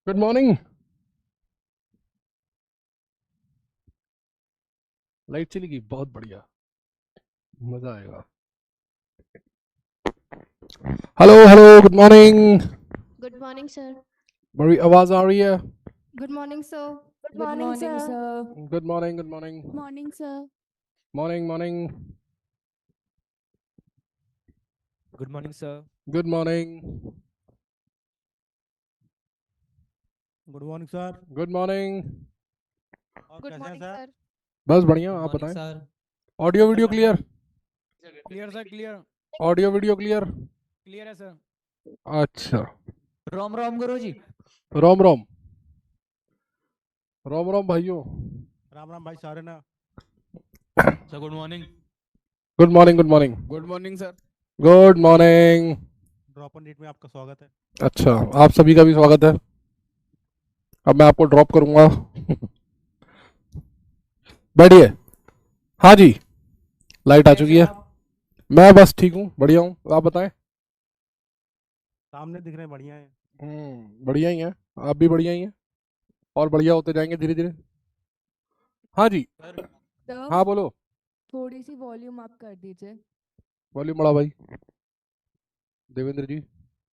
Good morning. Light चली गई, बहुत बढ़िया, मजा आएगा। Hello hello, good morning. Good morning sir. बड़ी आवाज आ रही है। Good morning sir. Good morning, sir. Good morning, good morning, Morning, sir. Morning morning, good morning sir. Good morning, good morning sir. Good morning. और good कैसे हैं morning sir? Sir. बस बढ़िया, आप मॉर्निंग बताएं। Sir. Audio video clear? Clear sir, clear audio video clear? Clear है sir. अच्छा, रोम रोम गुरु जी। रोम रोम, रोम रोम भाइयों। राम राम भाई सारे ना। Sir good morning. Good morning, good morning, good morning sir. Good morning. Drop on date में आपका स्वागत है। अच्छा, आप सभी का भी स्वागत है। अब मैं आपको ड्रॉप करूंगा। बैठिए। हाँ जी, लाइट आ चुकी है। मैं बस ठीक हूँ, बढ़िया हूँ, आप बताएं। सामने दिख रहे हैं, बढ़िया है। बढ़िया ही है, आप भी बढ़िया ही हैं, और बढ़िया होते जाएंगे धीरे धीरे। हाँ जी, Sir, हाँ बोलो। थोड़ी सी वॉल्यूम आप कर दीजिए। वॉल्यूम बढ़ा भाई, देवेंद्र जी,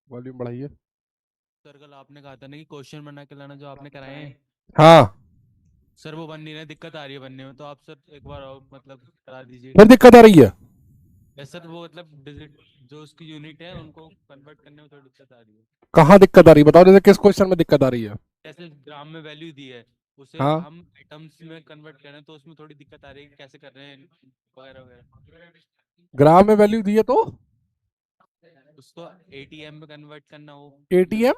वॉल्यूम बढ़ाइए। सर कल आपने कहा था ना कि क्वेश्चन बना के लाना जो आपने कराए हैं। हाँ, सर वो बन नहीं रहे, दिक्कत आ रही है बनने में, तो आप सर एक बार और मतलब करा दीजिए। फिर दिक्कत आ रही है? सर वो मतलब डिजिट जो उसकी यूनिट है उनको कन्वर्ट करने में थोड़ी दिक्कत आ रही है। कहाँ दिक्कत आ रही है बताओ, जैसे किस क्वेश्चन में दिक्कत आ रही है? जैसे ग्राम में वैल्यू दी है, उसे हाँ, हम आइटम्स में कन्वर्ट कर रहे हैं, तो उसमें थोड़ी दिक्कत आ रही है, कैसे कर रहे हैं वगैरह वगैरह। ग्राम में वैल्यू दी है तो उसको एटीएम में कन्वर्ट करना हो। एटीएम?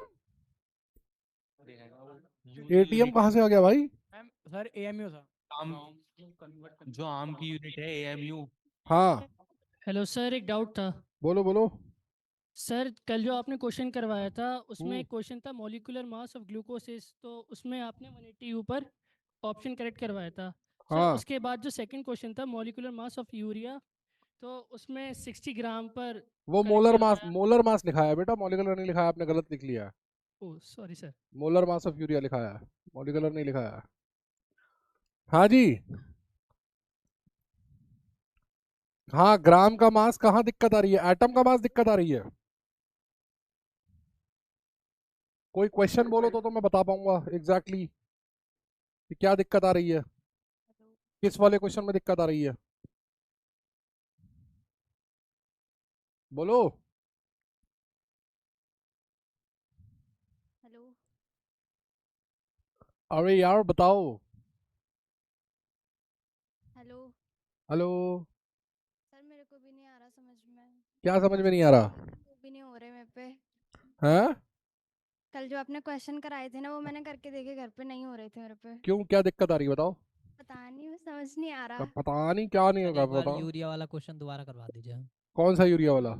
एटीएम कहाँ से आ गया भाई? Sir AMU sir. आम जो आम की यूनिट है एएमयू। हाँ, हेलो सर, एक डाउट था। बोलो बोलो। सर कल जो आपने क्वेश्चन करवाया था उसमें हम्म, एक क्वेश्चन था मॉलिक्यूलर मास ऑफ ग्लूकोसिस, तो उसमें आपने 180 ऊपर ऑप्शन करेक्ट करवाया था। सर हाँ, उसके बाद जो सेकंड क्वेश्चन था मॉलिक्यूलर मास ऑफ यूरिया, तो उसमें 60 ग्राम पर वो करेक्ट करवाया। मोलर मास लिखा है बेटा, मॉलिक्यूलर नहीं लिखा है, आपने गलत लिख लिया है। Oh sorry sir. Molar mass of urea लिखा है, मॉलिक्यूलर नहीं लिखा है। हाँ जी, हाँ, ग्राम का मास कहाँ दिक्कत आ रही है, एटम का मास दिक्कत आ रही है। कोई क्वेश्चन बोलो तो मैं बता पाऊंगा एग्जैक्टली कि क्या दिक्कत आ रही है, किस वाले क्वेश्चन में दिक्कत आ रही है, बोलो। हेलो। अरे यार बताओ। हेलो। हेलो। सर मेरे को भी नहीं आ रहा समझ में। क्या समझ में नहीं आ रहा? वो भी नहीं हो रहे मेरे पे। हैं? कल जो आपने क्वेश्चन कराए थे ना वो मैंने करके देखे, घर पे नहीं हो रहे थे मेरे पे। क्यों, क्या दिक्कत आ रही है बताओ? पता नहीं, मैं समझ नहीं आ रहा। पता नहीं क्या नहीं सर होगा, एक बार बताओ। यूरिया वाला क्वेश्चन दोबारा करवा दीजिए। कौन सा यूरिया वाला?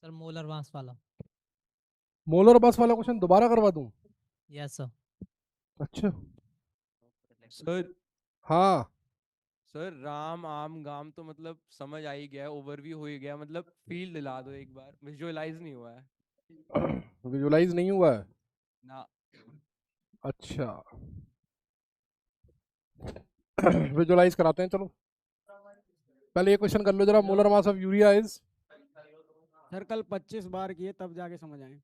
सर मोलर मास वाला। मोलर मास वाला क्वेश्चन दोबारा करवा दूं? Yes sir. अच्छा, सर हाँ। सर राम आम गाम तो मतलब समझ आ ही गया है, ओवरव्यू हो ही गया, मतलब फील दिला दो एक बार, विजुअलाइज नहीं हुआ है विजुलाइज नहीं हुआ है? ना। अच्छा, विजुलाइज कराते हैं, चलो। पहले ये क्वेश्चन कर लो जरा, molar mass of urea is. Sir कल 25 बार किए तब जाके समझ आए।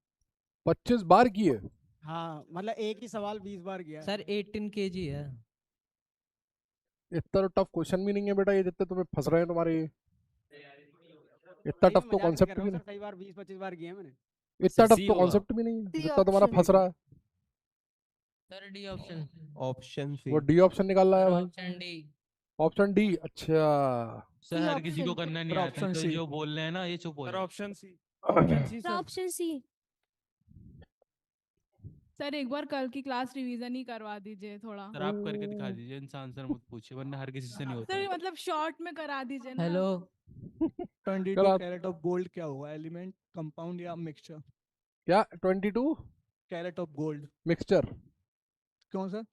25 बार किए? हाँ मतलब एक ही सवाल 20 बार किया। सर 18 kg है। इतना तो टफ क्वेश्चन भी नहीं है बेटा, ये जितने तुम्हें फंस रहे हैं तुम्हारे ये। इतना टफ तो कॉन्सेप्ट भी नहीं, कई बार 20-25 बार किए मैंने। इतना सर टफ सी तो होगा। कॉन्सेप्ट भी नहीं है सी जितना तुम्हारा ऑप्शन। फंस रहा है। Sir D option. ऑप्शन वो डी ऑप्शन निकाल रहा है भाई। Option D. ऑप्शन डी, अच्छा। सर सी हर किसी को ऑप्शन। करना नहीं आता, ऑप्शन तो सी। जो बोल रहे हैं ना ये चुप हो सर जाओ। Option C. Option C sir. Option C. Sir एक बार कल की क्लास रिवीजन ही करवा दीजिए थोड़ा। सर आप करके दिखा दीजिए, इनसे आंसर मत पूछिए वरना हर किसी से नहीं होता सर है। मतलब शॉर्ट में करा दीजिए ना। हेलो। 22 चलो कैरेट ऑफ गोल्ड क्या हुआ, एलिमेंट, कंपाउंड या मिक्सचर? क्या 22 कैरेट ऑफ गोल्ड। मिक्सचर? क्यों सर?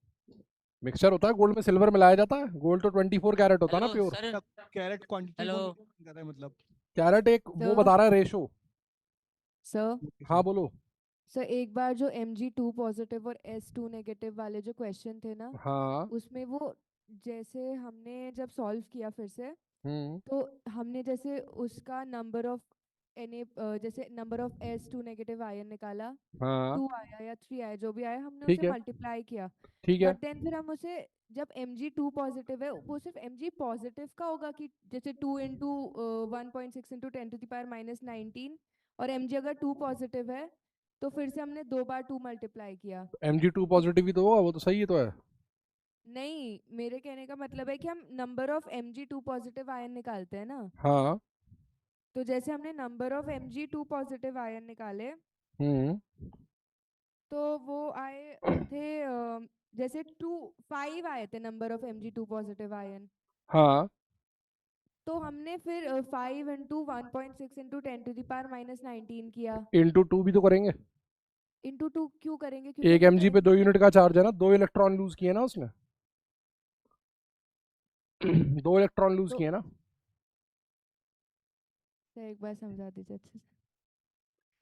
मिक्सचर होता है, गोल्ड में सिल्वर मिलाया जाता है, गोल्ड तो 24 कैरेट होता है ना hello pure. Sir. Carat quantity hello. को कहता है मतलब। कैरेट एक वो Sir. बता रहा है रेशो। सर हाँ बोलो। सर एक बार जो Mg2 पॉजिटिव और S2 नेगेटिव वाले जो क्वेश्चन थे ना, हाँ। उसमें वो जैसे हमने जब सॉल्व किया फिर से, हम्म। तो हमने जैसे उसका नंबर ऑफ जैसे number of S2 negative ion निकाला, हाँ 2 आया या 3 आया, जो भी आया हमने ठीक उसे है, मल्टीप्लाई किया। ठीक है। बट देन फिर हम उसे जब Mg2 पॉजिटिव है, वो सिर्फ Mg पॉजिटिव का होगा कि जैसे 2 इंटू 1.6 इंटू 10⁻⁻19, और Mg अगर 2 पॉजिटिव है तो फिर से हमने 2 बार 2 मल्टीप्लाई किया। Mg2 पॉजिटिव ही तो होगा, वो तो सही ही तो है। नहीं, मेरे कहने का मतलब है कि हम number of Mg2 positive ion निकालते हैं ना, हाँ। तो जैसे हमने number of Mg2 positive ion निकाले, हम्म। तो वो आए थे जैसे 5 आए थे number of Mg2 positive ion. हाँ तो हमने फिर 5 इंटू 1.6 इंटू 10⁻⁻19 किया। इंटू 2 भी तो करेंगे। इंटू 2 क्यों करेंगे? क्योंकि एक हमने Mg पे 2 यूनिट का चार्ज है ना, 2 इलेक्ट्रॉन लूज किए ना उसने। 2 इलेक्ट्रॉन लूज तो किए ना। सर एक बार समझा दीजिए अच्छे से।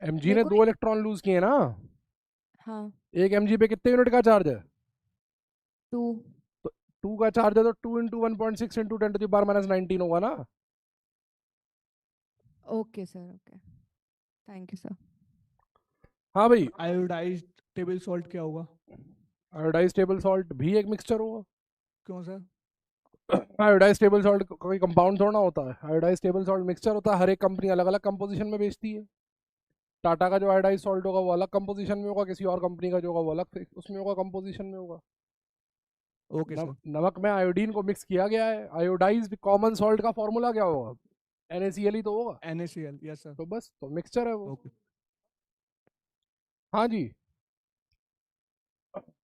Mg मेरे ने को 2 इलेक्ट्रॉन लूज किए ना। हाँ एक Mg पे कितने यूनिट का चार्ज है? 2। तो 2 का चार्ज है तो 2 इंटू 1.6 इंटू 10⁻⁻19 होगा ना। Okay sir, okay, thank you sir. हाँ भाई, आयोडाइज्ड टेबल सॉल्ट क्या होगा? आयोडाइज टेबल सॉल्ट भी एक मिक्सचर होगा। क्यों सर? आयोडाइज टेबल सॉल्ट कोई कंपाउंड थोड़ा ना होता है, आयोडाइज टेबल सॉल्ट मिक्सचर होता है। हर एक कंपनी अलग अलग कंपोजिशन में बेचती है। टाटा का जो आयोडाइज सॉल्ट होगा वो अलग कंपोजिशन में होगा, किसी और कंपनी का जो होगा वो अलग उसमें होगा, कंपोजिशन में होगा। Okay sir. नमक में आयोडीन को मिक्स किया गया है। आयोडाइज्ड कॉमन सॉल्ट का फॉर्मूला क्या होगा? NaCl ही तो होगा। NaCl, yes sir. तो बस, तो मिक्सचर है वो। ओके। हाँ जी,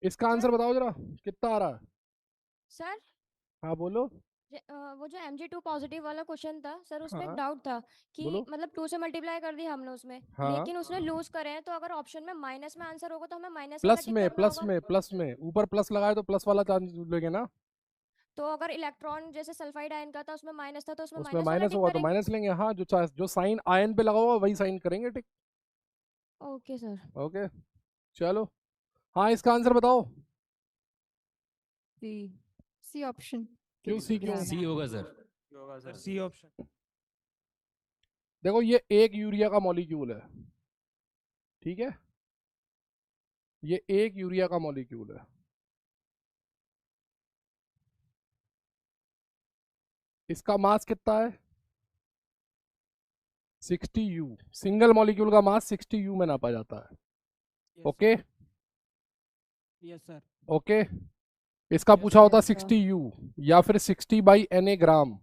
इसका आंसर बताओ जरा, कितना आ रहा है? सर हाँ बोलो। वो जो Mg2 पॉजिटिव वाला क्वेश्चन था सर, उसमें एक हाँ डाउट था कि बोलो। मतलब 2 से मल्टीप्लाई कर दिया हमने उसमें, हाँ लेकिन उसने लूज करे हैं, तो अगर ऑप्शन में माइनस में आंसर होगा तो हमें माइनस वाला प्लस टिक में, करना प्लस होगा। में, प्लस में, ऊपर प्लस लगाए तो प्लस वाला चांस लेंगे ना। तो अगर इलेक्ट्रॉन जैसे सल्फाइड आयन का था उसमें माइनस था, तो उसमें उसमें माइनस वाला माइनस टिक होगा तो करेंगे। माइनस लेंगे। हाँ, जो साइन आयन पे लगा हुआ वही साइन करेंगे, टिक। Okay sir. ओके चलो, हाँ इसका आंसर बताओ। सी। C option. क्यों सी क्यों? सी होगा सर। होगा सर, सी ऑप्शन। देखो ये एक यूरिया का मॉलिक्यूल है, ठीक है, ये एक यूरिया का मॉलिक्यूल है। इसका मास कितना है? 60 U। सिंगल मॉलिक्यूल का मास 60 U में नापा जाता है। Okay yes sir. ओके, इसका Yes, पूछा होता yes, sir. 60U या फिर 60/Na ग्राम,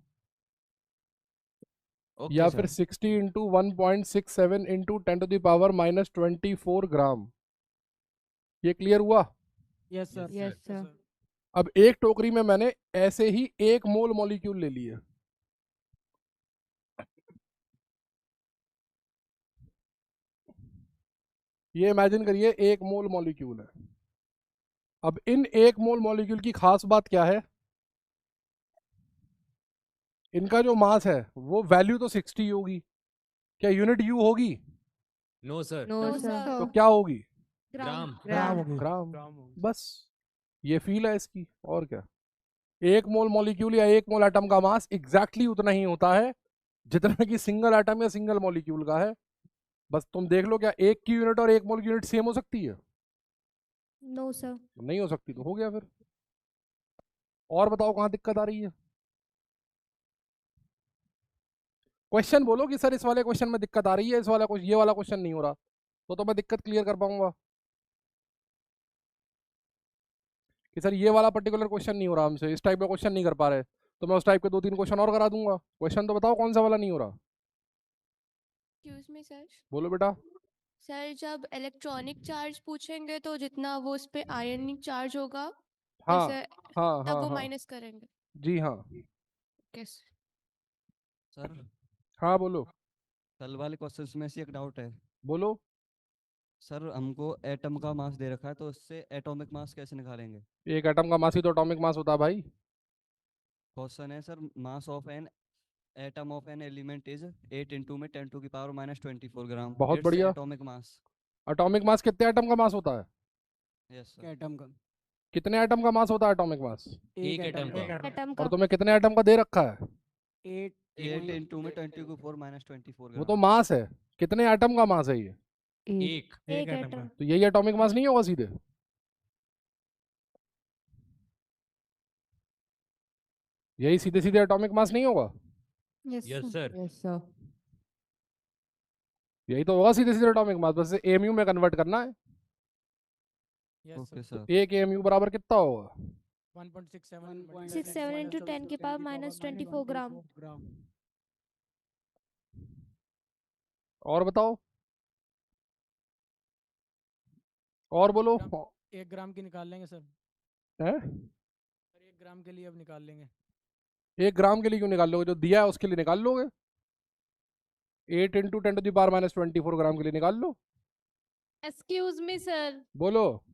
या फिर 60 इंटू 1.67 इंटू 10⁻⁻24 ग्राम। ये क्लियर हुआ? Yes sir. Yes sir. अब एक टोकरी में मैंने ऐसे ही 1 मोल मॉलिक्यूल ले लिए। ये इमेजिन करिए 1 मोल मॉलिक्यूल है। अब इन 1 मोल मॉलिक्यूल की खास बात क्या है? इनका जो मास है वो वैल्यू तो 60 होगी, क्या यूनिट यू होगी? No sir. No sir. तो क्या होगी? ग्राम। ग्राम होगी। ग्राम। ग्राम होगी। बस ये फील है इसकी, और क्या। 1 मोल मॉलिक्यूल या 1 मोल एटम का मास एग्जैक्टली उतना ही होता है जितना कि सिंगल एटम या सिंगल मॉलिक्यूल का है। बस तुम देख लो, क्या एक की यूनिट और 1 मोल की यूनिट सेम हो सकती है? No sir. नहीं हो सकती, तो हो गया फिर। और बताओ कहाँ दिक्कत आ रही है? क्वेश्चन बोलो कि सर इस वाले क्वेश्चन में दिक्कत आ रही है, इस वाला ये वाला क्वेश्चन नहीं हो रहा, तो मैं दिक्कत क्लियर कर पाऊंगा कि सर ये वाला पर्टिकुलर क्वेश्चन नहीं हो रहा हमसे, इस टाइप का क्वेश्चन नहीं कर पा रहे, तो मैं उस टाइप के 2-3 क्वेश्चन और करा दूंगा। क्वेश्चन तो बताओ कौन सा वाला नहीं हो रहा। Excuse me sir. बोलो बेटा। सर जब इलेक्ट्रॉनिक चार्ज पूछेंगे तो जितना वो उस पे आयनिक चार्ज होगा, हाँ जैसे हाँ तब हाँ वो हाँ माइनस करेंगे। जी हाँ। कैसे? सर हाँ बोलो। कल वाले क्वेश्चंस में से एक डाउट है। बोलो। सर हमको एटम का मास दे रखा है, तो उससे एटॉमिक मास कैसे निकालेंगे? एक एटम का मास ही तो एटॉमिक मास होता है भाई। क्वेश्चन है sir, mass of an atom of an element is 8 into में 10⁻⁻24 ग्राम। बहुत इट्स बढ़िया। Atomic mass. एटॉमिक मास कितने एटम का मास होता है? Yes sir. एटम का कितने एटम का मास होता है एटॉमिक मास? एक एटम का एटम और का तुम्हें कितने एटम का दे रखा है? 8 8 इंटू में 24 माइनस 24 वो तो मास है, कितने एटम का मास है ये? एक एक एटम तो यही एटॉमिक मास नहीं होगा सीधे? यही सीधे सीधे एटॉमिक मास नहीं होगा? Yes yes sir yes sir. यही तो होगा सीधे सीधे एटॉमिक मास, बस एमयू में कन्वर्ट करना है। Okay sir. एक एमयू बराबर कितना होगा? 67 into 10 की पावर -24 ग्राम। और बताओ, और बोलो। 1 ग्राम की निकाल लेंगे सर। हैं? सर 1 ग्राम के लिए अब निकाल लेंगे। 1 ग्राम के लिए क्यों निकाल लोगे? जो दिया है उसके लिए निकाल लोगे। 8 इंटू 10⁻⁻24 ग्राम के लिए निकाल लो। एक्सक्यूज मी सर, बोलो।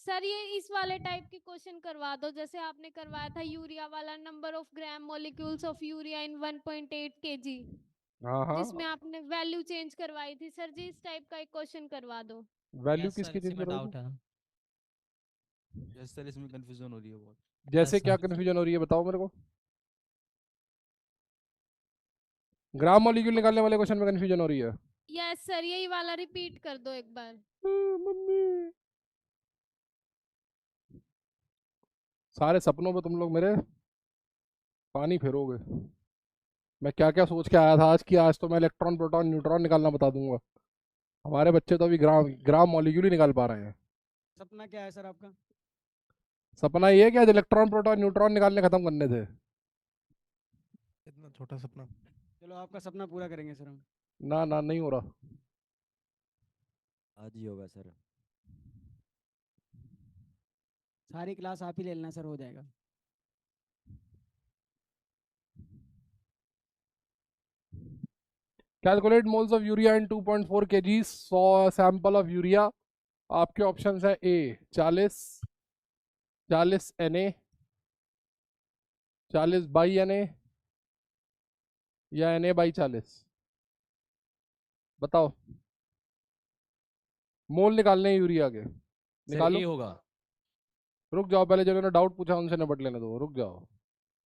सर ये इस वाले टाइप के क्वेश्चन करवा दो जैसे आपने करवाया था यूरिया वाला, number of gram molecules of urea in 1.8 kg, हाँ हाँ, जिसमें आपने वैल्यू चेंज करवाई थी। सर जी इस टाइप का एक क्वेश्चन करवा दो। वैल्यू Yes, sir, किसकी इसी चेंज में करोगे? डाउट है। यस सर, इसमें कंफ्यूजन हो रही है बहुत। जैसे Yes, क्या sir. कंफ्यूजन हो रही है बताओ मेरे को। ग्राम मॉलिक्यूल निकालने वाले क्वेश्चन में कंफ्यूजन हो रही है? यस सर, यही वाला रिपीट कर दो एक बार। मम्मी, सारे सपनों में तुम लोग मेरे पानी फेरोगे। मैं क्या क्या सोच के आया था आज की, आज तो मैं इलेक्ट्रॉन प्रोटॉन न्यूट्रॉन निकालना बता दूंगा। हमारे बच्चे तो अभी ग्राम ग्राम मॉलिक्यूल ही निकाल पा रहे हैं। सपना क्या है सर आपका? सपना ये है कि आज इलेक्ट्रॉन प्रोटॉन न्यूट्रॉन निकालने खत्म करने थे। इतना छोटा सपना। चलो आपका सपना पूरा करेंगे सर हम। ना ना, नहीं हो रहा। आज ही होगा सर। सारी क्लास आप ही ले लेना सर, हो जाएगा। Calculate moles of urea in 2.4 kg sample of urea. आपके ऑप्शंस है ए 40 Na, 40/Na या Na/40। बताओ, मोल निकालने हैं यूरिया के, निकालो। होगा। रुक जाओ, पहले जिन्होंने डाउट पूछा उनसे निपट लेने दो, रुक जाओ।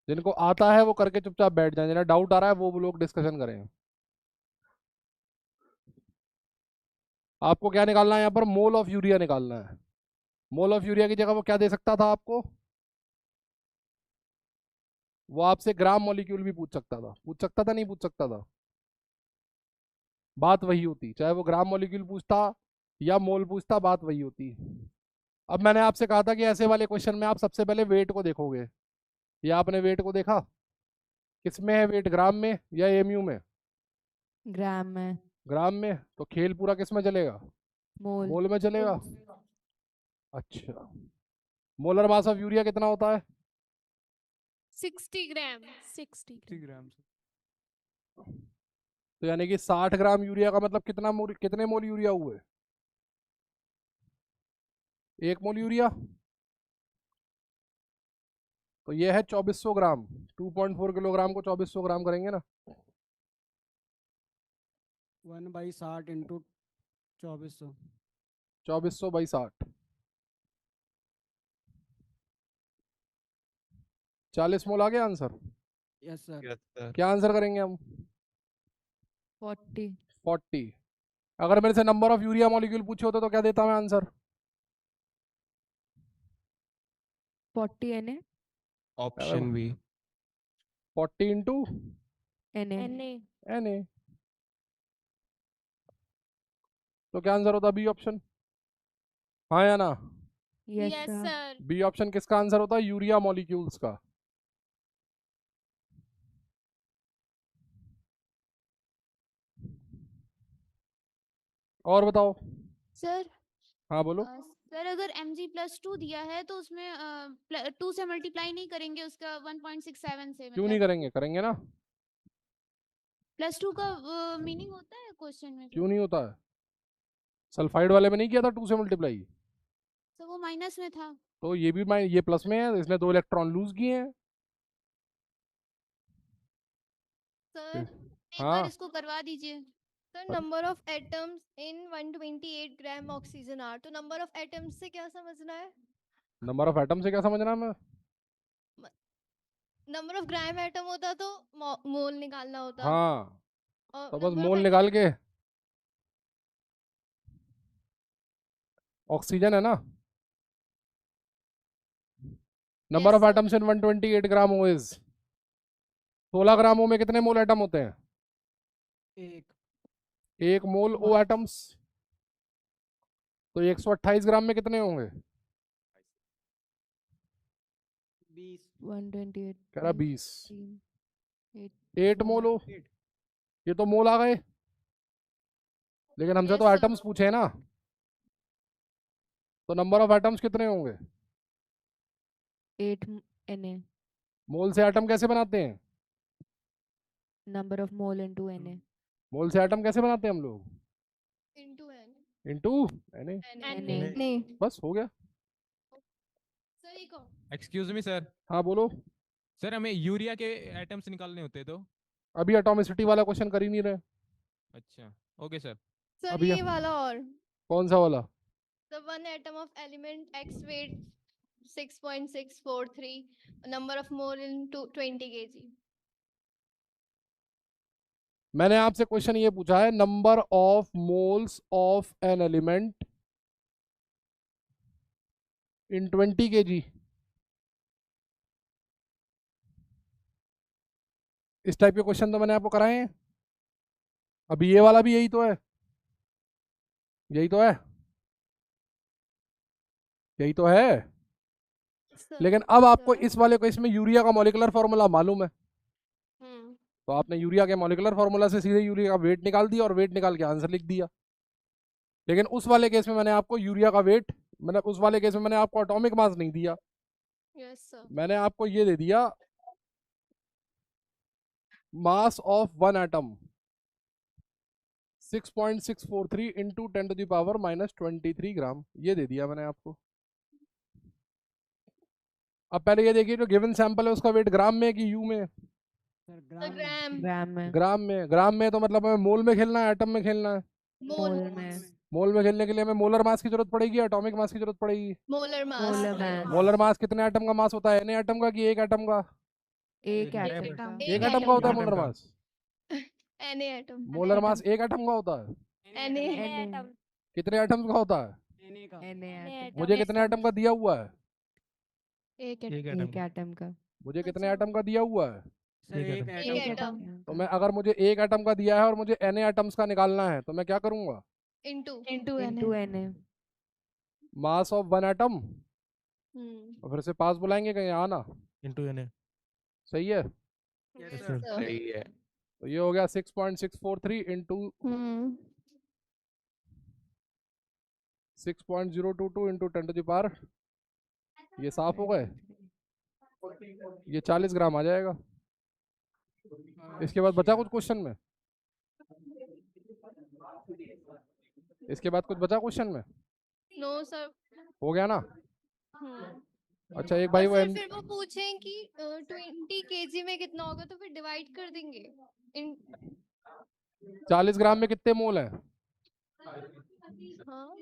जिनको आता है वो करके चुपचाप बैठ जाए, जिन्हें डाउट आ रहा है वो लोग डिस्कशन करें। आपको क्या निकालना है यहाँ पर? मोल ऑफ यूरिया निकालना है। मोल ऑफ यूरिया की जगह वो क्या दे सकता था आपको? वो आपसे ग्राम मॉलिक्यूल भी पूछ सकता था, पूछ सकता था, नहीं पूछ सकता था? बात वही होती, चाहे वो ग्राम मॉलिक्यूल पूछता या मोल पूछता, बात वही होती। अब मैंने आपसे कहा था कि ऐसे वाले क्वेश्चन में आप सबसे पहले वेट को देखोगे। या आपने वेट को देखा? किसमें है वेट, ग्राम में या एमयू में? ग्राम में। ग्राम में। तो खेल पूरा किस में चलेगा? मोल। मोल में चलेगा। अच्छा, मोलर मास ऑफ यूरिया कितना होता है? 60 ग्राम। 60 ग्राम से। तो यानी कि 60 ग्राम यूरिया का मतलब कितना मोल, कितने मोल यूरिया हुए? 1 मोल यूरिया। तो ये है 2400 ग्राम। 2.4 किलोग्राम को 2400 ग्राम करेंगे ना। 1/60 इंटू 2400। 2400/60, 40 मोल आ गया आंसर। Yes sir. क्या आंसर करेंगे हम? 40। 40। अगर मेरे से नंबर ऑफ यूरिया मॉलिक्यूल पूछे होते तो क्या देता मैं answer? 40 Na। Option B 40 into Na। Na। तो क्या आंसर होता बी ऑप्शन? हाँ या ना? Yes yes sir. Sir. B option किसका आंसर होता है? यूरिया मॉलिक्यूल्स का। और बताओ। सर हाँ बोलो। सर अगर mg+2 दिया है तो उसमें 2 से मल्टीप्लाई नहीं करेंगे उसका 1.67 से? क्यों नहीं करेंगे? करेंगे ना। +2 का मीनिंग होता है क्वेश्चन में? क्यों नहीं होता है? सल्फाइड वाले में नहीं किया था 2 से मल्टीप्लाई? तो वो माइनस में था। तो ये भी ये प्लस में है, इसने 2 इलेक्ट्रॉन लूज किए हैं। सर एक हाँ। बार इसको करवा दीजिए। Sir number of atoms in 128 gram oxygen are, तो नंबर ऑफ एटम्स से क्या समझना है? नंबर ऑफ एटम से क्या समझना है मैं? नंबर ऑफ ग्राम एटम होता तो मोल निकालना होता। हाँ, और तो बस number of मोल atom- निकाल के ऑक्सीजन है ना। Number of sir. Atoms in 128 gram is 16 ग्रामों में कितने मोल एटम होते हैं? एक मोल ओ एटम्स, तो 128 ग्राम में कितने होंगे? 128 कह रहा 20। 8 8 मोल हो, ये तो मोल आ गए, लेकिन हमसे तो Yes, sir. एटम्स पूछे हैं ना, तो नंबर ऑफ एटम्स कितने होंगे? 8 Na, मोल से एटम कैसे बनाते हैं? number of mole into Na. मोल से एटम कैसे बनाते हैं हम लोग? into n into Na। Na बस हो गया। सर एक और एक्सक्यूज मी सर। हाँ बोलो। सर हमें यूरिया के एटम्स निकालने होते तो? अभी एटॉमिसिटी वाला क्वेश्चन कर ही नहीं रहे। अच्छा ओके सर। सर अभी ये वाला और कौन सा वाला? the one atom of element x weight 6.643, number of mole in 20 kg. मैंने आपसे क्वेश्चन ये पूछा है, number of moles of an element in 20 kg। इस टाइप के क्वेश्चन तो मैंने आपको कराए हैं। अभी ये वाला भी यही तो है, यही तो है, यही तो है। लेकिन अब आपको इस वाले को, इसमें यूरिया का मॉलिक्यूलर फॉर्मूला मालूम है, तो आपने यूरिया के मॉलिक्यूलर फार्मूला से सीधे यूरिया का वेट निकाल दिया और वेट निकाल के आंसर लिख दिया। लेकिन उस वाले केस में मैंने आपको यूरिया का वेट, मतलब उस वाले केस में मैंने आपको एटॉमिक मास नहीं दिया। Yes, sir. मैंने आपको ये दे दिया, mass of one atom 6.643 into 10⁻⁻³ ग्राम, ये दे दिया मैंने आपको। अब पहले ये देखिए, जो गिवन सैंपल है उसका वेट ग्राम में कि यू में? ग्राम में। ग्राम में तो मतलब हमें मोल में खेलना है, एटम में खेलना है? मोल में खेलने के लिए हमें मोलर मास की जरूरत पड़ेगी, एटॉमिक मास की जरूरत पड़ेगी? मोलर मास कितने एटम का मास होता है? एन एटम का कि एक एटम का? एक एक एटम का होता है molar mass. Na atom. Molar mass एक एटम का होता है? Na atom. कितने एटम्स का होता है? मुझे कितने एटम का दिया हुआ है? एक एटम का। मुझे कितने एटम का दिया हुआ है? एक एटम तो मैं, अगर मुझे एक एटम का दिया है और मुझे Na एटम्स का निकालना है, तो मैं क्या करूंगा? into Na। Mass of one atom, और फिर से पास बुलाएंगे कहीं आना, into Na। सही है? Yes, sir. सही है। तो ये हो गया 6.643 इंटू 6.022 इंटू 10⁻, ये साफ हो गए, ये 40 ग्राम आ जाएगा। इसके बाद बचा कुछ क्वेश्चन में? इसके बाद कुछ बचा क्वेश्चन में? No, sir. हो गया ना? अच्छा एक भाई वो सर फिर वो पूछें कि 20 kg में कितना होगा, तो फिर डिवाइड कर देंगे इन 40 ग्राम में कितने मोल हैं? हाँ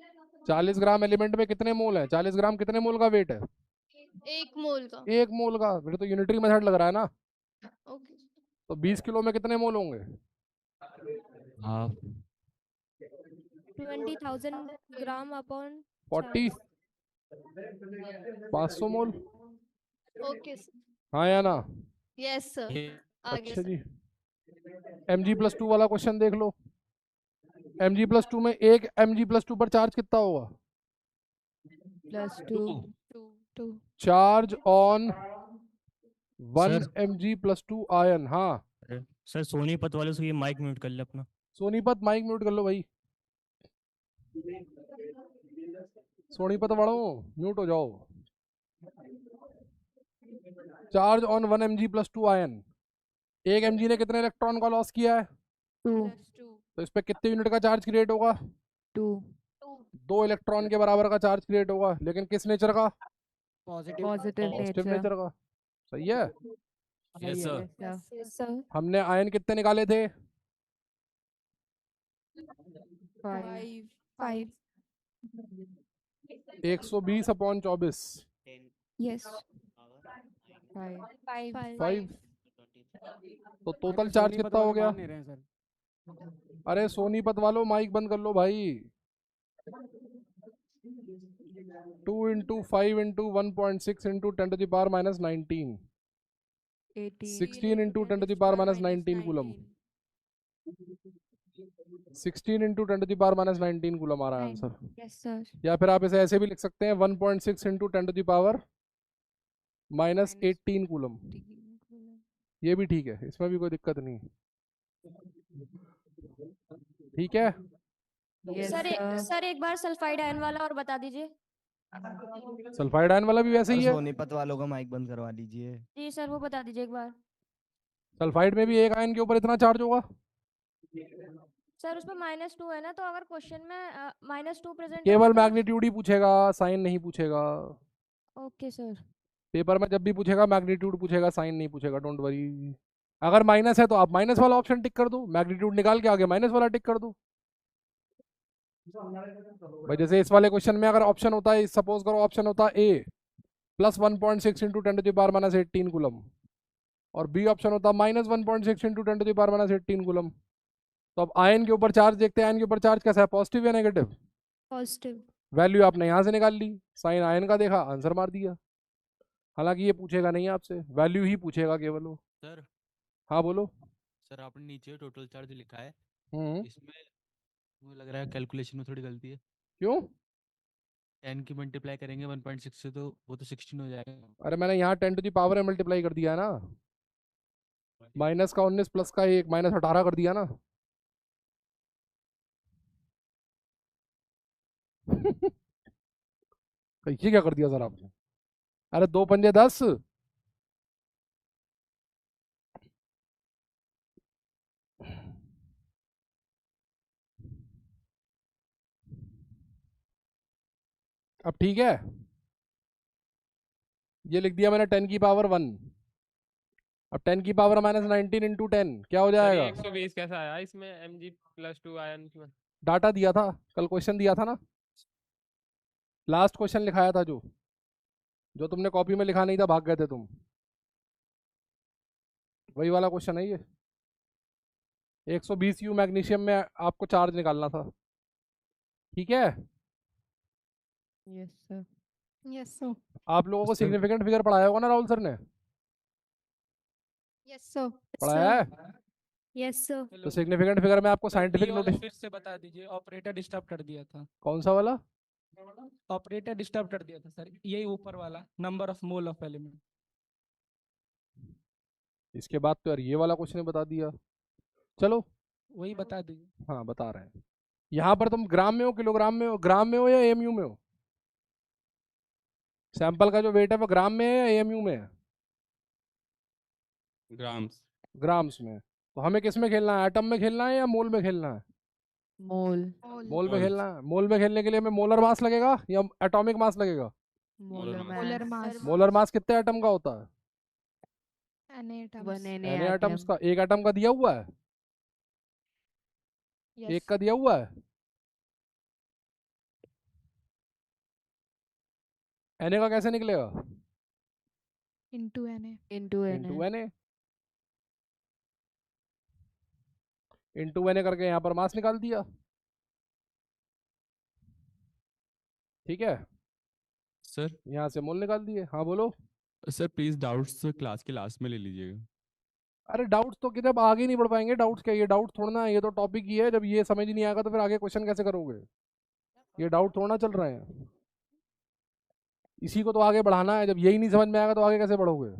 40 ग्राम एलिमेंट में कितने मोल हैं? 40 ग्राम कितने मोल का वेट है? एक मोल का। एक मोल का। फिर तो यूनिटरी मेथड लग रहा है ना। ओके तो 20 किलो में कितने मोल होंगे? 20,000 ग्राम अपॉन 40, 500 मोल। ओके हाँ या ना? यस सर आगे अच्छा जी, Mg+2 वाला क्वेश्चन देख लो। Mg+2 में एक Mg+2 पर चार्ज कितना होगा? +2 चार्ज ऑन 1 Mg+2 आयन। हाँ सर सोनीपत वाले से ये माइक म्यूट कर ले अपना। सोनीपत माइक म्यूट कर लो भाई। सोनीपत वालों म्यूट हो जाओ। चार्ज ऑन 1 Mg+2 आयन, एक Mg ने कितने इलेक्ट्रॉन का लॉस किया है? 2। तो इस पे कितने यूनिट का चार्ज क्रिएट होगा? 2। 2 इलेक्ट्रॉन के बराबर का चार्ज क्रिएट होगा, लेकिन किस नेचर का? पॉजिटिव नेचर का। सही है? Yes sir. हमने आयन कितने निकाले थे? 5 5 120/24 Yes. 5 5। तो सर टोटल ये चार्ज सोनीपत कितना हो वाले गया? मान नहीं रहे हैं सर। अरे सोनीपत वालों माइक बंद कर लो भाई। 2 × 5 × 1.6 × 10⁻⁻19 16 × 10⁻⁻19 कूलम। 16 × 10⁻⁻19 कूलम आ रहा है आंसर। Yes, sir. या फिर आप इसे ऐसे भी लिख सकते हैं 1.6 × 10⁻⁻18 कूलम। ये भी ठीक है, इसमें भी कोई दिक्कत नहीं। ठीक है। सर एक बार सल्फाइड आयन वाला और बता दीजिए। सल्फाइड आयन वाला भी वैसे ही है। सोनीपत वालों का माइक बंद करवा लीजिए। जी सर, वो बता दीजिए एक बार। सल्फाइड में भी एक आयन के ऊपर इतना चार्ज होगा। सर उसमें -2 है ना, तो अगर क्वेश्चन में -2 प्रेजेंट केवल मैग्नीट्यूड ही पूछेगा, साइन नहीं पूछेगा। Okay sir. पेपर में जब भी पूछेगा मैग्नीट्यूड पूछेगा, साइन नहीं पूछेगा, डोंट वरी। अगर माइनस है तो आप माइनस वाला ऑप्शन टिक कर दो, मैग्नीट्यूड निकाल के आगे माइनस वाला टिक कर दो। भाई जैसे इस वाले क्वेश्चन में अगर ऑप्शन होता है, सपोज करो ऑप्शन होता है ए +1.6 × 10⁻⁻18 कूलम और बी ऑप्शन होता -1.6 × 10⁻⁻18 कूलम। तो अब आयन के ऊपर चार्ज देखते हैं, आयन के ऊपर चार्ज कैसा है, पॉजिटिव या नेगेटिव? पॉजिटिव। वैल्यू आपने यहाँ से निकाल ली, साइन आयन का देखा, आंसर मार दिया। हालांकि ये पूछेगा नहीं आपसे, वैल्यू ही पूछेगा केवल वो। सर हाँ बोलो। सर आपने नीचे टोटल चार्ज लिखा है, हम्म। इसमें मुझे लग रहा है कैलकुलेशन में थोड़ी गलती है। क्यों? 10 की मल्टीप्लाई करेंगे 1.6 से तो वो तो 16 हो जाएगा। अरे मैंने यहाँ 10⁻⁻ मल्टीप्लाई कर दिया है ना, माइनस का 19 प्लस का 1 -18 कर दिया ना। ये क्या कर दिया सर आपने? अरे 2 पंजे 10। अब ठीक है, ये लिख दिया मैंने 10⁻1। अब 10⁻⁻19 × 10 क्या हो जाएगा? 120 कैसा आया इसमें Mg+2 आयन में? डाटा दिया था, कल क्वेश्चन दिया था ना, लास्ट क्वेश्चन लिखाया था जो तुमने कॉपी में लिखा नहीं था, भाग गए थे तुम। वही वाला क्वेश्चन है ये। 120 U मैग्नीशियम में आपको चार्ज निकालना था। ठीक है। Yes sir. Yes sir. आप लोगों को सिग्निफिकेंट फिगर पढ़ाया होगा ना राहुल सर ने? Yes sir. पढ़ाया है? Yes sir. तो सिग्निफिकेंट फिगर में आपको साइंटिफिक ये वाला नोटेशन फिर से बता दीजिए, ऑपरेटर डिस्टर्ब कर दिया था। कौन सा वाला? ऑपरेटर डिस्टर्ब कर दिया था सर, यही ऊपर वाला number of mole of element. इसके बाद तो यार ये वाला क्वेश्चन बता दिया। चलो वही बता दीजिए। हाँ बता रहे हैं। यहाँ पर तुम ग्राम में हो, किलोग्राम में हो, ग्राम में हो या एमयू में हो? सैंपल का जो वेट है वो ग्राम में है या एमयू में है? ग्राम्स। ग्राम्स में। तो हमें किस में खेलना है, एटम में खेलना है या मोल में खेलना है? मोल। मोल में खेलना है। मोल में खेलने के लिए हमें मोलर मास लगेगा या एटॉमिक मास लगेगा? Molar mass. मोलर मास कितने एटम का होता है? N atoms. 1 N Na atoms atom। का। एक एटम का दिया हुआ है? Yes. एक का दिया हुआ है? Na का कैसे निकलेगा? Into Na. into Na। Into Na करके यहाँ पर मास निकाल दिया। ठीक है, सर यहाँ से मोल निकाल दिए। हाँ बोलो। सर प्लीज डाउट्स क्लास के लास्ट में ले लीजिएगा। अरे डाउट्स तो कितने, अब आगे नहीं बढ़ पाएंगे। डाउट्स क्या, ये डाउट थोड़ा है, ये तो टॉपिक ही है। जब ये समझ नहीं आएगा तो फिर आगे क्वेश्चन कैसे करोगे? ये डाउट थोड़ा चल रहे हैं, इसी को तो आगे बढ़ाना है। जब यही नहीं समझ में आएगा तो आगे कैसे बढ़ोगे?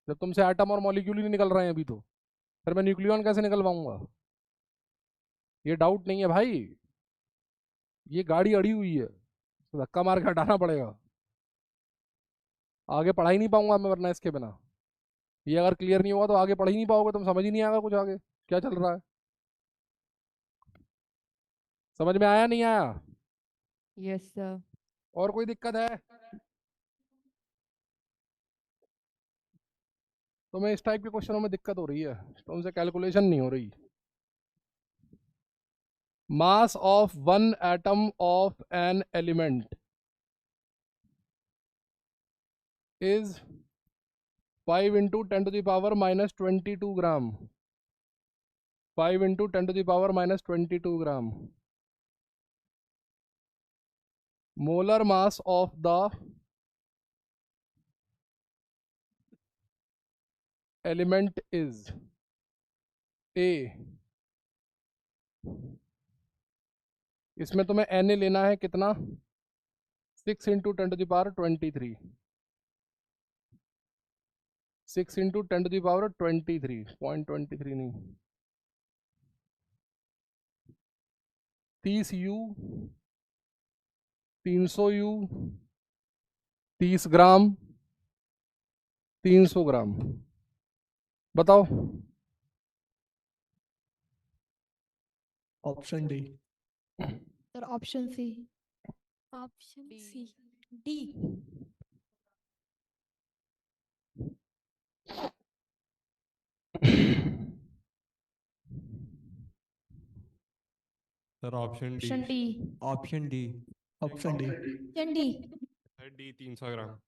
जब तुमसे एटम और मॉलिक्यूल ही नहीं निकल रहे हैं अभी, तो फिर मैं न्यूक्लियॉन कैसे निकलवाऊंगा? ये डाउट नहीं है भाई, ये गाड़ी अड़ी हुई है, तो धक्का मार के हटाना पड़ेगा। आगे पढ़ा ही नहीं पाऊंगा मैं वरना इसके बिना। ये अगर क्लियर नहीं होगा तो आगे पढ़ ही नहीं पाओगे, तुम समझ ही नहीं आएगा कुछ आगे क्या चल रहा है। समझ में आया नहीं आया? Yes sir. और कोई दिक्कत है? तुम्हें इस टाइप के क्वेश्चनों में दिक्कत हो रही है, तुमसे कैलकुलेशन नहीं हो रही। mass of one atom of an element is 5 into 10 to the power minus 22 gram. 5 into 10 to the power minus 22 gram. Molar mass of the element is A. इसमें तुम्हें Na लेना है कितना? 6 into 10 to the power 23. 6 into 10 to the power 23. 0.23 नहीं. 30 U, 300 U, 30 ग्राम, 300 gram. बताओ. Option D. Sir option C. Option C. D. Sir option option D. Option D. Option D. Option D. Sir D 300 gram.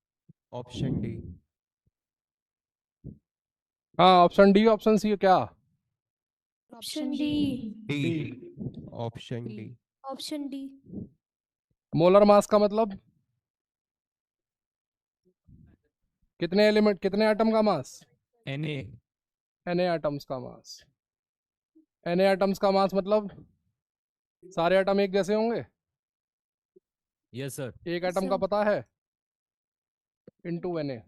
Option D. हाँ option D option C क्या? Option D. D. Option D. Option D. Molar mass का मतलब कितने element कितने atom का मास? Na atoms का मास. Na atoms का मास मतलब सारे एटम एक जैसे होंगे? Yes sir. एक एटम का पता है? Into Na.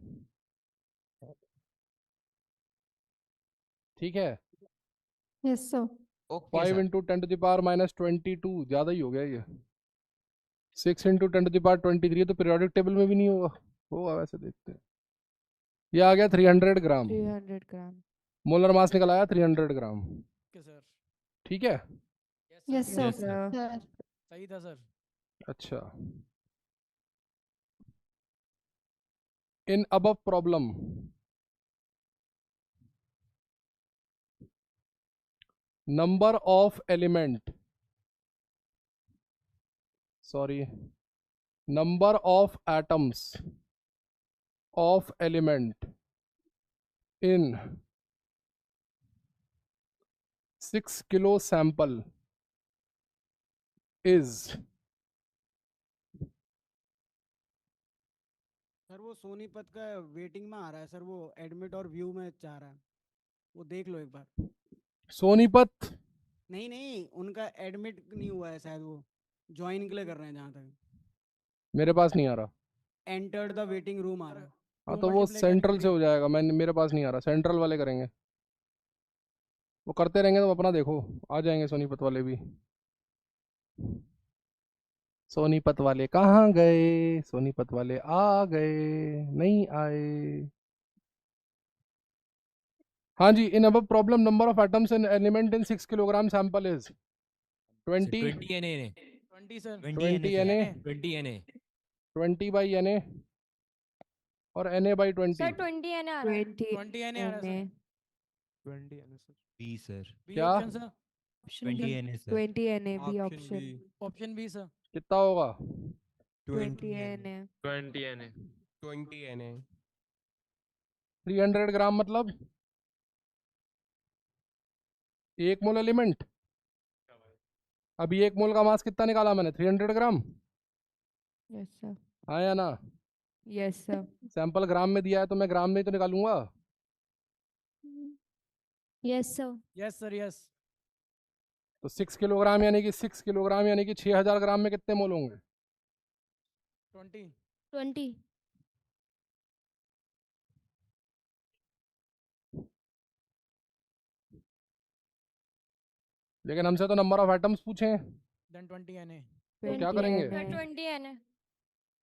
ठीक है. Yes sir. 5 into 10 to the power minus 22 ज़्यादा ही हो गया ये. 6 into 10 to the power 23 तो पीरियोडिक टेबल में भी नहीं होगा. होगा वैसे देखते हैं. ये आ गया 300 ग्राम. 300 ग्राम. मोलर मास निकल आया 300 ग्राम. सर. ठीक है. Yes Yes, sir. सही था सर. अच्छा. In above problem, number of element, number of atoms of element in 6 kilo sample is. Sir वो सोनीपत का वेटिंग में आ रहा है सर, वो एडमिट और व्यू में चाह रहा है, वो देख लो एक बार. सोनीपत नहीं नहीं, उनका एडमिट नहीं हुआ है शायद, वो ज्वाइन के लिए कर रहे हैं जहाँ तक. मेरे पास नहीं आ रहा. एंटर्ड द वेटिंग रूम आ रहा है. हाँ तो वो सेंट्रल से हो जाएगा. मेरे पास नहीं आ रहा. सेंट्रल वाले करेंगे. वो करते रहेंगे तो अपना देखो आ जाएंगे सोनीपत वाले भी. सोनीपत वाले कहाँ गए? सोनीपत वाले आ गए नहीं आए. हाँ जी. इन अब problem number of atoms in element in 6 kilogram sample is 20 Na. 20 sir. 20 Na 20 Na. 20 by Na और Na बाई 20. सर 20 एन आ रहा है. 20 एन आ रहा है 20 एन सर. B sir. क्या? Option sir. 20 Na sir. 20 Na B option. Option B sir. कितना होगा? 20 Na. 20 Na. 20 Na. 300 ग्राम मतलब 1 मोल एलिमेंट. अभी 1 मोल का मास कितना निकाला मैंने? 300 ग्राम. Yes sir. हाँ या ना? Yes sir. सैंपल ग्राम में दिया है तो मैं ग्राम में ही तो निकालूंगा. Yes sir. Yes sir. Yes. तो 6 किलोग्राम यानी कि 6 किलोग्राम यानी कि 6000 ग्राम में कितने मोल होंगे? 20. 20. लेकिन हमसे तो नंबर ऑफ एटम्स पूछे हैं. Then 20 Na. तो क्या करेंगे? 20 एन.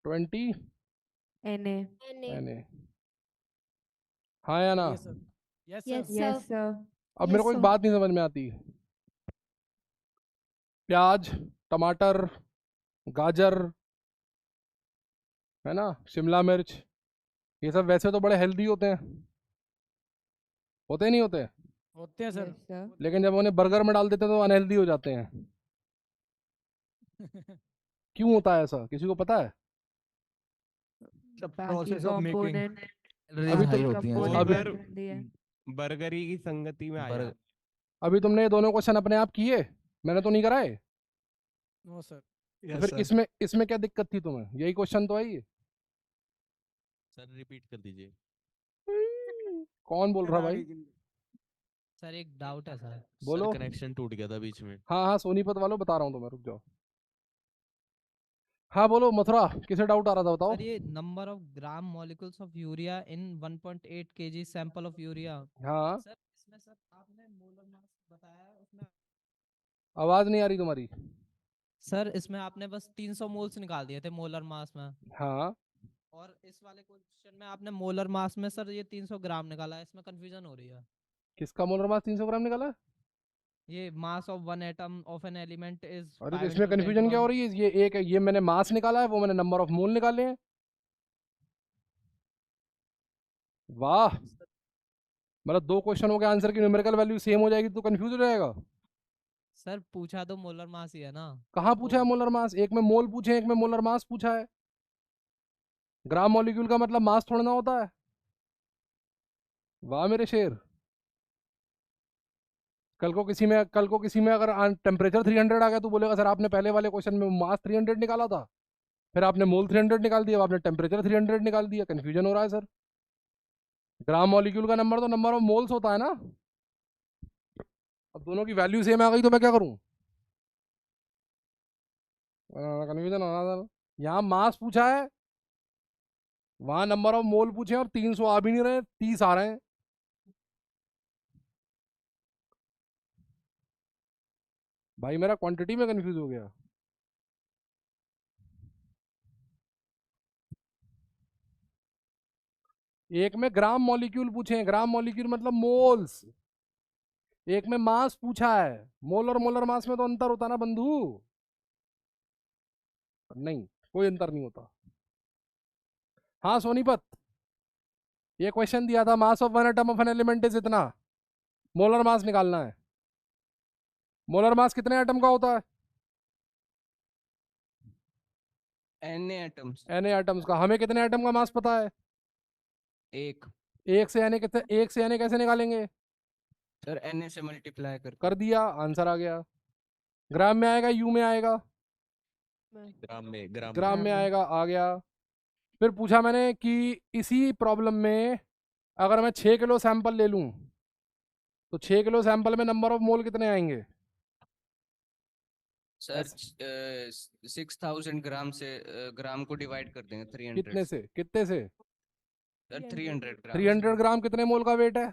20 Na. Na. हाँ या ना? Yes sir. Yes yes sir. Yes sir. अब मेरे को एक बात नहीं समझ में आती. प्याज, टमाटर, गाजर है ना, शिमला मिर्च, ये सब वैसे तो बड़े हेल्दी होते हैं. होते नहीं होते? होते हैं सर. लेकिन जब उन्हें बर्गर में डाल देते हैं तो अनहेल्दी हो जाते हैं. क्यों होता है ऐसा, किसी को पता है? प्रोसेस ऑफ मेकिंग अभी हाई तो होती है अभी बर्गरी की संगति में आया। अभी तुमने ये दोनों क्वेश्चन अपने आप किए, मैंने तो नहीं कराए। No sir. तो फिर इसमें इसमें क्या दिक्कत थी तुम्हें? यही क्वेश्चन तो है ये। सर रिपीट कर दीजिए। कौन बोल रहा भाई? सर एक डाउट है सर। बोलो। सर कनेक्शन टूट गया था बीच में। हाँ हाँ सोनीपत वालों बता रहा हूँ तुम्हें, रुक जाओ। हाँ बोलो मथुरा, किसे डाउट आ रहा था बताओ। सर ये number of gram molecules of urea in 1.8 kg sample of urea. हाँ सर इसमें सर आपने मोलर मास बताया उसमें। आवाज नहीं आ रही तुम्हारी। सर इसमें आपने बस 300 मोल्स निकाल दिए थे मोलर मास में। हाँ और इस वाले क्वेश्चन में आपने मोलर मास में सर ये 300 ग्राम निकाला है, इसमें कंफ्यूजन हो रही है। किसका मोलर मास 300 ग्राम निकाला? ये mass of one atom of an element is अरे तो इसमें कंफ्यूजन क्या हो रही है? ये एक है, ये मैंने मास निकाला है, वो मैंने नंबर ऑफ मोल निकाले हैं। वाह, मतलब दो क्वेश्चन हो गए, आंसर की न्यूमेरिकल वैल्यू सेम हो जाएगी तो कंफ्यूज हो जाएगा। सर पूछा तो मोलर मास ही है ना। कहाँ पूछा है मोलर मास? एक में मोल पूछे, एक में मोलर मास पूछा है। ग्राम मॉलिक्यूल का मतलब मास थोड़ा ना होता है। वाह मेरे शेर। कल को किसी में अगर टेम्परेचर 300 आ गया तो बोलेगा सर आपने पहले वाले क्वेश्चन में मास 300 निकाला था, फिर आपने मोल 300 निकाल दिया, आपने टेम्परेचर 300 निकाल दिया, कंफ्यूजन हो रहा है सर। ग्राम मॉलिक्यूल का नंबर तो नंबर ऑफ मोल्स होता है ना। अब दोनों की वैल्यू सेम आ गई तो मैं क्या करूं? कन्फ्यूजन हो रहा था। यहाँ मास पूछा है, वहां नंबर ऑफ मोल पूछे और 300 आ भी नहीं रहे, 30 आ रहे हैं। भाई मेरा क्वांटिटी में कंफ्यूज हो गया। एक में ग्राम मॉलिक्यूल पूछे हैं, ग्राम मॉलिक्यूल मतलब मोल्स। एक में मास पूछा है, मोल और मोलर मास में तो अंतर होता ना बंधु। नहीं, कोई अंतर नहीं होता। हाँ सोनीपत, ये क्वेश्चन दिया था mass of one atom of an element is इतना, मोलर मास निकालना है। मोलर मास कितने एटम का होता है? Na atoms. Na एटम्स का। हमें कितने एटम का मास पता है? एक। एक से Na कितने, एक से Na कैसे निकालेंगे? सर Na से मल्टीप्लाई कर दिया, आंसर आ गया। ग्राम में आएगा, यू में आएगा? ग्राम में आएगा, आ गया। फिर पूछा मैंने कि इसी प्रॉब्लम में अगर मैं 6 किलो सैंपल ले लूं तो 6 किलो सैंपल में नंबर ऑफ मोल कितने आएंगे? सर 6000 ग्राम से ग्राम को डिवाइड कर देंगे 300 कितने से कितने से? सर 300 ग्राम 300 ग्राम कितने मोल का वेट है?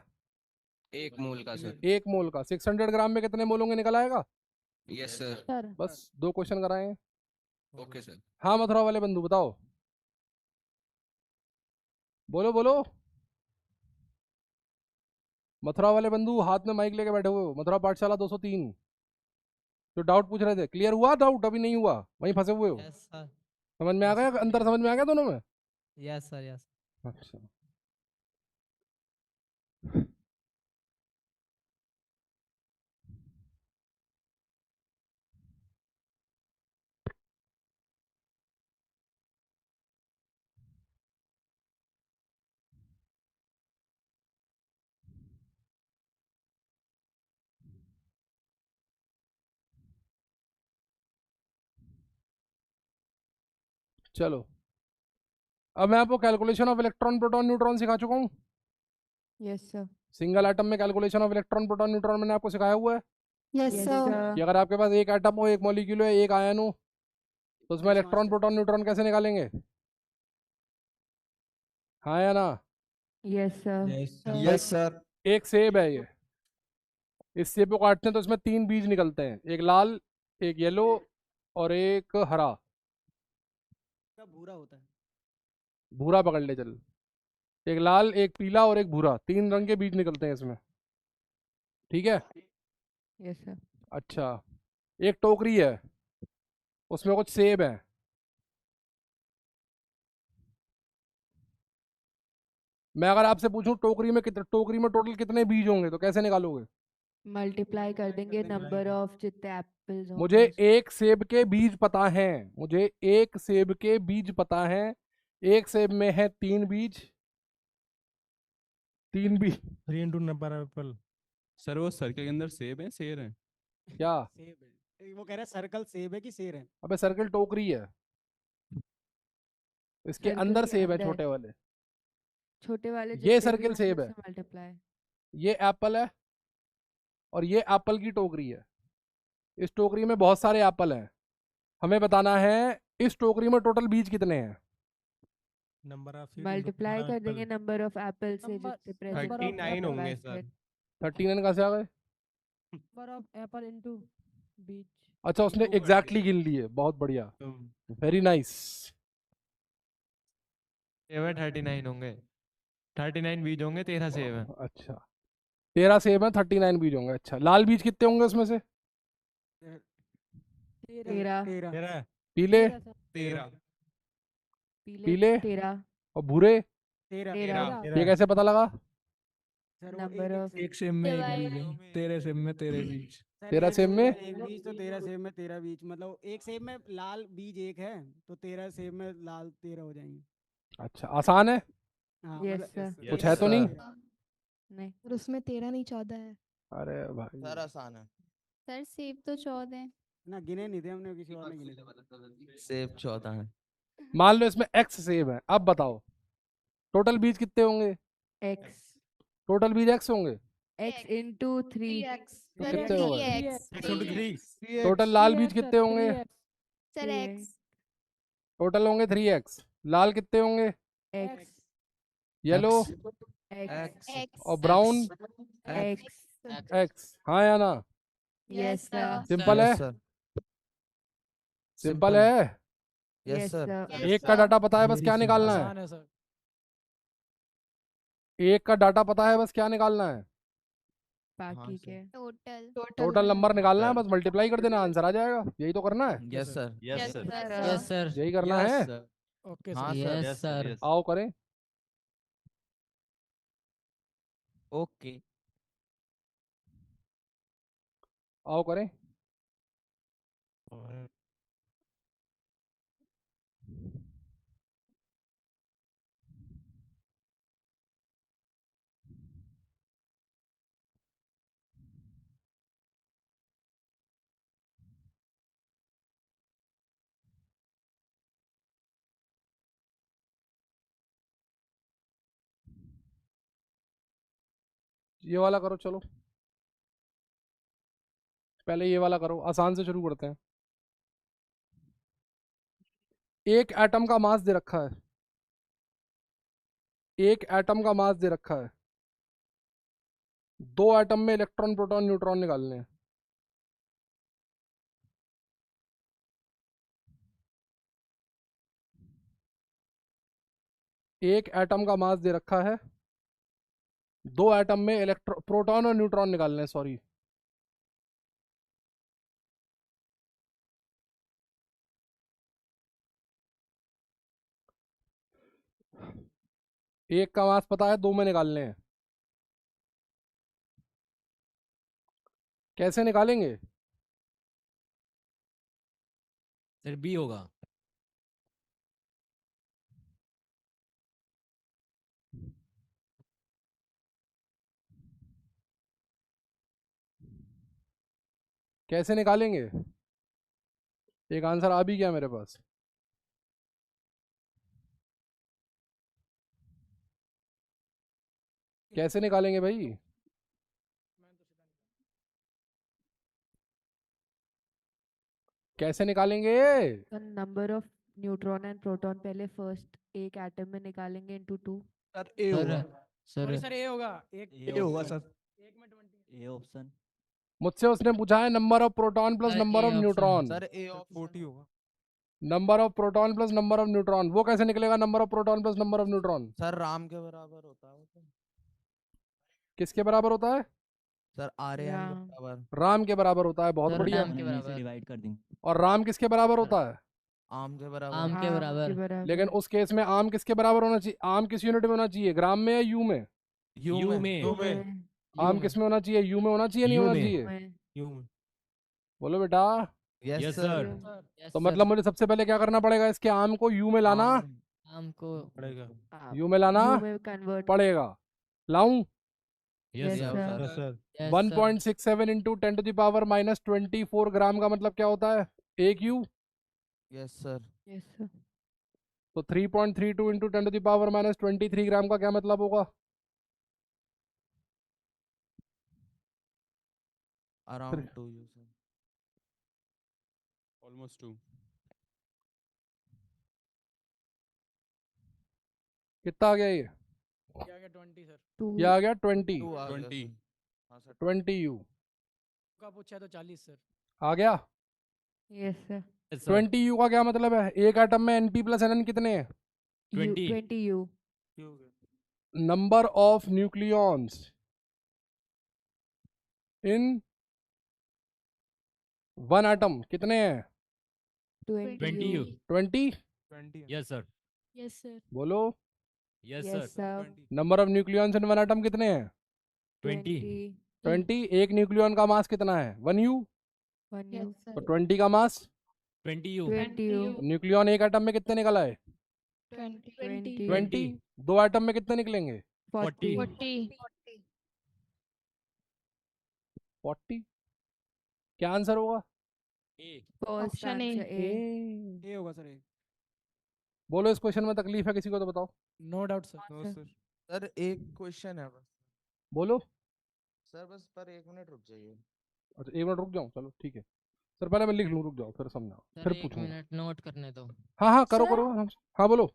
एक मोल का सर। एक मोल का 600 ग्राम में कितने मोल होंगे, निकल आएगा? Yes sir. बस दो क्वेश्चन कराए। Okay sir. हाँ मथुरा वाले बंधु बताओ, बोलो बोलो। मथुरा वाले बंधु हाथ में माइक लेके बैठे हुए हो, मथुरा पाठशाला 203 जो डाउट पूछ रहे थे, क्लियर हुआ डाउट? अभी नहीं हुआ, वहीं फंसे हुए हो? Yes sir. समझ में आ गया? अंतर समझ में आ गया दोनों में? Yes sir yes. अच्छा चलो, अब मैं आपको calculation of electron proton neutron सिखा चुका हूँ। Yes sir. सिंगल एटम में calculation of electron proton neutron मैंने आपको सिखाया हुआ है यस सर। कि अगर आपके पास एक एटम हो, एक मॉलिक्यूल है, एक आयन हो, तो उसमें इलेक्ट्रॉन प्रोटॉन न्यूट्रॉन कैसे निकालेंगे? हाँ या ना? Yes sir. Yes sir. एक सेब है, ये इस सेब को काटते हैं तो इसमें 3 बीज निकलते हैं, एक लाल, एक येलो और एक हरा। भूरा होता है। भूरा पकड़ ले चल। एक लाल, एक पीला और एक भूरा, 3 रंग के बीज निकलते हैं इसमें, ठीक है? Yes sir. अच्छा, एक टोकरी है, उसमें कुछ सेब है। मैं अगर आपसे पूछूं टोकरी में टोटल कितने बीज होंगे तो कैसे निकालोगे? मल्टीप्लाई कर देंगे नंबर ऑफ जितने एप्पल्स मुझे एक सेब के बीज पता हैं, मुझे एक सेब के बीज पता हैं। एक सेब में है 3 बीज, 3 बीज 3 into number of apple. Sir वो सर्कल के अंदर सेब है, शेर है? क्या? सेब है। वो कह रहा है सर्कल सेब है कि शेर है? अबे सर्कल टोकरी है, इसके सर्कल अंदर के सेब है अंदर। छोटे वाले। छोटे वाले ये जितने भी सर्कल होंगे सेब है, उससे मल्टीप्लाई। ये एप्पल है और ये एप्पल की टोकरी है। इस टोकरी में बहुत सारे एप्पल हैं। हमें बताना है इस टोकरी में टोटल बीज कितने हैं। Number of seed into multiply number of कर देंगे apple. नंबर ऑफ एप्पल से Number- जितने प्रेजेंट 39 होंगे सर। 39 कहाँ से आ गए? नंबर ऑफ एप्पल इनटू बीच। अच्छा, उसने एग्जैक्टली गिन लिए, बहुत बढ़िया, वेरी नाइस। सेब है 39 होंगे, 39 बीज होंगे, 13 सेब है। अच्छा, 13 सेब है, 39 बीज होंगे। अच्छा, लाल बीज कितने होंगे उसमें से? 13 पीले? 13 पीले 13 और भूरे? 13 ये कैसे पता लगा? नंबर ऑफ एक सेब में एक बीज है, 13 सेब में 13 बीज। 13 सेब में एक बीज तो 13 सेब में 13 बीज, मतलब एक सेब में लाल बीज एक है तो 13 सेब में लाल 13 हो जाएंगे। अच्छा, आसान है, हाँ, यस मतलब सर। कुछ है तो नहीं? नहीं और उसमें 13 नहीं 14 है। अरे भाई, सर आसान है। सर सेब तो 14 है। ना गिने नहीं थे हमने, किसी और ने गिने थे। सेब 14 है। मान लो इसमें x सेब है, अब बताओ टोटल बीज कितने होंगे? x टोटल बीज x होंगे। x into 3 तो कितने हो गए? X into 3। टोटल लाल बीज कितने होंगे? सर x टोटल होंगे 3x। लाल कितने होंगे? x येलो x और ब्राउन x। हाँ या ना? Yes sir. सिंपल है, सिंपल है। Yes sir. एक का डाटा पता है, बस क्या निकालना है? आसान है सर। एक का डाटा पता है, बस क्या निकालना है? बाकी के टोटल नंबर निकालना है, बस मल्टीप्लाई कर देना, आंसर आ जाएगा। यही तो करना है। Yes sir. Yes sir. Yes sir. यही करना है। ओके हाँ सर। सर। Yes sir. आओ करें। ओके। आओ करें। ये वाला करो, चलो पहले ये वाला करो, आसान से शुरू करते हैं। एक एटम का मास दे रखा है, एक एटम का मास दे रखा है, 2 एटम में इलेक्ट्रॉन प्रोटॉन न्यूट्रॉन निकालने हैं। एक एटम का मास दे रखा है, 2 एटम में प्रोटॉन और न्यूट्रॉन निकालने हैं, सॉरी। एक का मास पता है, 2 में निकालने हैं। कैसे निकालेंगे? सर बी होगा। कैसे निकालेंगे? एक आंसर आ भी गया मेरे पास। कैसे निकालेंगे भाई? कैसे निकालेंगे? Number of neutron and proton पहले फर्स्ट एक एटम में निकालेंगे इनटू 2। सर ए होगा। सॉरी सर ए होगा। एक ए होगा सर। एक में 20। A option. मुझसे उसने पूछा है number of proton plus number of neutron. Sir A of 40 होगा। Number of proton plus number of neutron, वो कैसे निकलेगा? Number of proton plus number of neutron sir Ram के बराबर होता है वो तो। किसके बराबर होता है? सर आर्यन के बराबर। राम के बराबर होता है, बहुत सर, बढ़िया। राम के बराबर। डिवाइड कर देंगे। और राम किसके बराबर होता है? आम के बराबर। आम के बराबर। लेकिन उस केस में आम किसके बराबर होना चाहिए? आम किस यूनिट में होना चाहिए, ग्राम में या यू में? यू में। आम किस में होना चाहिए? यू में होना चाहिए, नहीं यू होना में। चाहिए? यू में। बोलो बेटा। Yes sir. तो मतलब मुझे सबसे पहले क्या करना पड़ेगा? इसके आम को यू में लाना हमको पड़ेगा। यू में लाना यू में कन्वर्ट पड़ेगा। लाऊं? Yes Yes, sir. sir. Yes sir. 1.67 into 10 to the power minus 24 gram का मतलब क्या होता है? एक u. Yes sir. Yes sir. तो 3.32 into 10 to the power minus 23 gram का क्या मतलब होगा? Around 2 u sir. ऑलमोस्ट 2। कितना आ गया ये? क्या गया 20 सर। ये आ गया 20। 2 आ गया 20। सर। हाँ सर 20 यू का पूछा है तो 40 सर। आ गया। Yes sir. 20 यू का क्या मतलब है? एक एटम में एनपी प्लस एनएन कितने हैं? 20। 20 you. Number of nucleons in one atom कितने हैं? 20 you. 20। 20 Yes, yes sir. sir. बोलो। Yes yes sir. Sir. Number of nucleons in one atom कितने हैं? 20। 20। एक न्यूक्लियॉन का मास कितना है? 1 यू। 1 Yes, you. sir. तो 20 का मास। 20 यू। 20 यू। न्यूक्लियॉन एक एटम में कितने निकल आए? 20. 20। दो एटम में कितने निकलेंगे? 40 40. 40। क्या आंसर होगा? A. First Option A. Answer A. ये होगा सर। एक बोलो इस क्वेश्चन में तकलीफ है किसी को तो बताओ। No doubt sir. No sir. Sir एक क्वेश्चन है बस। बोलो। सर बस पर 1 मिनट रुक जाइए। अच्छा 1 मिनट रुक जाऊं? चलो ठीक है सर, पहले मैं लिख लूं, रुक जाओ फिर समझाओ, सर फिर 1 पूछूंगा। मिनट नोट करने दो। हाँ हाँ करो सर? करो हाँ बोलो।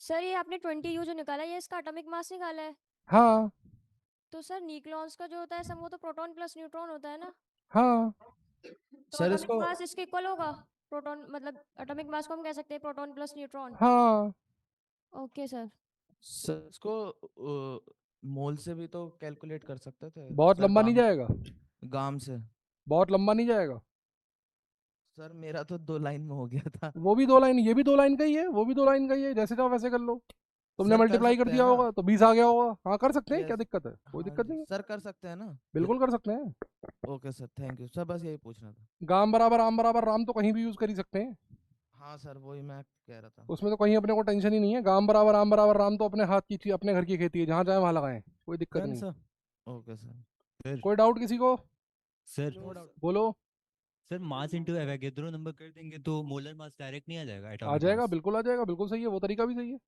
सर ये आपने 20 यू जो निकाला है ये इसका एटॉमिक मास निकाला है। हाँ तो सर न्यूक्लियॉन्स का जो होता है समूह तो प्रोटॉन प्लस न्यूट्रॉन होता है ना। हाँ। तो सर एटॉमिक इसको मास इसके इक्वल होगा। प्रोटॉन मतलब एटॉमिक मास को हम कह सकते हैं प्रोटॉन प्लस न्यूट्रॉन। हाँ। Okay sir. सर इसको मोल से भी तो कैलकुलेट कर सकते थे बहुत सर। लंबा नहीं जाएगा? गाम से। बहुत लंबा नहीं जाएगा? सर मेरा तो 2 लाइन में हो गया था। वो भी 2 लाइन, ये भी 2 लाइन का ही है, वो भी 2 लाइन का ही है, जैसे चाहो वैसे कर लो। तुमने सर कर मल्टीप्लाई कर सकते दिया हैं ना? होगा तो 20 आ गया होगा। हाँ कर सकते हैं, क्या यस। दिक्कत है? कोई हाँ दिक्कत जी, नहीं है, सर कर सकते हैं ना? बिल्कुल कर सकते हैं। Okay sir thank you sir, बस यही पूछना था। गाम बराबर आम बराबर राम तो कहीं भी यूज कर ही सकते हैं, हाँ सर वही मैं कह रहा था। उसमें तो कहीं अपने को टेंशन ही नहीं है। गाम बराबर आम बराबर राम तो अपने हाथ की चीज, अपने घर की खेती है, जहाँ चाहे वहाँ लगाएं, कोई दिक्कत डन नहीं। सर। Okay sir. कोई डाउट किसी को? Sir no doubt. बोलो। Sir mass into Avogadro number कर देंगे तो मोलर मास डायरेक्ट नहीं आ जाएगा? आ एटॉमिक जाएगा, मास। बिल्कुल आ जाएगा, बिल्कुल सही है, वो तरीका भी सही है,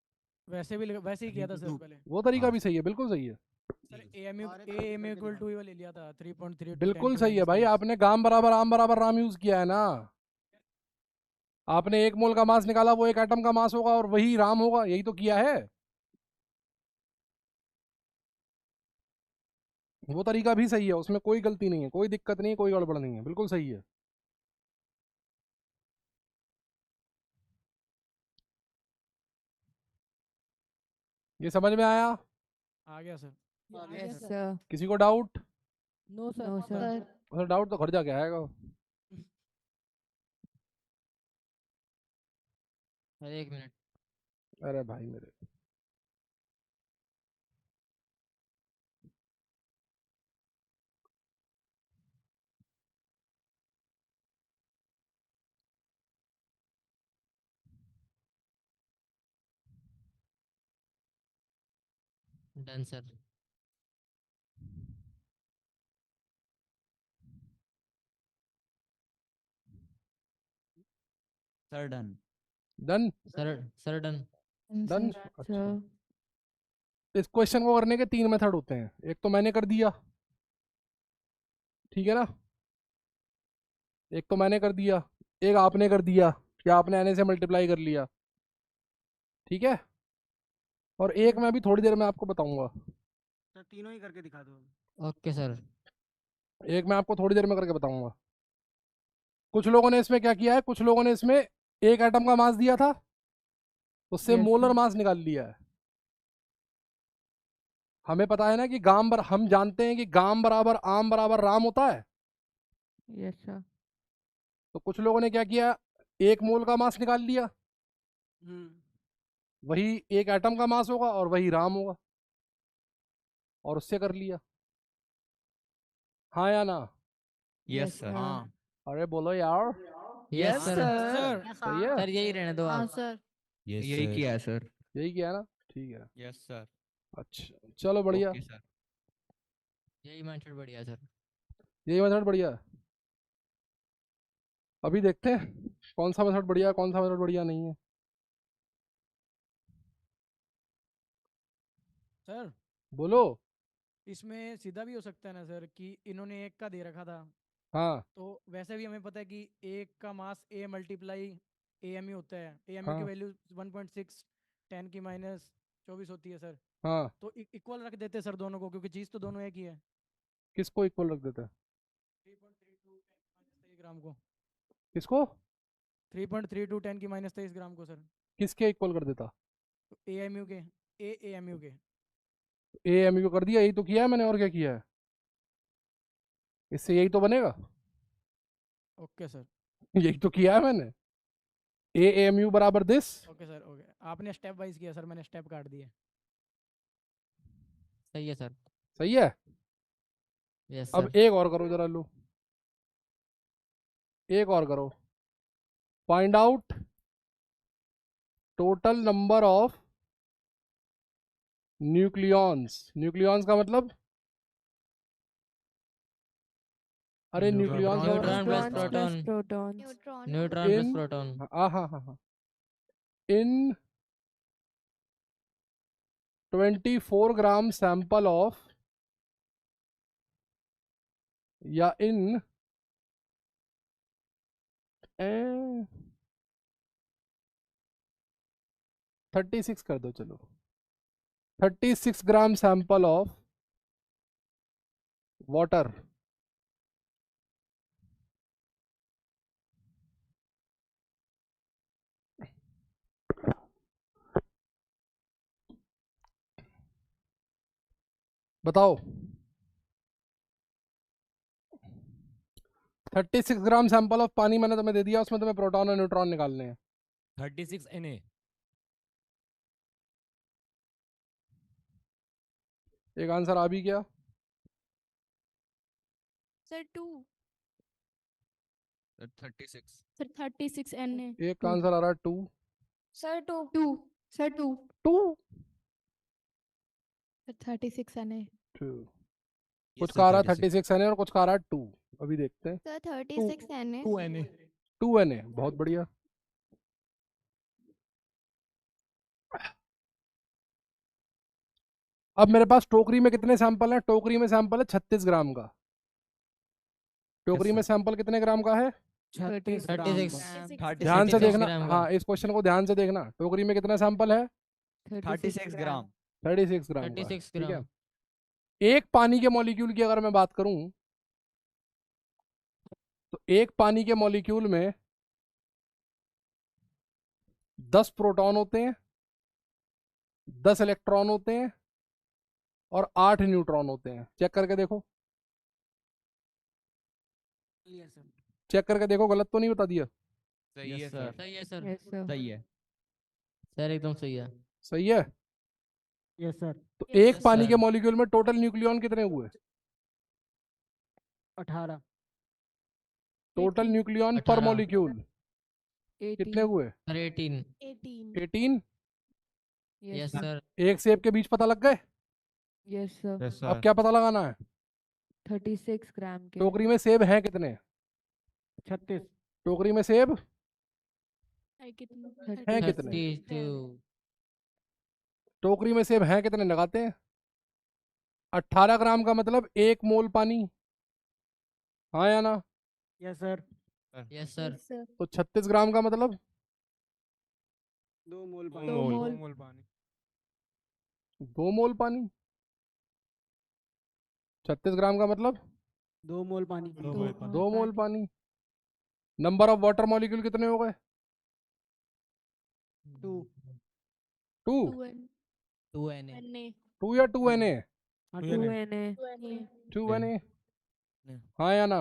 वैसे ही किया था सर पहले। वो तरीका भी सही है, बिल्कुल सही है, सर एएमयू इक्वल टू ले लिया था 3.32 बिल्कुल सही है भाई। आपने गाम बराबर आम बराबर राम यूज किया है ना। आपने 1 मोल का मास निकाला, वो एक एटम का मास होगा और वही राम होगा, यही तो किया है। वो तरीका भी सही है, उसमें कोई गलती नहीं है, कोई दिक्कत नहीं है, कोई गड़बड़ नहीं है, बिल्कुल सही है। ये समझ में आया? आ गया सर। Yes sir. किसी को doubt? No sir. Sir doubt तो घर जाके आएगा। Sir 1 minute. अरे भाई मेरे, done sir. Sir done. Done sir done. Done. अच्छा। इस क्वेश्चन को करने के 3 मेथड होते हैं। एक तो मैंने कर दिया, ठीक है ना, एक तो मैंने कर दिया, एक आपने कर दिया कि आपने एन से मल्टीप्लाई कर लिया, ठीक है, और एक मैं अभी थोड़ी देर में आपको बताऊंगा। सर तीनों ही करके दिखा दो। Okay sir. एक मैं आपको थोड़ी देर में करके बताऊंगा। कुछ लोगों ने इसमें क्या किया है, कुछ लोगों ने इसमें एक एटम का मास दिया था, उससे Yes, मोलर sir. मास निकाल लिया है। हमें पता है ना कि हम जानते हैं कि गाम बराबर आम बराबर राम होता है। Yes sir. तो कुछ लोगों ने क्या किया, 1 मोल का मास निकाल लिया, वही एक एटम का मास होगा और वही राम होगा, और उससे कर लिया। हाँ या ना? Yes sir. हाँ अरे बोलो यार। यस सर सही है? सर यही रहने दो हाँ आप सर। यही किया है सर। यही किया है ना? ठीक है। Yes sir. अच्छा चलो बढ़िया। Okay sir. यही मेथड बढ़िया है सर यही मेथड बढ़िया है। अभी देखते हैं कौन सा मेथड बढ़िया है, कौन सा मेथड बढ़िया नहीं है। सर बोलो। इसमें सीधा भी हो सकता है ना सर कि इन्होंने एक का दे रखा था, हाँ तो वैसे भी हमें पता है कि एक का मास A multiply A M you होता है। ए एम यू की हाँ वैल्यू 1.6 10 की माइनस 24 होती है सर। हाँ। तो इक्वल रख देते सर दोनों को, क्योंकि चीज़ तो दोनों एक ही है। किसको इक्वल रख देता है? 3.32 ग्राम को। किसको? 3.32 10 की माइनस 23 ग्राम को सर। किसके इक्वल कर देता? ए एम यू के। ए एम यू के। ए एम यू कर दिया, यही तो किया है मैंने, और क्या किया है? इससे यही तो बनेगा। Okay sir. यही तो किया है मैंने। ए एम यू बराबर दिस। Okay sir okay. आपने स्टेप वाइज किया सर, मैंने स्टेप काट दिए। सही है सर सही है। यस अब सर एक और करो जरा, लो एक और करो। Find out total number of nucleons. Nucleons का मतलब? अरे न्यूक्लियॉन्स का न्यूट्रॉन प्लस मतलब प्रोटॉन प्रोटॉन न्यूट्रॉन प्लस इन प्रोटॉन हाँ हाँ हाँ हाँ इन 24 ग्राम सैंपल ऑफ, या इन 36 कर दो चलो। 36 ग्राम सैंपल ऑफ वाटर बताओ। 36 ग्राम सैंपल ऑफ पानी मैंने तुम्हें दे दिया, उसमें तुम्हें प्रोटॉन और न्यूट्रॉन निकालने हैं। 36 Na। एक आंसर आ भी गया। सर 2। सर 36। Sir 36 Na। एक का आंसर आ रहा है 2। Sir 2 sir 2 2 sir 36 Na। 2 Yes, कुछ sir, का आ रहा है 36 36 एन और कुछ का आ रहा है 2। अभी देखते हैं। Sir 36 Na। 2 Na। 2 N A, बहुत बढ़िया। अब मेरे पास टोकरी में कितने सैंपल हैं? टोकरी में सैंपल है 36 ग्राम का। टोकरी में सैंपल कितने ग्राम का है? 36 ध्यान से 36 देखना। ग्राम का। हाँ इस क्वेश्चन को ध्यान से देखना। टोकरी में कितना सैंपल है? 36 ग्राम। 36 ग्राम का। 36 ठीक है। ग्राम एक पानी के मॉलिक्यूल की अगर मैं बात करूं, तो एक पानी के मॉलिक्यूल में 10 प्रोटॉन होते हैं, 10 इलेक्ट्रॉन होते हैं और 8 न्यूट्रॉन होते हैं। चेक करके देखो, चेक करके देखो, गलत तो नहीं बता दिया? सही है सर। सही है सर यस सर सही है। सर एकदम सही है सही है। Yes sir. तो एक Yes, पानी के sir. मॉलिक्यूल में टोटल न्यूक्लियॉन कितने हुए? 18। टोटल न्यूक्लियॉन पर 18 मॉलिक्यूल कितने हुए? सर 18 18। यस सर एक सेब के बीच पता लग गए? यस सर यस अब क्या पता लगाना है? 36 ग्राम के टोकरी में सेब हैं कितने? 36। टोकरी में सेब है कितने? हैं कितने? 32 टोकरी में सेब हैं कितने लगाते हैं? 18 ग्राम का मतलब 1 मोल पानी। हाँ या ना? Yes sir. यस सर तो 36 ग्राम का मतलब 2 मोल 2 मोल पानी। 2 मोल पानी। 36 ग्राम का मतलब 2 मोल पानी। 2 मोल पानी। नंबर ऑफ वाटर मॉलिक्यूल कितने हो गए? 2। 2 2 Na 2 या 2 N A? 2 Na 2 N A. हाँ या ना?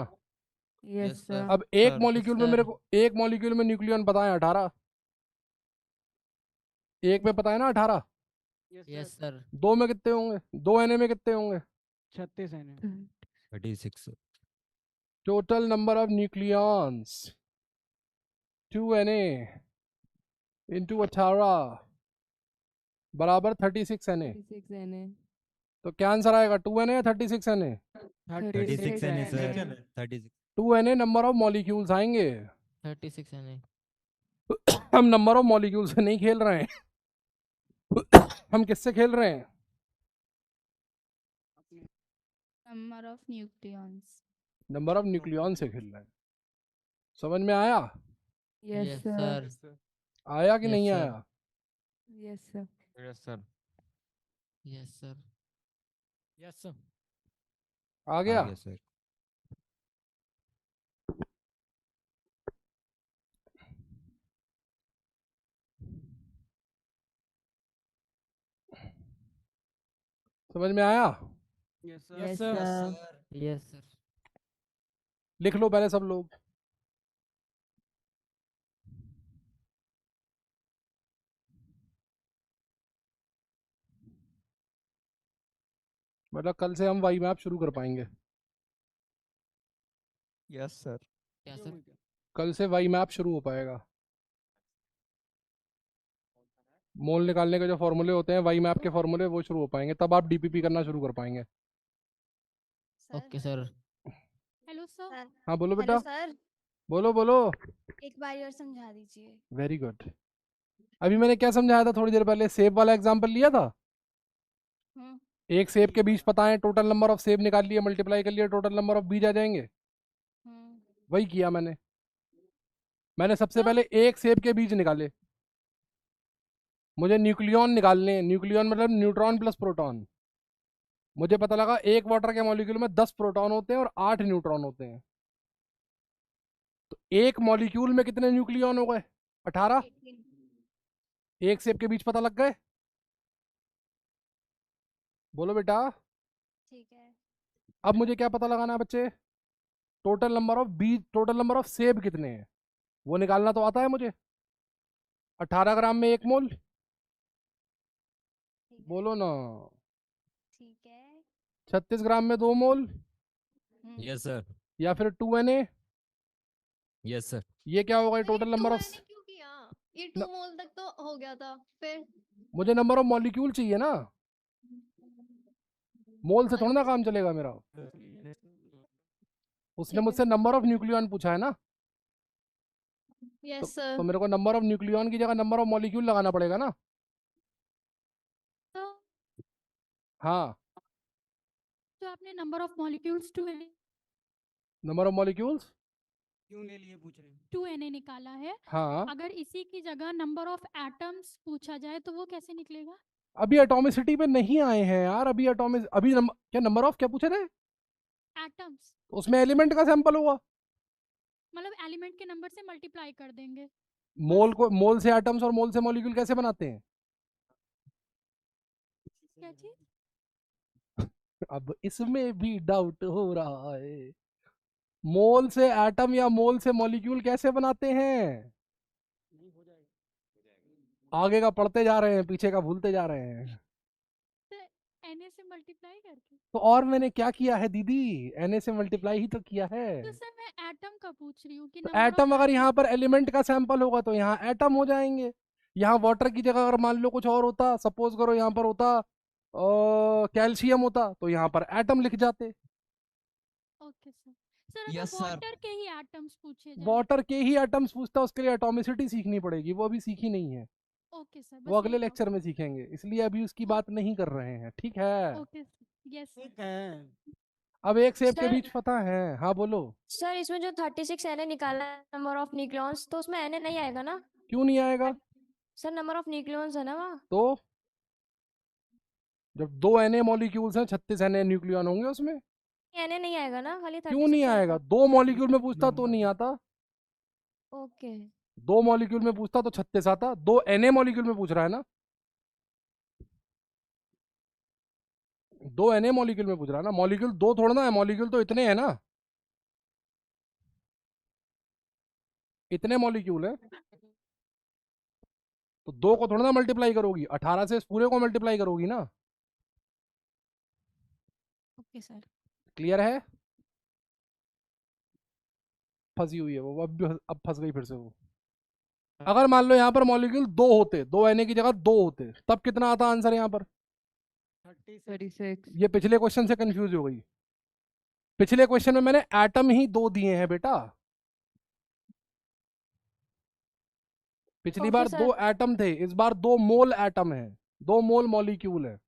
यस सर अब एक sir, मॉलिक्यूल में sir. मेरे को, एक मॉलिक्यूल में न्यूक्लियॉन पता है 18। एक में पता है ना 18। यस सर 2 में कितने होंगे? 2 एन ए में कितने होंगे? 36 है। 36 total number of nucleons 2Na into 18 बराबर 36Na। 36 Na तो क्या आंसर आएगा 2Na या 36Na? 36 Na sir 36 2Na number of molecules आएंगे। 36 Na हम नंबर ऑफ मॉलिक्यूल से नहीं खेल रहे हैं हम किससे खेल रहे हैं? Number of nucleons. Number of nucleon से खेल रहे हैं। समझ में आया? Yes sir आया कि Yes, नहीं sir. आया? Yes sir yes sir Yes sir yes sir. आ गया? सर समझ में आया? Yes Yes sir. sir Yes sir लिख लो पहले सब लोग। मतलब कल से हम वाई मैप शुरू कर पाएंगे। Yes sir. क्या सर कल से वाई मैप शुरू हो पाएगा। मोल निकालने के जो फॉर्मूले होते हैं वाई मैप के फॉर्मूले वो शुरू हो पाएंगे, तब आप डीपीपी करना शुरू कर पाएंगे। Okay sir hello sir. हाँ बोलो बेटा। सर बोलो बोलो। एक बार और समझा दीजिए। Very good. अभी मैंने क्या समझाया था थोड़ी देर पहले? सेब वाला एग्जांपल लिया था। एक सेब के बीज पता है, टोटल नंबर ऑफ सेब निकाल लिए, मल्टीप्लाई कर लिए, टोटल नंबर ऑफ बीज आ जाएंगे। वही किया मैंने सबसे पहले एक सेब के बीज निकाले। मुझे न्यूक्लियॉन निकालने, न्यूक्लियॉन मतलब न्यूट्रॉन प्लस प्रोटॉन। मुझे पता लगा एक वाटर के मॉलिक्यूल में 10 प्रोटॉन होते हैं और 8 न्यूट्रॉन होते हैं। तो एक मॉलिक्यूल में कितने न्यूक्लियॉन हो गए? 18। एक सेब के बीज पता लग गए। बोलो बेटा। ठीक है। अब मुझे क्या पता लगाना है बच्चे? टोटल नंबर ऑफ बीज, टोटल नंबर ऑफ सेब कितने हैं वो निकालना तो आता है मुझे। 18 ग्राम में 1 मोल। बोलो ना। ठीक है। 36 ग्राम में 2 मोल। यस सर या फिर 2Na। यस सर ये क्या होगा? टोटल नंबर ऑफ, क्यों किया? ये 2 मोल तक तो हो गया था, फिर मुझे नंबर ऑफ मॉलिक्यूल चाहिए ना। मोल से थोड़ा ना काम चलेगा मेरा। उसने मुझसे नंबर ऑफ न्यूक्लियॉन पूछा है ना। Yes sir. तो मेरे को नंबर ऑफ न्यूक्लियॉन की जगह नंबर ऑफ मॉलिक्यूल लगाना पड़ेगा ना। हाँ, तो आपने number of molecules 2Na number of molecules क्यों ले लिए पूछ रहे हैं? 2Na निकाला है। हाँ। अगर इसी की जगह नंबर ऑफ एटम्स पूछा जाए तो वो कैसे निकलेगा? अभी एटॉमिसिटी पे नहीं आए हैं यार। अभी क्या नंबर ऑफ क्या पूछे थे? एटम्स उसमें एलिमेंट का सैंपल होगा। मतलब एलिमेंट के नंबर से मल्टीप्लाई कर देंगे। मोल से एटम्स और मोल से मॉलिक्यूल कैसे बनाते हैं? क्या चीज? अब इसमें भी डाउट हो रहा है। मोल से एटम या मोल से मॉलिक्यूल कैसे बनाते हैं? आगे का पढ़ते जा रहे हैं, पीछे का भूलते जा रहे हैं। Na से मल्टीप्लाई करके। तो और मैंने क्या किया है दीदी? Na से मल्टीप्लाई ही तो किया है। तो सर मैं एटम का पूछ रही हूँ कि तो number of एटम अगर यहाँ पर एलिमेंट का सैंपल होगा तो यहाँ एटम हो जाएंगे। यहाँ वाटर की जगह अगर मान लो कुछ और होता, सपोज करो यहाँ पर होता कैल्शियम होता, तो यहाँ पर एटम लिख जाते। Okay sir. सर Yes, अगर sir. वाटर के ही एटम्स पूछे जाए। वाटर के ही एटम्स पूछता, उसके लिए एटॉमिसिटी सीखनी पड़ेगी, वो अभी सीखी नहीं है। Okay sir. वो अगले लेक्चर में सीखेंगे, इसलिए अभी उसकी बात नहीं कर रहे हैं। ठीक है। ओके यस ठीक है। अब एक सेब के सर- बीच पता है। हाँ बोलो। सर इसमें जो 36 Na निकाला है नंबर ऑफ न्यूक्लियॉन्स, तो उसमें Na नहीं आएगा ना? क्यों नहीं आएगा? सर नंबर ऑफ न्यूक्लियॉन्स है ना वहाँ? तो जब 2 Na मॉलिक्यूल्स हैं, 36 Na न्यूक्लियॉन होंगे उसमें। Na नहीं आएगा ना, खाली क्यों नहीं 36 आएगा? 2 मॉलिक्यूल में पूछता तो नहीं आता। ओके 2 मॉलिक्यूल में पूछता तो 36 आता। 2 Na मॉलिक्यूल में पूछ रहा है ना। 2 Na मॉलिक्यूल में पूछ रहा है ना। मॉलिक्यूल 2 थोड़ा ना है, मॉलिक्यूल तो इतने हैं ना। इतने मॉलिक्यूल है तो 2 को थोड़ा ना मल्टीप्लाई करोगी, 18 से इस पूरे को मल्टीप्लाई करोगी ना। Okay sir. क्लियर है? फंसी हुई है वो, अब फंस गई फिर से वो। अगर मान लो यहाँ पर मॉलिक्यूल 2 होते, 2 Na की जगह 2 होते, तब कितना आता आंसर यहाँ पर? 36। ये पिछले क्वेश्चन से कंफ्यूज हो गई। पिछले क्वेश्चन में मैंने एटम ही 2 दिए हैं बेटा। पिछली बार 2 एटम थे, इस बार 2 मोल एटम है, 2 मोल मॉलिक्यूल है।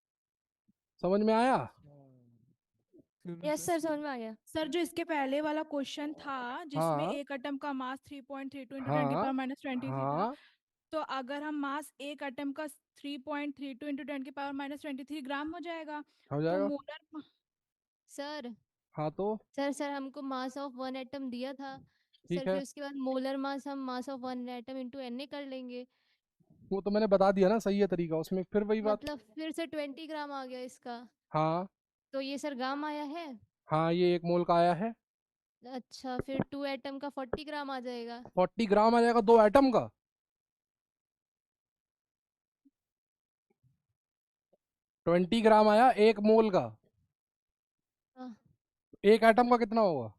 समझ में आया? यस सर, समझ में आ गया। सर जो इसके पहले वाला क्वेश्चन था जिसमें हाँ एक एटम का मास 3.32 into 10 हाँ की पावर माइनस 23 था, हाँ तो अगर हम मास एक एटम का 3.32 into 10 की पावर माइनस 23 ग्राम हो जाएगा, हो तो जाएगा। मोलर सर हाँ तो सर हमको मास ऑफ वन एटम दिया था ठीक सर, है, फिर उसके बाद मोलर मास हम mass of one atom into Na कर लेंगे, वो तो मैंने बता दिया ना, सही है तरीका उसमें, फिर वही बात। मतलब फिर से 20 ग्राम आ गया इसका। हाँ तो ये सर ग्राम आया है। हाँ, ये 1 मोल का आया है। अच्छा, फिर 2 एटम का 40 ग्राम आ जाएगा। 40 ग्राम आ जाएगा 2 एटम का। 20 ग्राम आया 1 मोल का। हाँ। 1 एटम का कितना होगा?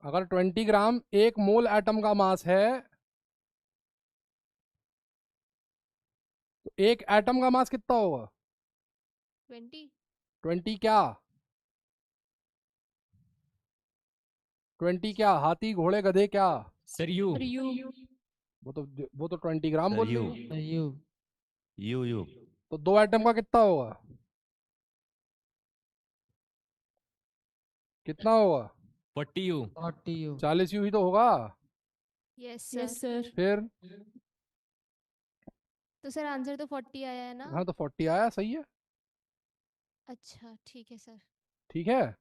अगर 20 ग्राम 1 मोल एटम का मास है, तो 1 एटम का मास कितना होगा? 20। 20 क्या? 20 क्या? हाथी घोड़े गधे क्या? सर यू वो तो 20 ग्राम बोल रही है। यू तो 2 एटम का कितना होगा? कितना होगा? 40 यू 40 यू ही तो होगा। Yes yes sir. सर। फिर तो सर आंसर तो 40 आया है ना? हाँ, तो 40 आया, सही है। अच्छा ठीक है सर। ठीक है,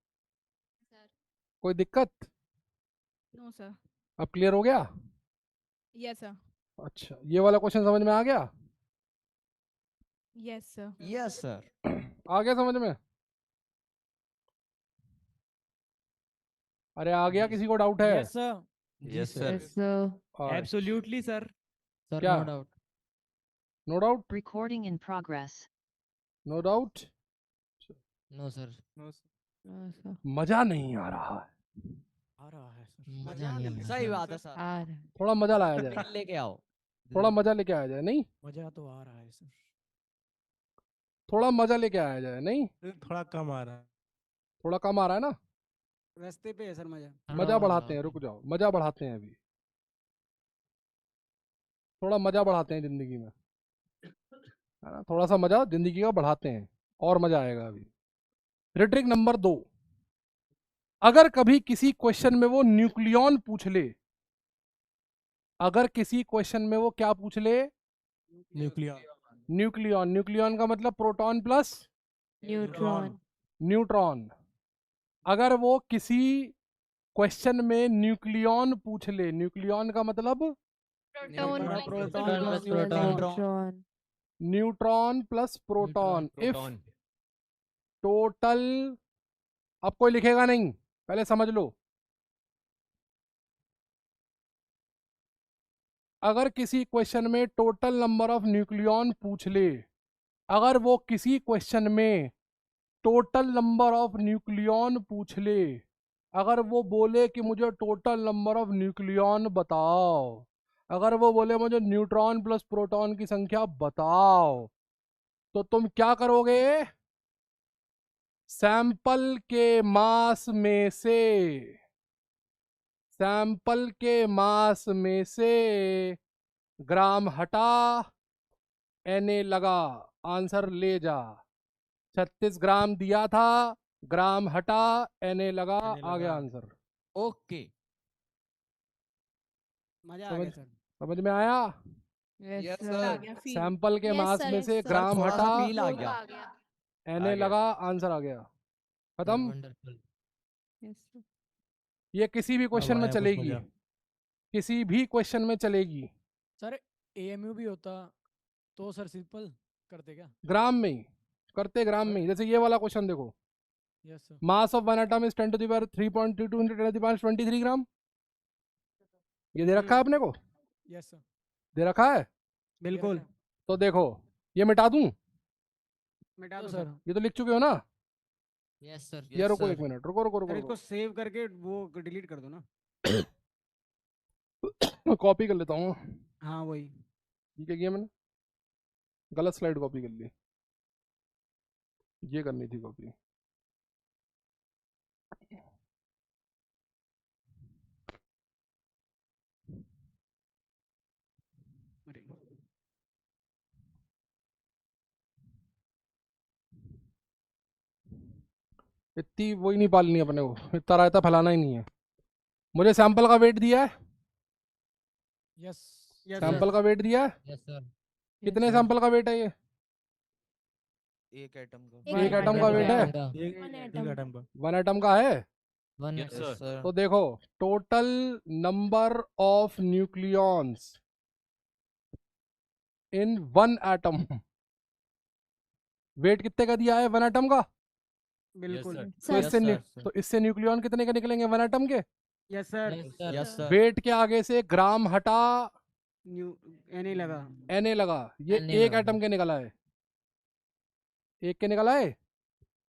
सर कोई दिक्कत? No sir. अब क्लियर हो गया? Yes sir. अच्छा, ये वाला क्वेश्चन समझ में आ गया? Yes sir. Yes sir. आ गया समझ में? अरे आ गया, किसी को डाउट है? Yes sir. Yes sir. और एब्सोल्युटली सर। सर क्या? No doubt. No doubt? Recording in progress. No doubt? No sir. मजा नहीं आ रहा है। आ रहा है सर। मजा नहीं आ रहा। सही बात है सर। थोड़ा मजा लाया जाए, लेके आओ। थोड़ा मजा लेके आया जाए, नहीं? मजा तो आ रहा है सर। थोड़ा मजा लेके आया जाए, नहीं? थोड़ा कम आ रहा है। थोड़ा कम आ रहा है ना? रास्ते पे है सर मजा। मजा बढ़ाते हैं, रुक जाओ, मजा बढ़ाते हैं अभी। थोड़ा मजा बढ़ाते हैं जिंदगी में, है ना? थोड़ा सा मजा जिंदगी का बढ़ाते हैं, और मजा आएगा अभी। रिट्रिक नंबर 2, अगर कभी किसी क्वेश्चन में वो न्यूक्लियॉन पूछ ले, अगर किसी क्वेश्चन में वो क्या पूछ ले? न्यूक्लियॉन। न्यूक्लियॉन। न्यूक्लियॉन का मतलब प्रोटॉन प्लस न्यूट्रॉन। न्यूट्रॉन। अगर वो किसी क्वेश्चन में न्यूक्लियॉन पूछ ले, न्यूक्लियॉन का मतलब neutron. Neutron plus proton. If total, अब कोई लिखेगा नहीं, पहले समझ लो। अगर किसी क्वेश्चन में टोटल नंबर ऑफ न्यूक्लियॉन पूछ ले, अगर वो किसी क्वेश्चन में टोटल नंबर ऑफ न्यूक्लियॉन पूछ ले, अगर वो बोले कि मुझे टोटल नंबर ऑफ न्यूक्लियॉन बताओ, अगर वो बोले मुझे न्यूट्रॉन प्लस प्रोटॉन की संख्या बताओ, तो तुम क्या करोगे? सैंपल के मास में से, सैंपल के मास में से ग्राम हटा, Na लगा, आंसर ले जा। 36 ग्राम दिया था, ग्राम हटा, Na लगा, आ गया आंसर। ओके, मजा आ गया सर। समझ में आया? Yes sir. सैंपल के मास में से ग्राम थोड़ा सा हटा, फील आ गया। Na लगा, आंसर आ गया, खत्म। वंडरफुल। ये किसी भी क्वेश्चन में आया कुछ चलेगी, मजा। किसी भी क्वेश्चन में चलेगी। सर AMU भी होता तो सर सिंपल करते क्या? ग्राम में ही करते, ग्राम में ही। जैसे ये वाला क्वेश्चन देखो, yes sir. Mass of one atom is 10 to the power 3.22 into 10 to the power 23 ग्राम। ये दे रखा है अपने को, यस सर। दे रखा है बिल्कुल। तो देखो, ये मिटा दूं? मिटा दो सर। ये तो लिख चुके हो ना? यस सर ये रुको एक मिनट, रुको रुको रुको सर इसको रुको सेव करके वो डिलीट कर दो ना। मैं कॉपी कर लेता हूँ। हाँ वही। ठीक है, किया मैंने, गलत स्लाइड कॉपी कर ली, ये करनी थी कॉपी। इतनी वही नहीं पालनी अपने को, इतना रायता फैलाना ही नहीं है। मुझे सैंपल का वेट दिया है, यस सैंपल का वेट दिया है। यस सर कितने सैंपल का वेट है ये? एक एटम का एक एटम का वेट है, वन एटम का है। यस सर तो देखो, total number of nucleons in one atom, weight कितने का दिया है वन एटम का? बिल्कुल। तो इससे न्यूक्लियॉन कितने के निकलेंगे वन एटम के? Yes sir. Yes sir weight के आगे से ग्राम हटा, एन लगा, Na लगा, ये Na एक लगा। एटम के निकला है, एक के निकला है।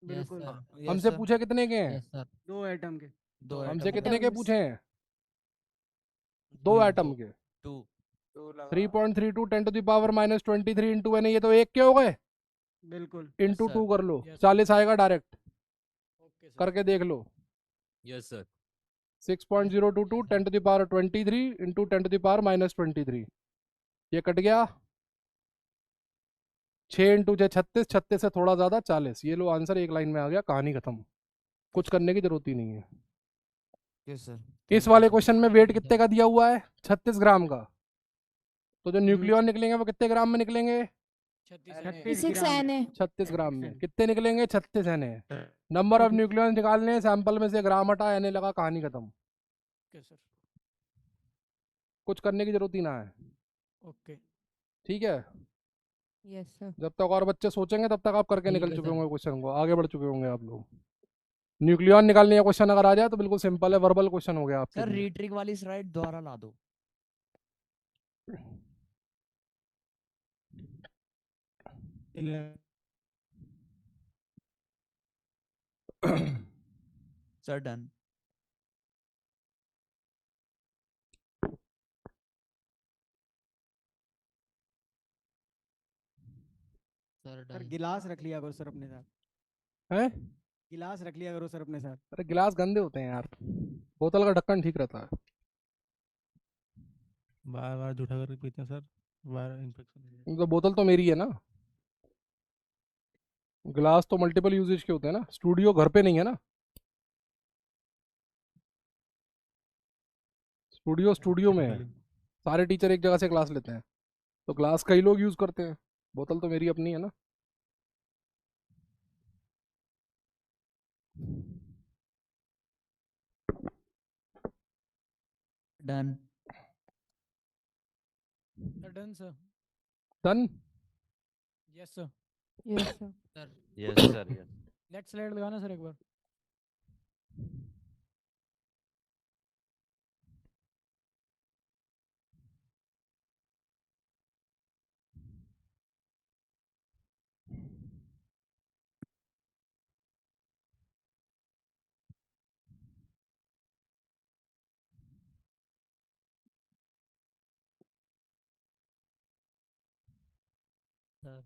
बिल्कुल। हमसे पूछे कितने के हैं? यस सर 2 एटम के। दो हमसे एटम कितने के पूछे हैं? 2 एटम के। 2 3.32 10⁻⁻23 इंटू Na, ये तो एक के हो गए, बिल्कुल। Into sir. 2 कर लो, 40 आएगा डायरेक्ट, करके देख लो। यस सर 6.022 10⁻23 इंटू 10⁻⁻23, ये कट गया। 6 इंटू 6 36, 36 से थोड़ा ज़्यादा 40। ये लो आंसर, एक लाइन में आ गया, कहानी खत्म, कुछ करने की जरूरत ही नहीं है। यस सर इस वाले क्वेश्चन में वेट कितने का दिया हुआ है? 36 ग्राम का। तो जो न्यूक्लियॉन निकलेंगे वो कितने ग्राम में निकलेंगे? 36 ग्राम। 36 ग्राम में। कितने निकलेंगे? 36 Na। नंबर ऑफ न्यूक्लियॉन निकालने हैं, सैंपल में से ग्राम हटा, Na लगा, कहानी खत्म, ओके सर कुछ करने की जरूरत ही ना है। ओके ठीक है, यस सर। जब तक और बच्चे सोचेंगे तब तक आप करके ठीक निकल है चुके सर। होंगे क्वेश्चन को, आगे बढ़ चुके होंगे आप लोग। न्यूक्लियॉन निकालने का क्वेश्चन अगर आ जाए तो बिल्कुल सिंपल है, वर्बल क्वेश्चन हो गया आपके सर लिए। रीट्रिक वाली स्लाइड दोबारा ला दो। Sir done. Sir sir done गिलास रख लिया करो सर अपने साथ, हैं? गिलास रख लिया करो सर अपने साथ। अरे गिलास गंदे होते हैं यार, बोतल का ढक्कन ठीक रहता है। बार बार जूठा करके पीते हैं सर, बार इन्फेक्शन। तो बोतल तो मेरी है ना, गिलास तो मल्टीपल यूजेज के होते हैं ना, स्टूडियो घर पे नहीं है ना, स्टूडियो में है, सारे टीचर एक जगह से क्लास लेते हैं, तो ग्लास कई लोग यूज करते हैं, बोतल तो मेरी अपनी है ना। Done done sir done. Yes sir yes sir. Sir yes sir yes let's slide लगाना सर एक बार। सर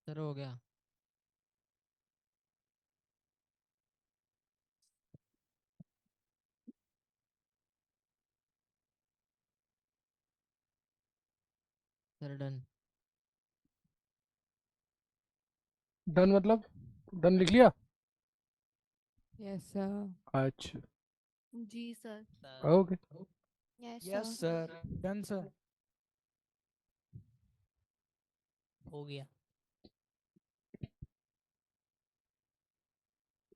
सर हो गया। सर डन डन मतलब डन लिख लिया? Yes sir. अच्छा जी sir. Okay. Yes sir. Done sir हो गया।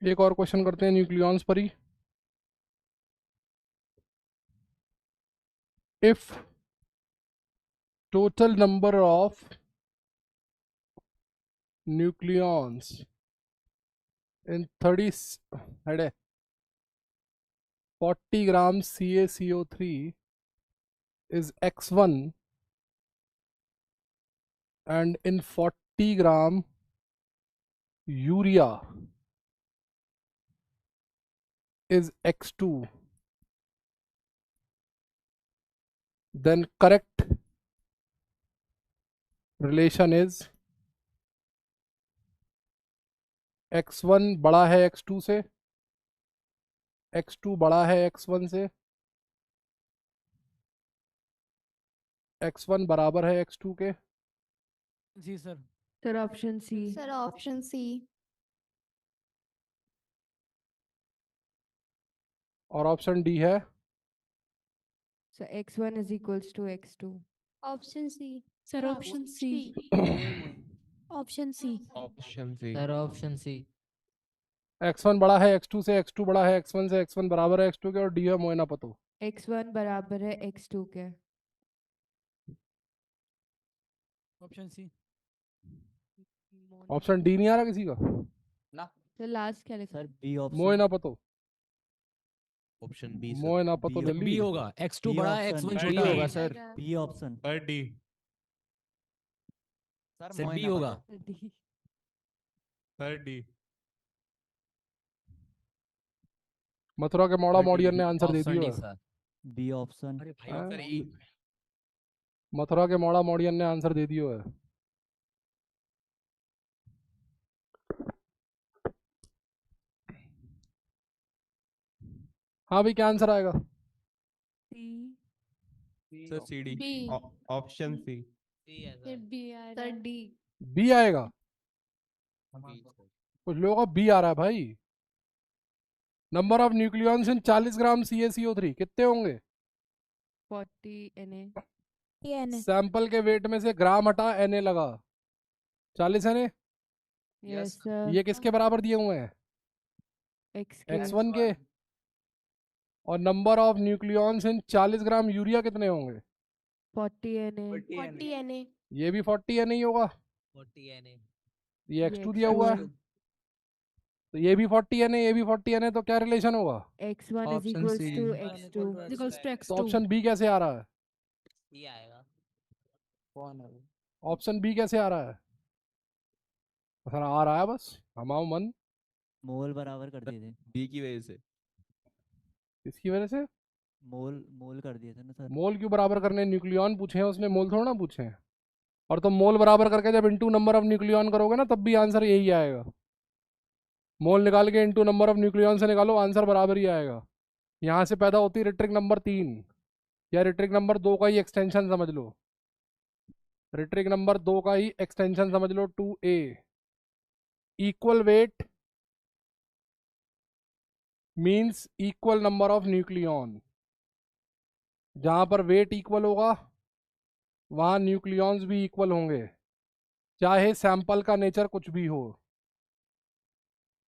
एक और क्वेश्चन करते हैं न्यूक्लियॉन्स पर ही। If total number of nucleons in 40 grams CaCO3 is x1 and in 40 gram urea is x2, then correct relation is x1 बड़ा है x2 से, x2 बड़ा है x1 से, x1 बराबर है x2 के। जी sir. Sir option C. Sir option C. और ऑप्शन डी है So x1 is equals to x2. Option C. Sir option C. Option C. Option C. Sir option C. x1 बड़ा है x2 से, x2 बड़ा है x1 से, x1 बराबर है x2 के, और डी है मोइना पतो। x1 बराबर है x2 के। Option C. ऑप्शन डी नहीं आ रहा किसी का? ना। तो लास्ट क्या लिखा? Sir B option. मोइना पतो। ऑप्शन बी मोइना पतो बी जल्दी। होगा, x2 बड़ा है x1 छोटा होगा सर। B option. पर डी। सर बी होगा। पर डी। मथुरा के मौड़ा मॉडियन ने आंसर दे दिया है। B option. अरे भाई सर ई मथुरा के मौड़ा मॉडियन ने आंसर दे दिया है। हाँ भाई, क्या आंसर आएगा? Sir C D. B. Option C. फिर बी आ रहा है। डी। बी आएगा? कुछ लोगों का बी आ रहा है भाई। Number of nucleons in 40 gram CaCO3 कितने होंगे? 40 Na। सैंपल के वेट में से ग्राम हटा Na लगा, 40 Na। Yes sir. ये किसके बराबर दिए हुए हैं? x1 के। और number of nucleons in 40 gram urea कितने होंगे? 40 Na। 40 Na। ये भी 40 Na ही होगा। 40 Na। ये x2 दिया हुआ है, तो ये भी 40 Na, ये भी 40 Na, तो क्या रिलेशन होगा? x1 is equals to x2 equals to तो x2। ऑप्शन बी कैसे आ रहा है? ये आएगा। ऑप्शन बी कैसे आ रहा है? सर आ रहा है बस, हमाओ मन। मोल बराबर कर दिए थे। बी की वजह से। इसकी वजह से मोल मोल कर दिए थे ना सर। मोल क्यों बराबर करने? न्यूक्लियॉन पूछे हैं उसने, मोल थोड़ा ना पूछे हैं। और तो मोल बराबर करके जब इनटू नंबर ऑफ न्यूक्लियॉन करोगे ना, तब भी आंसर यही आएगा। मोल निकाल के इनटू नंबर ऑफ न्यूक्लियॉन से निकालो, आंसर बराबर ही आएगा। यहाँ से पैदा होती है रिट्रिक नंबर 3 या रिट्रिक नंबर 2 का ही एक्सटेंशन समझ लो। रिट्रिक नंबर 2 का ही एक्सटेंशन समझ लो, 2A। Equal weight means equal number of nucleon. जहां पर वेट इक्वल होगा वहां न्यूक्लियॉन्स भी इक्वल होंगे, चाहे सैंपल का नेचर कुछ भी हो।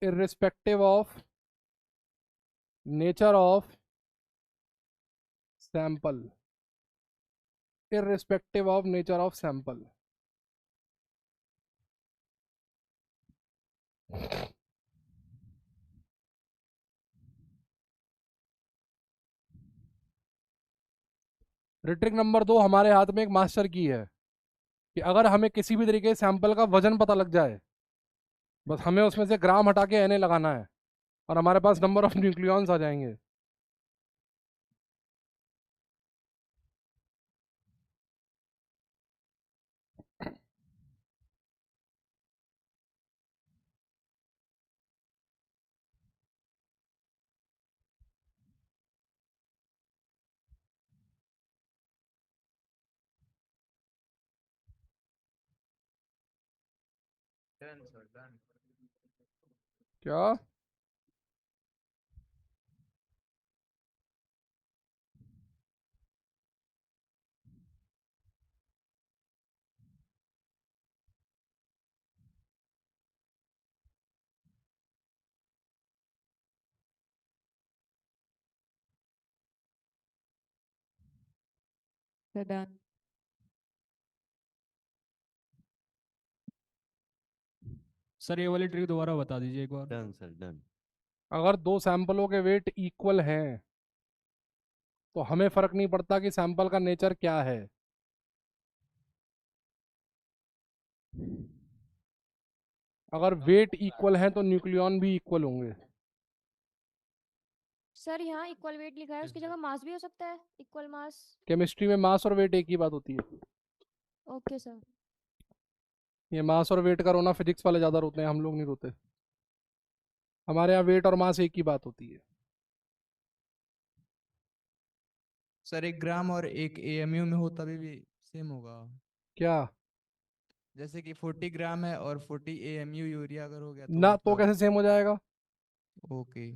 Irrespective of nature of sample, irrespective of nature of sample. रिट्रिक नंबर 2 हमारे हाथ में एक मास्टर की है कि अगर हमें किसी भी तरीके सैंपल का वजन पता लग जाए, बस हमें उसमें से ग्राम हटा के Na लगाना है और हमारे पास नंबर ऑफ न्यूक्लियॉन्स आ जाएंगे। क्या? डन। सर ये वाली ट्रिक दोबारा बता दीजिए एक बार। Done sir done. अगर दो सैंपलों के वेट इक्वल हैं तो हमें फर्क नहीं पड़ता कि सैंपल का नेचर क्या है। अगर वेट इक्वल है तो न्यूक्लियॉन भी इक्वल होंगे। सर यहाँ इक्वल वेट लिखा है, उसकी जगह मास भी हो सकता है, इक्वल मास। केमिस्ट्री में मास और वेट एक ही बात होती है। Okay sir. ये मास और वेट का रोना फिजिक्स वाले ज़्यादा रोते हैं, हम लोग नहीं रोते। हमारे यहाँ वेट और मास एक ही बात होती है। सर 1 ग्राम और 1 AMU में हो तभी भी सेम होगा। क्या? जैसे कि 40 ग्राम है और 40 AMU यूरिया अगर हो गया तो ना, तो कैसे सेम हो जाएगा? ओके।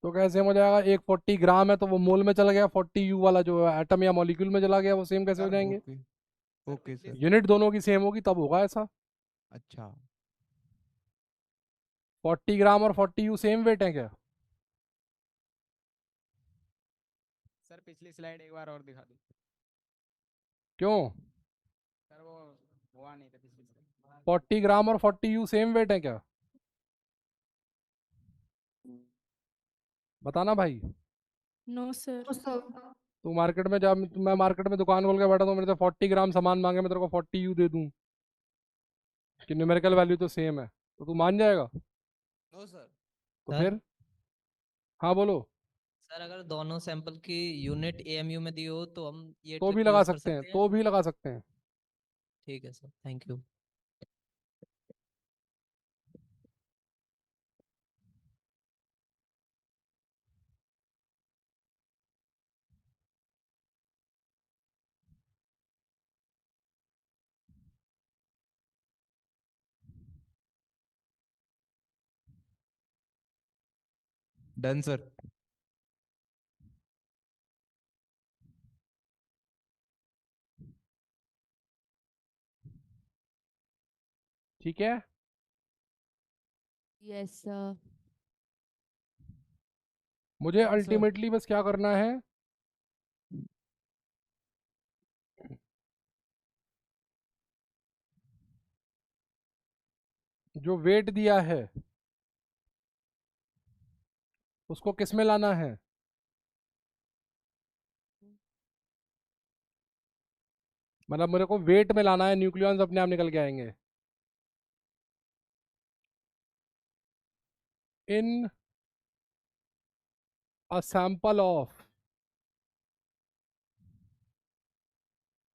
तो कैसे सेम हो जाएगा? एक 40 ग्राम है तो वो मोल में चला गया, 40 यू वाला जो एटम या मॉलिक्यूल में चला गया, वो सेम कैसे हो जाएंगे? Okay sir. यूनिट दोनों की सेम होगी तब होगा ऐसा। अच्छा। 40 ग्राम और 40 यू सेम वेट है क्या? सर पिछली स्लाइड एक बार और दिखा दो। क्यों? सर वो हुआ नहीं था पिछली स्लाइड। 40 ग्राम और 40 यू सेम वेट है क्या? बताना भाई। No sir. तू मार्केट में जा, मैं मार्केट में दुकान खोल के बैठा तो मेरे से 40 ग्राम सामान मांगे, मैं तेरे को 40 यू दे दूं कि न्यूमेरिकल वैल्यू तो सेम है, तो तू मान जाएगा? No sir. तो सर? फिर हाँ बोलो। सर अगर दोनों सैंपल की यूनिट AMU में दी हो तो हम ये तो भी ट्रिक लगा यूज कर सकते हैं, सकते हैं। तो भी लगा सकते हैं। ठीक है sir, thank you. Done sir. ठीक है। Yes sir. मुझे सर। अल्टीमेटली बस क्या करना है, जो वेट दिया है उसको किस में लाना है? मतलब मेरे को वेट में लाना है, न्यूक्लियॉन्स अपने आप निकल के आएंगे। इन a sample of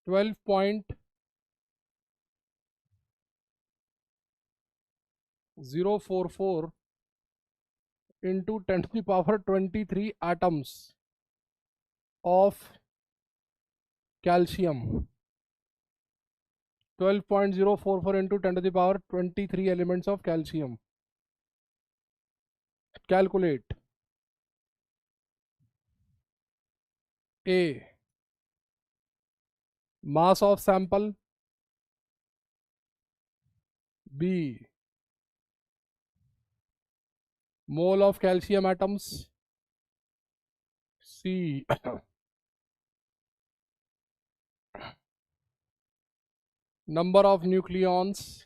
12.044 into 10 to the power 23 atoms of calcium. 12.044 into 10 to the power 23 elements of calcium. Calculate A, mass of sample. B, mole of calcium atoms. C, number of nucleons.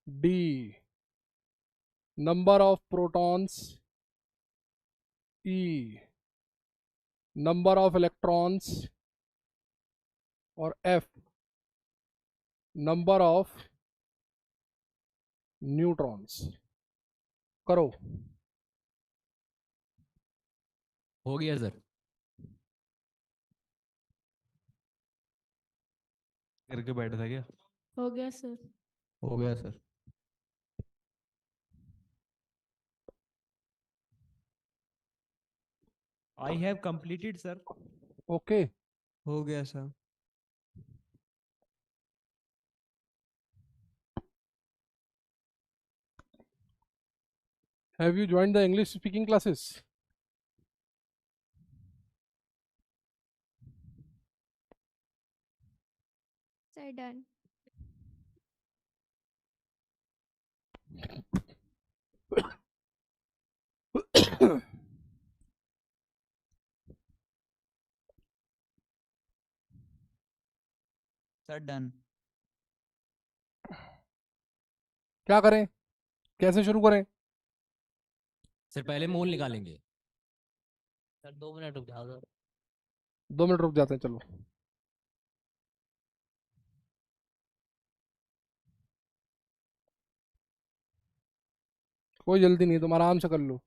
D, number of protons. E, number of electrons. और F, number of neutrons. करो। हो गया sir. करके बैठा था क्या? हो गया सर। हो गया sir. I have completed sir. Okay. हो गया sir. Have you joined the English speaking classes? Sir done. Sir done. क्या करें, कैसे शुरू करें? सर पहले मोल निकालेंगे। सर 2 मिनट रुक जाओ सर। 2 मिनट रुक जाते हैं, चलो। कोई जल्दी नहीं, तुम आराम से कर लो।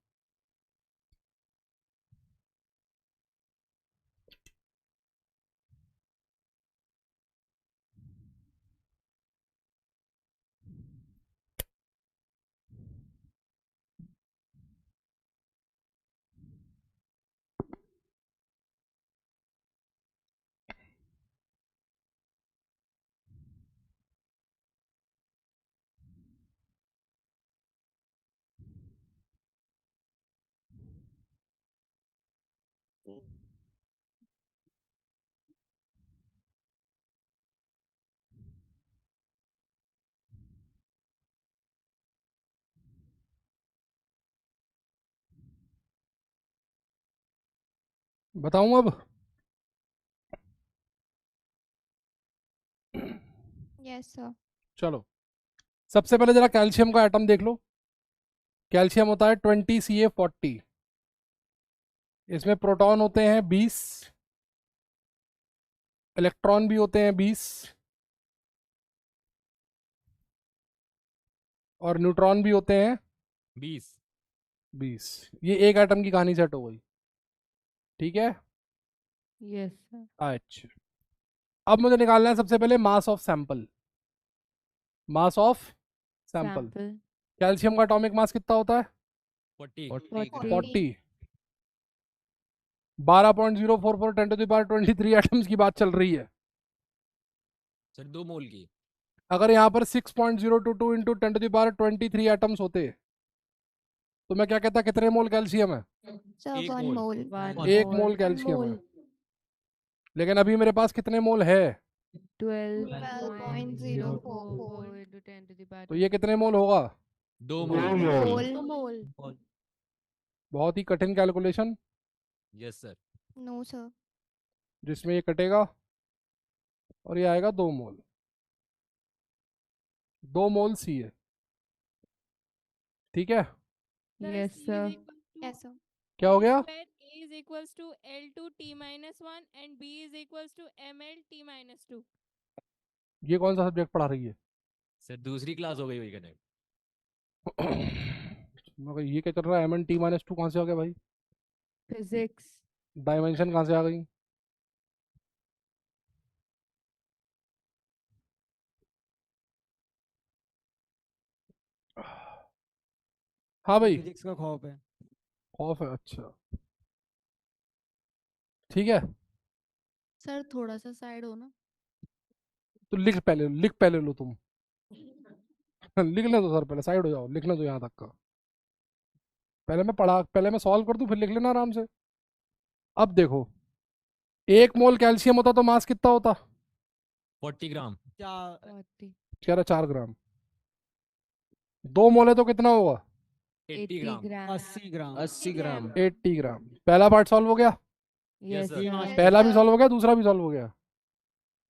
बताऊं अब? Yes sir. चलो, सबसे पहले जरा कैल्शियम का एटम देख लो। कैल्शियम होता है 20Ca40। इसमें प्रोटॉन होते हैं 20, इलेक्ट्रॉन भी होते हैं 20, और न्यूट्रॉन भी होते हैं 20। ये एक एटम की कहानी सेट हो गई, ठीक है? Yes sir. अच्छा, अब मुझे निकालना है सबसे पहले mass of sample. Mass of sample. Calcium का एटॉमिक मास कितना होता है? 40। 12.044 10⁻23 एटम्स की बात चल रही है। सर 2 मोल की। अगर यहाँ पर 6.022 इंटू 10⁻23 एटम्स होते तो मैं क्या कहता, कितने मोल कैल्शियम है? Sir 1 mole. 1 मोल कैल्शियम है। लेकिन अभी मेरे पास कितने मोल है? 12.044 into 10 to the power तो ये कितने मोल होगा? 2 मोल। बहुत ही कठिन calculation, yes sir. No sir. जिसमें ये कटेगा और ये आएगा 2 मोल। 2 मोल सी है, ठीक है? Yes sir. Yes sir. क्या हो गया? A is equals to L2T minus 1 and B is equals to MLT minus 2. ये कौन सा सब्जेक्ट पढ़ा रही है? सर दूसरी क्लास हो गई वही कनेक्ट। मगर ये क्या चल रहा है? MN T-2 कहाँ से आ गया भाई? फिजिक्स। डायमेंशन कहाँ से आ गई? हाँ भाई, फिजिक्स का खौफ है। खौफ है, अच्छा ठीक है। सर थोड़ा सा साइड हो ना। तो लिख पहले लो तुम। लिखने दो सर, पहले साइड हो जाओ, लिखने दो यहाँ तक का। पहले मैं सॉल्व कर दूं, फिर लिख लेना आराम से। अब देखो, 1 मोल कैल्शियम होता तो मास कितना होता? 40 ग्राम। कह रहा 4 ग्राम। 2 मोल है तो कितना होगा? 80 ग्राम। 80 ग्राम। 80 ग्राम। 80 ग्राम। पहला पार्ट सॉल्व हो गया? Yes sir. पहला भी सॉल्व हो गया, दूसरा भी सॉल्व हो गया।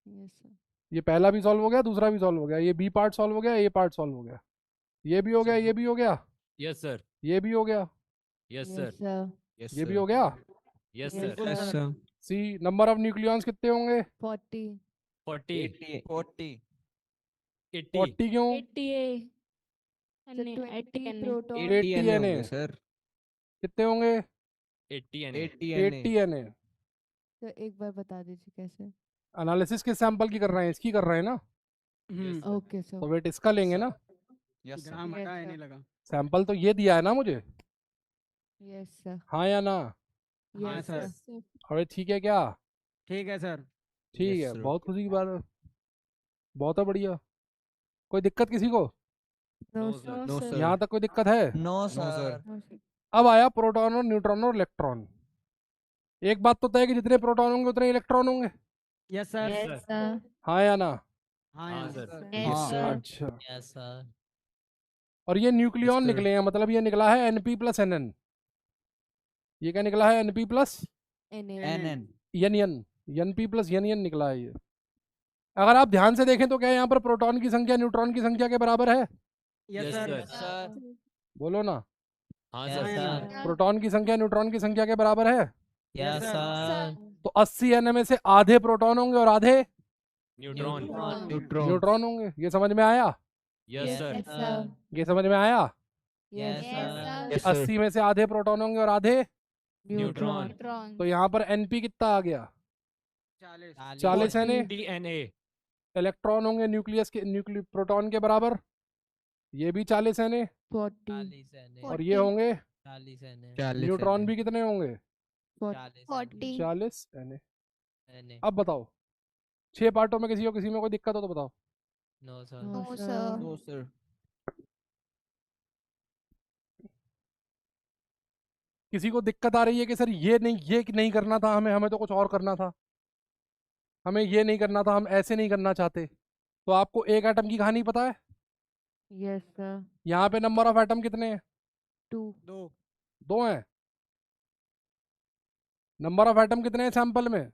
Yes sir. ये पहला भी सॉल्व हो गया, दूसरा भी सॉल्व हो गया। ये बी पार्ट सॉल्व हो गया, ये पार्ट सॉल्व हो गया। ये भी हो गया, ये भी हो गया, यस सर। ये भी हो गया, यस सर। ये भी हो गया। Yes sir. Sir. C number of nucleons कितने होंगे? 40। 40 40 40 क्यों? 80A So 20 proton. 80 Na sir. कितने होंगे? 80 80 Na। तो एक बार बता दीजिए कैसे। एनालिसिस किस सैंपल की कर रहे हैं? इसकी कर रहे हैं ना? Okay sir. तो वेट इसका लेंगे ना? Yes sir. ग्राम हटा नहीं लगा। सैंपल तो ये दिया है ना मुझे, यस सर। हाँ या ना? हाँ यस सर। सर। अरे ठीक है क्या? ठीक है सर। ठीक Yes, है, sir. बहुत खुशी की बात है, बहुत है, बढ़िया। कोई दिक्कत किसी को? No sir. सर। यहाँ तक कोई दिक्कत है? No sir. सर। अब आया प्रोटॉन और न्यूट्रॉन और इलेक्ट्रॉन। एक बात तो तय है कि जितने प्रोटॉन होंगे उतने इलेक्ट्रॉन होंगे, यस सर। Yes sir. हाँ या ना? हाँ हाँ yes, sir. sir। Yes sir. अच्छा, यस सर। और ये न्यूक्लियॉन sir. निकले हैं, मतलब ये निकला है Np + Nn। ये क्या निकला है? Np + NN। Np + Nn निकला है ये। अगर आप ध्यान से देखें तो क्या यहाँ पर प्रोटॉन की संख्या न्यूट्रॉन की संख्या के बराबर है? Yes Yes, sir. सर। बोलो ना। हाँ यस सर। सर। प्रोटॉन की संख्या न्यूट्रॉन की संख्या के बराबर है? Yes sir. तो 80 N में से आधे प्रोटॉन होंगे और आधे न्यूट्रॉन न्यूट्रॉन होंगे। ये समझ में आया? यस सर ये समझ में आया? यस कि 80 में से आधे प्रोटॉन होंगे और आधे न्यूट्रॉन तो यहाँ पर NP कितना आ गया? 40 Na। DNA इलेक्ट्रॉन होंगे न्यूक्लियस के प्रोटॉन के बराबर, ये भी 40 Na। 40 और ये होंगे 40 न्यूट्रॉन भी कितने होंगे? 40 40 Na। NA अब बताओ 6 पार्टों में किसी में कोई दिक्कत हो तो बताओ। नो सर नो सर किसी को दिक्कत आ रही है कि सर ये नहीं करना था हमें तो कुछ और करना था, हमें ये नहीं करना था, हम ऐसे नहीं करना चाहते, तो आपको एक एटम की कहानी पता है? Yes sir. यहाँ पे नंबर ऑफ एटम कितने हैं? 2 हैं। नंबर ऑफ एटम कितने हैं सैंपल में?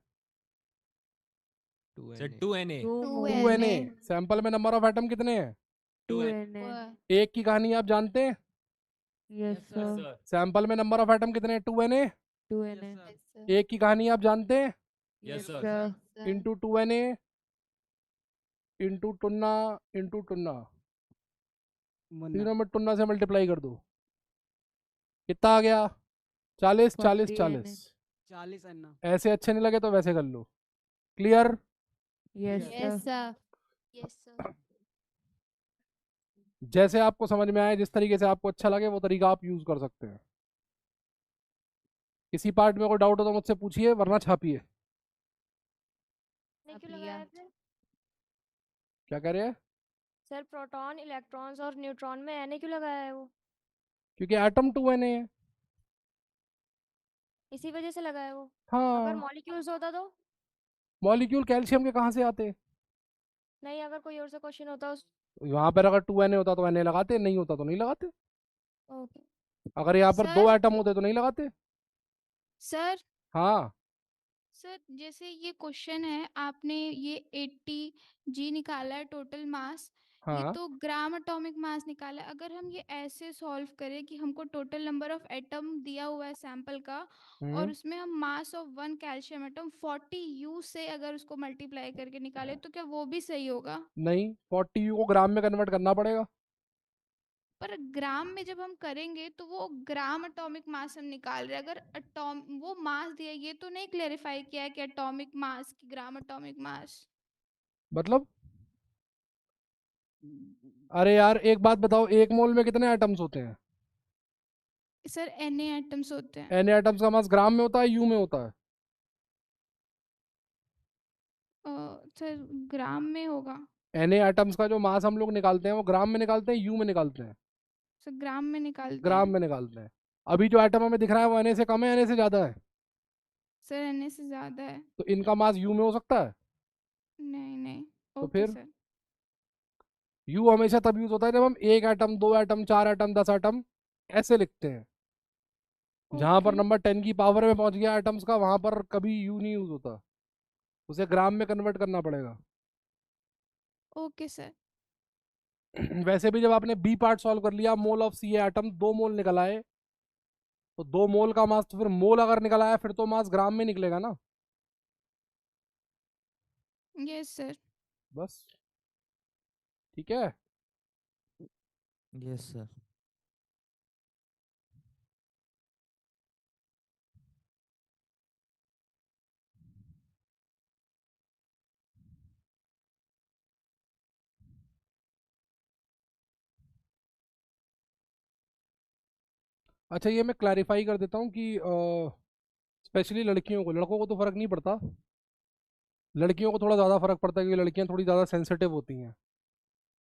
Sir 2Na 2 Na। सैंपल में नंबर ऑफ एटम कितने हैं? 2 Na। एक की कहानी आप जानते हैं? Yes sir. सैंपल में नंबर ऑफ एटम कितने हैं? 2 Na। 2 Na। एक की कहानी आप जानते हैं? Yes sir. Into 2 Na into Tunna into Tunna, तीनों में टुन्ना से मल्टीप्लाई कर दो, कितना आ गया? 40 40 40। 40 अन्ना। ऐसे अच्छे नहीं लगे तो वैसे कर लो। क्लियर? Yes sir. जैसे आपको समझ में आए, जिस तरीके से आपको अच्छा लगे वो तरीका आप यूज कर सकते हैं। किसी पार्ट में कोई डाउट हो तो मुझसे पूछिए, वरना छापिए। क्यों लगाया फिर? क्या कह रहे हैं? सर प्रोटॉन इलेक्ट्रॉन्स और न्यूट्रॉन में Na क्यों लगाया है वो? क्योंकि एटम 2 Na है। इसी वजह से लगाया है वो। हाँ। अगर मॉलिक्यूल्स होता तो? मॉलिक्यूल कैल्शियम के कहाँ से आते? नहीं, अगर कोई और से क्वेश्चन होता उस वहां पर अगर 2 Na होता तो Na लगाते, नहीं होता तो नहीं लगाते। ओके अगर यहाँ पर 2 सर एटम होते तो नहीं लगाते। सर हाँ सर जैसे ये क्वेश्चन है, आपने ये 80 G निकाला है टोटल मास, ये हाँ तो ग्राम एटॉमिक मास निकाला है। अगर हम ये ऐसे सॉल्व करें कि हमको टोटल नंबर ऑफ एटम दिया हुआ है सैंपल का, और उसमें हम मास ऑफ 1 कैल्शियम एटम 40 U से अगर उसको मल्टीप्लाई करके निकाले तो क्या वो भी सही होगा? नहीं, 40U को ग्राम में कन्वर्ट करना पड़ेगा। पर ग्राम में जब हम करेंगे तो वो ग्राम एटॉमिक मास हम निकाल रहे हैं। अगर वो मास दिया, ये तो नहीं क्लेरिफाई किया है कि एटॉमिक मास की ग्राम एटॉमिक मास। मतलब अरे यार एक बात बताओ, 1 मोल में कितने एटम्स होते हैं? सर Na एटम्स होते हैं। Na एटम्स का मास ग्राम में होता है, U में होता है? सर ग्राम में होगा। Na एटम्स का जो मास हम लोग निकालते हैं वो ग्राम में निकालते हैं, U में निकालते हैं? सर ग्राम में निकालते ग्राम हैं। में निकालते हैं। अभी जो एटम हमें दिख रहा है वो Na से कम है, Na से ज़्यादा है? सर Na से ज्यादा है। तो इनका मास U में हो सकता है? नहीं नहीं। तो ओके फिर सर। U हमेशा तब यूज होता है जब हम 1 एटम 2 एटम 4 एटम 10 एटम ऐसे लिखते हैं। जहां पर ओके नंबर 10 की पावर में पहुंच गया एटम्स का, वहां पर कभी U नहीं यूज होता, उसे ग्राम में कन्वर्ट करना पड़ेगा। Okay sir. वैसे भी जब आपने बी पार्ट सॉल्व कर लिया, मोल ऑफ Ca एटम 2 मोल निकल आए, तो 2 मोल का मास, तो फिर मोल अगर निकल आया फिर तो मास ग्राम में निकलेगा ना। Yes sir. बस ठीक है। Yes sir. अच्छा ये मैं क्लैरिफाई कर देता हूँ कि स्पेशली लड़कियों को, लड़कों को तो फ़र्क नहीं पड़ता, लड़कियों को थोड़ा ज़्यादा फ़र्क पड़ता है क्योंकि लड़कियाँ थोड़ी ज़्यादा सेंसिटिव होती हैं,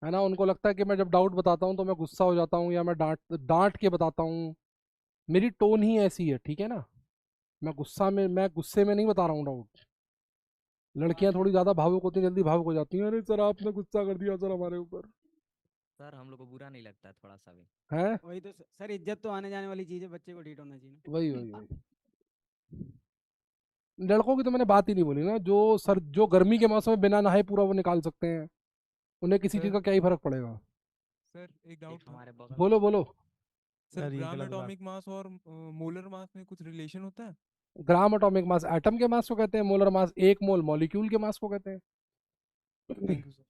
है ना। उनको लगता है कि मैं जब डाउट बताता हूँ तो मैं गुस्सा हो जाता हूँ या मैं डांट डांट के बताता हूँ। मेरी टोन ही ऐसी है, ठीक है ना। मैं गुस्से में नहीं बता रहा हूँ डाउट। लड़कियाँ थोड़ी ज़्यादा भावुक होती हैं, जल्दी भावुक हो जाती हैं, अरे सर आपने गुस्सा कर दिया सर हमारे ऊपर। सर हम लोग को बुरा नहीं लगता है थोड़ा सा भी। है वही तो सर, इज्जत तो आने जाने वाली चीज है, बच्चे को ठीक होना चाहिए ना। वही वही वही। लड़कों की तो मैंने बात ही नहीं बोली ना, जो गर्मी के मौसम में बिना नहाए पूरा वो निकाल सकते हैं, उन्हें किसी चीज़ का क्या ही फर्क पड़ेगा। सर एक डाउट था। हमारे बगल बोलो बोलो। सर ये ग्राम गलत बात। एटॉमिक मास और मोलर मास में कुछ रिलेशन होता है? ग्राम एटॉमिक मास एटम के मास को कहते हैं, मोलर मास 1 मोल मॉलिक्यूल के मास को कहते हैं। Thank you sir.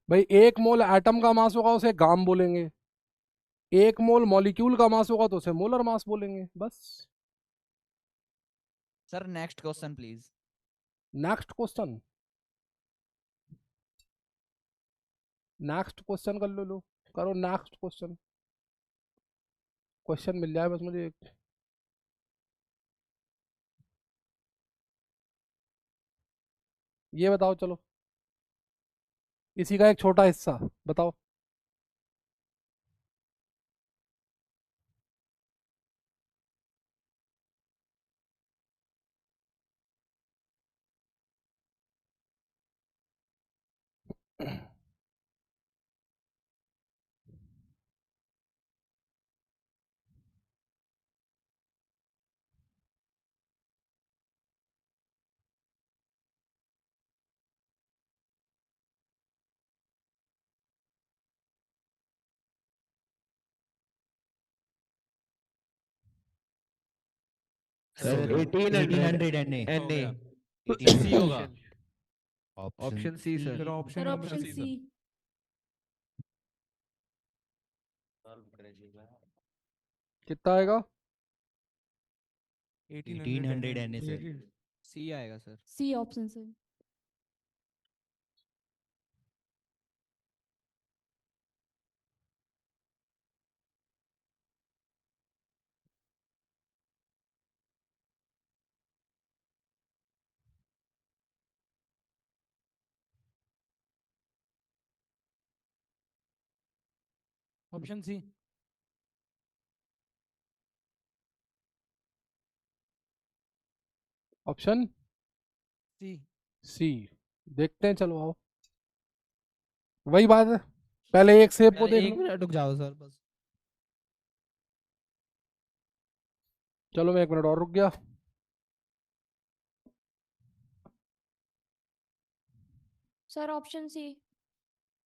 भाई 1 मोल एटम का मास होगा उसे ग्राम बोलेंगे, 1 मोल मॉलिक्यूल का मास होगा तो उसे मोलर मास बोलेंगे, बस। Sir next question please. Next question, next question कर लो, करो नेक्स्ट क्वेश्चन। क्वेश्चन मिल जाए बस मुझे एक। ये बताओ, चलो इसी का एक छोटा हिस्सा बताओ। सर 1800 NA सी होगा। Option C sir. Sir option sir option C. कितना आएगा? 1800 NA सर। सी आएगा सर। सी ऑप्शन से। Option C. Option C. C. देखते हैं, चलो आओ। वही बात है, पहले एक सेब को सर देख एक लो। मिनट रुक जाओ सर बस। चलो मैं 1 मिनट और रुक गया। Sir option C.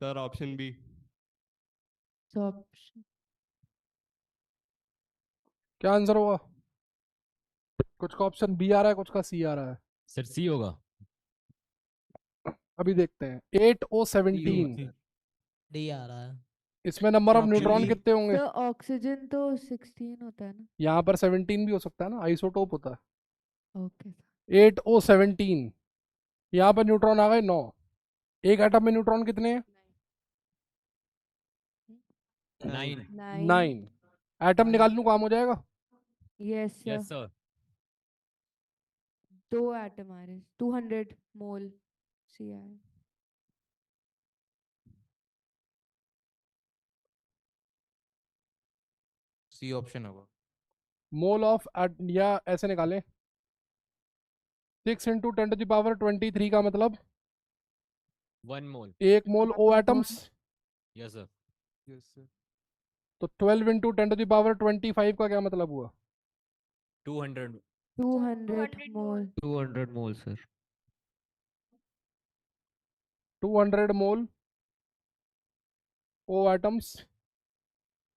Sir option B. Option क्या आंसर होगा? कुछ का ऑप्शन बी आ रहा है, कुछ का सी आ रहा है। सर सी होगा। अभी देखते हैं। 8O17 डी आ रहा है। इसमें number of Option neutron D। कितने होंगे? तो ऑक्सीजन तो 16 होता है ना। यहाँ पर 17 भी हो सकता है ना, आइसोटोप होता है। ओके। 8O17 यहाँ पर न्यूट्रॉन आ गए 9। एक एटम में न्यूट्रॉन कितने हैं? 9। 9। एटम निकाल लूँ, काम हो जाएगा? Yes yes sir. Sir. 2 atom आ रहे, 200 मोल सी आर। सी ऑप्शन होगा। मोल ऑफ या ऐसे निकालें, 6 × 10⁻23 का मतलब 1 mole. 1 mole of atoms. Yes sir. Yes sir. तो 12 × 10⁻25 का क्या मतलब हुआ? 200। 200 मोल। 200 मोल सर। 200 मोल ओ एटम्स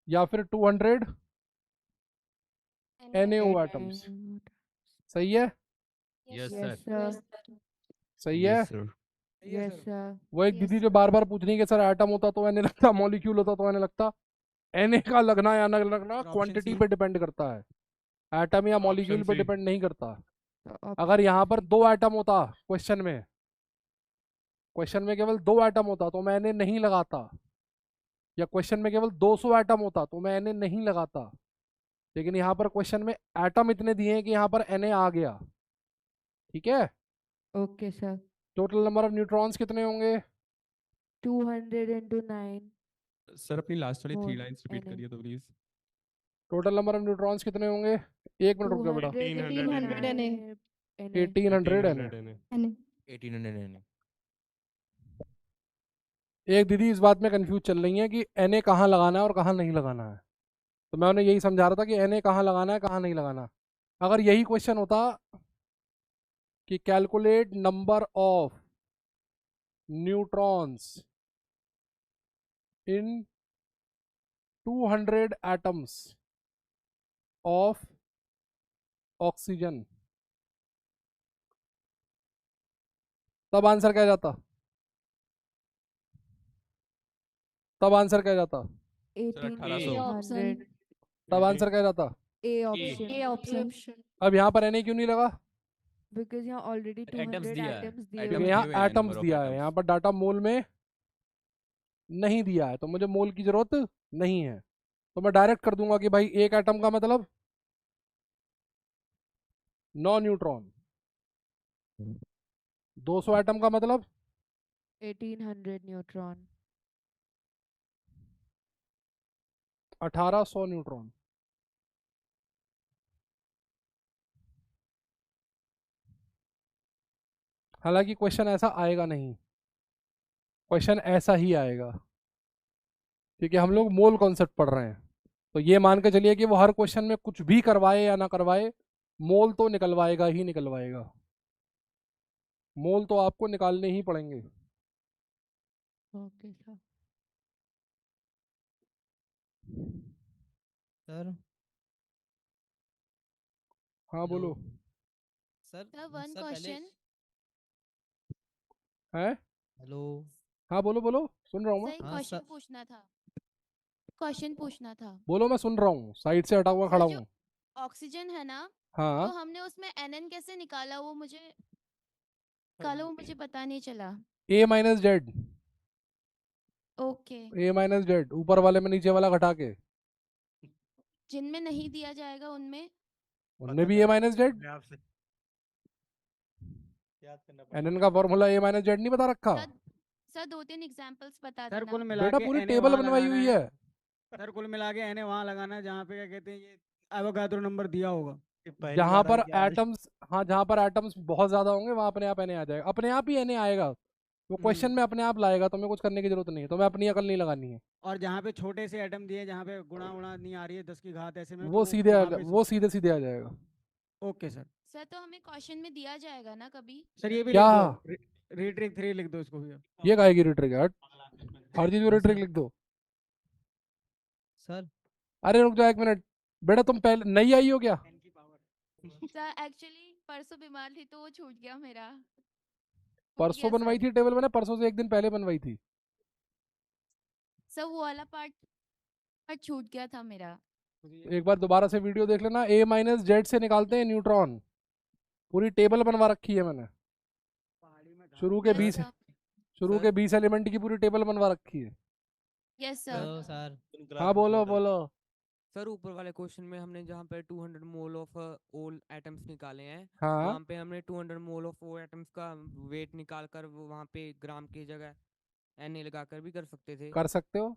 या फिर 200 NaO एटम्स। सही है? Yes yes sir. सर। सही है? Yes sir. वो एक दीदी जो बार बार पूछ रही है कि सर एटम होता तो Na लगता, मॉलिक्यूल होता तो Na लगता। Na का लगना या न लगना क्वांटिटी पे डिपेंड करता है, एटम या मॉलिक्यूल पे डिपेंड नहीं करता। अगर यहाँ पर 2 एटम होता क्वेश्चन में केवल 2 एटम होता तो मैं Na नहीं लगाता, या क्वेश्चन में केवल 200 एटम होता तो मैं Na नहीं लगाता। लेकिन यहाँ पर क्वेश्चन में एटम इतने दिए हैं कि यहाँ पर Na आ गया। ठीक है? Okay sir. Total number of neutrons कितने होंगे? 200 × 9। सर अपनी लास्ट वाली 3 मोल लाइंस रिपीट Na। करिए तो please. Total number of neutrons कितने होंगे? 1 मिनट रुक जा बेटा। 1800 NA। 1800 Na। 1800 NA। एक दीदी इस बात में कंफ्यूज चल रही है कि Na कहाँ लगाना है और कहाँ नहीं लगाना है। तो मैं उन्हें यही समझा रहा था कि Na कहाँ लगाना है, कहाँ नहीं लगाना। अगर यही क्वेश्चन होता कि calculate number of neutrons in 200 atoms of oxygen, तब आंसर क्या जाता? तब आंसर क्या जाता? 1800। तब आंसर क्या जाता? A option. A option. अब यहाँ पर Na क्यों नहीं लगा? बिकॉज यहाँ ऑलरेडी 200 दिया है। एटम्स दिए Atoms क्योंकि हुए यहाँ दिए हुए हैं, एटम्स number of दिया है, atoms। यहाँ पर डाटा मोल में नहीं दिया है, तो मुझे मोल की जरूरत नहीं है, तो मैं डायरेक्ट कर दूंगा कि भाई एक एटम का मतलब 9 न्यूट्रॉन, 200 एटम का मतलब 1800 न्यूट्रॉन। 1800 न्यूट्रॉन। हालांकि क्वेश्चन ऐसा आएगा नहीं, क्वेश्चन ऐसा ही आएगा क्योंकि हम लोग मोल कॉन्सेप्ट पढ़ रहे हैं, तो ये मान के चलिए कि वो हर क्वेश्चन में कुछ भी करवाए या ना करवाए, मोल तो निकलवाएगा ही निकलवाएगा, मोल तो आपको निकालने ही पड़ेंगे। Okay sir. सर हाँ बोलो। सर सर वन सर पहले क्वेश्चन। है? हेलो। हाँ बोलो बोलो, सुन रहा हूँ मैं। सर हाँ क्वेश्चन सर पूछना था, क्वेश्चन पूछना था। बोलो, मैं सुन रहा हूँ, साइड से हटा हुआ सर खड़ा जो हूँ। ऑक्सीजन है ना, तो हाँ, हमने उसमें NN कैसे निकाला, वो मुझे पता नहीं चला। A minus Z, okay, A minus Z, ऊपर वाले में नीचे वाला घटा के, जिनमें नहीं दिया जाएगा उनमें। उनमें भी A माइनस जेड। NN का फॉर्मूला A माइनस जेड नहीं बता रखा? सर सर 2-3 एग्जांपल्स बता सर देना। कुल मिला बेटा के पूरी Na टेबल वहाँ बनवाई लगाना हुई है। है। सर कुल मिला के Na वहाँ लगाना है जहाँ पे क्या कहते हैं ये एवोगाड्रो नंबर दिया होगा। जहां पर एटम्स, हाँ जहां पर एटम्स बहुत ज्यादा होंगे वहां अपने आप Na आ जाएगा, अपने आप ही Na आएगा, वो क्वेश्चन में अपने आप लाएगा, तुम्हें कुछ करने की जरूरत नहीं है, तुम्हें अपनी अकल नहीं लगानी है। और जहाँ पे छोटे से एटम दिए, जहाँ पे गुणा उणा नहीं आ रही है 10 की घात ऐसे में, वो तो सीधे वहाँ पे वो सीधे सीधे आ जाएगा। Okay sir. सर तो हमें क्वेश्चन में दिया जाएगा ना कभी? सर ये भी क्या? लिख दो, रीट्रिक 3 लिख दो इसको भी अब। ये काहेगी रिट्रिक हट, हर चीज को रिट्रिक लिख दो। सर अरे रुक जाओ एक मिनट, बेटा तुम पहले नई आई हो क्या? सर एक्चुअली परसों बीमार थी तो वो छूट गया मेरा। परसों बनवाई थी टेबल, मैंने परसों से एक दिन पहले बनवाई थी। सर वो वाला पार्ट छूट गया था मेरा। एक बार दोबारा से वीडियो देख लेना। A माइनस जेड से निकालते हैं न्यूट्रॉन, पूरी टेबल बनवा रखी है मैंने, शुरू के 20 एलिमेंट की पूरी टेबल बनवा रखी है। Yes sir. Hello sir. हाँ बोलो बोलो। सर ऊपर वाले क्वेश्चन में हमने जहाँ पे 200 मोल ऑफ ऑल एटम्स निकाले हैं, हाँ। वहाँ पे हमने 200 मोल ऑफ ऑल एटम्स का वेट निकाल कर वहाँ पे ग्राम की जगह Na लगाकर भी कर सकते थे। कर सकते हो।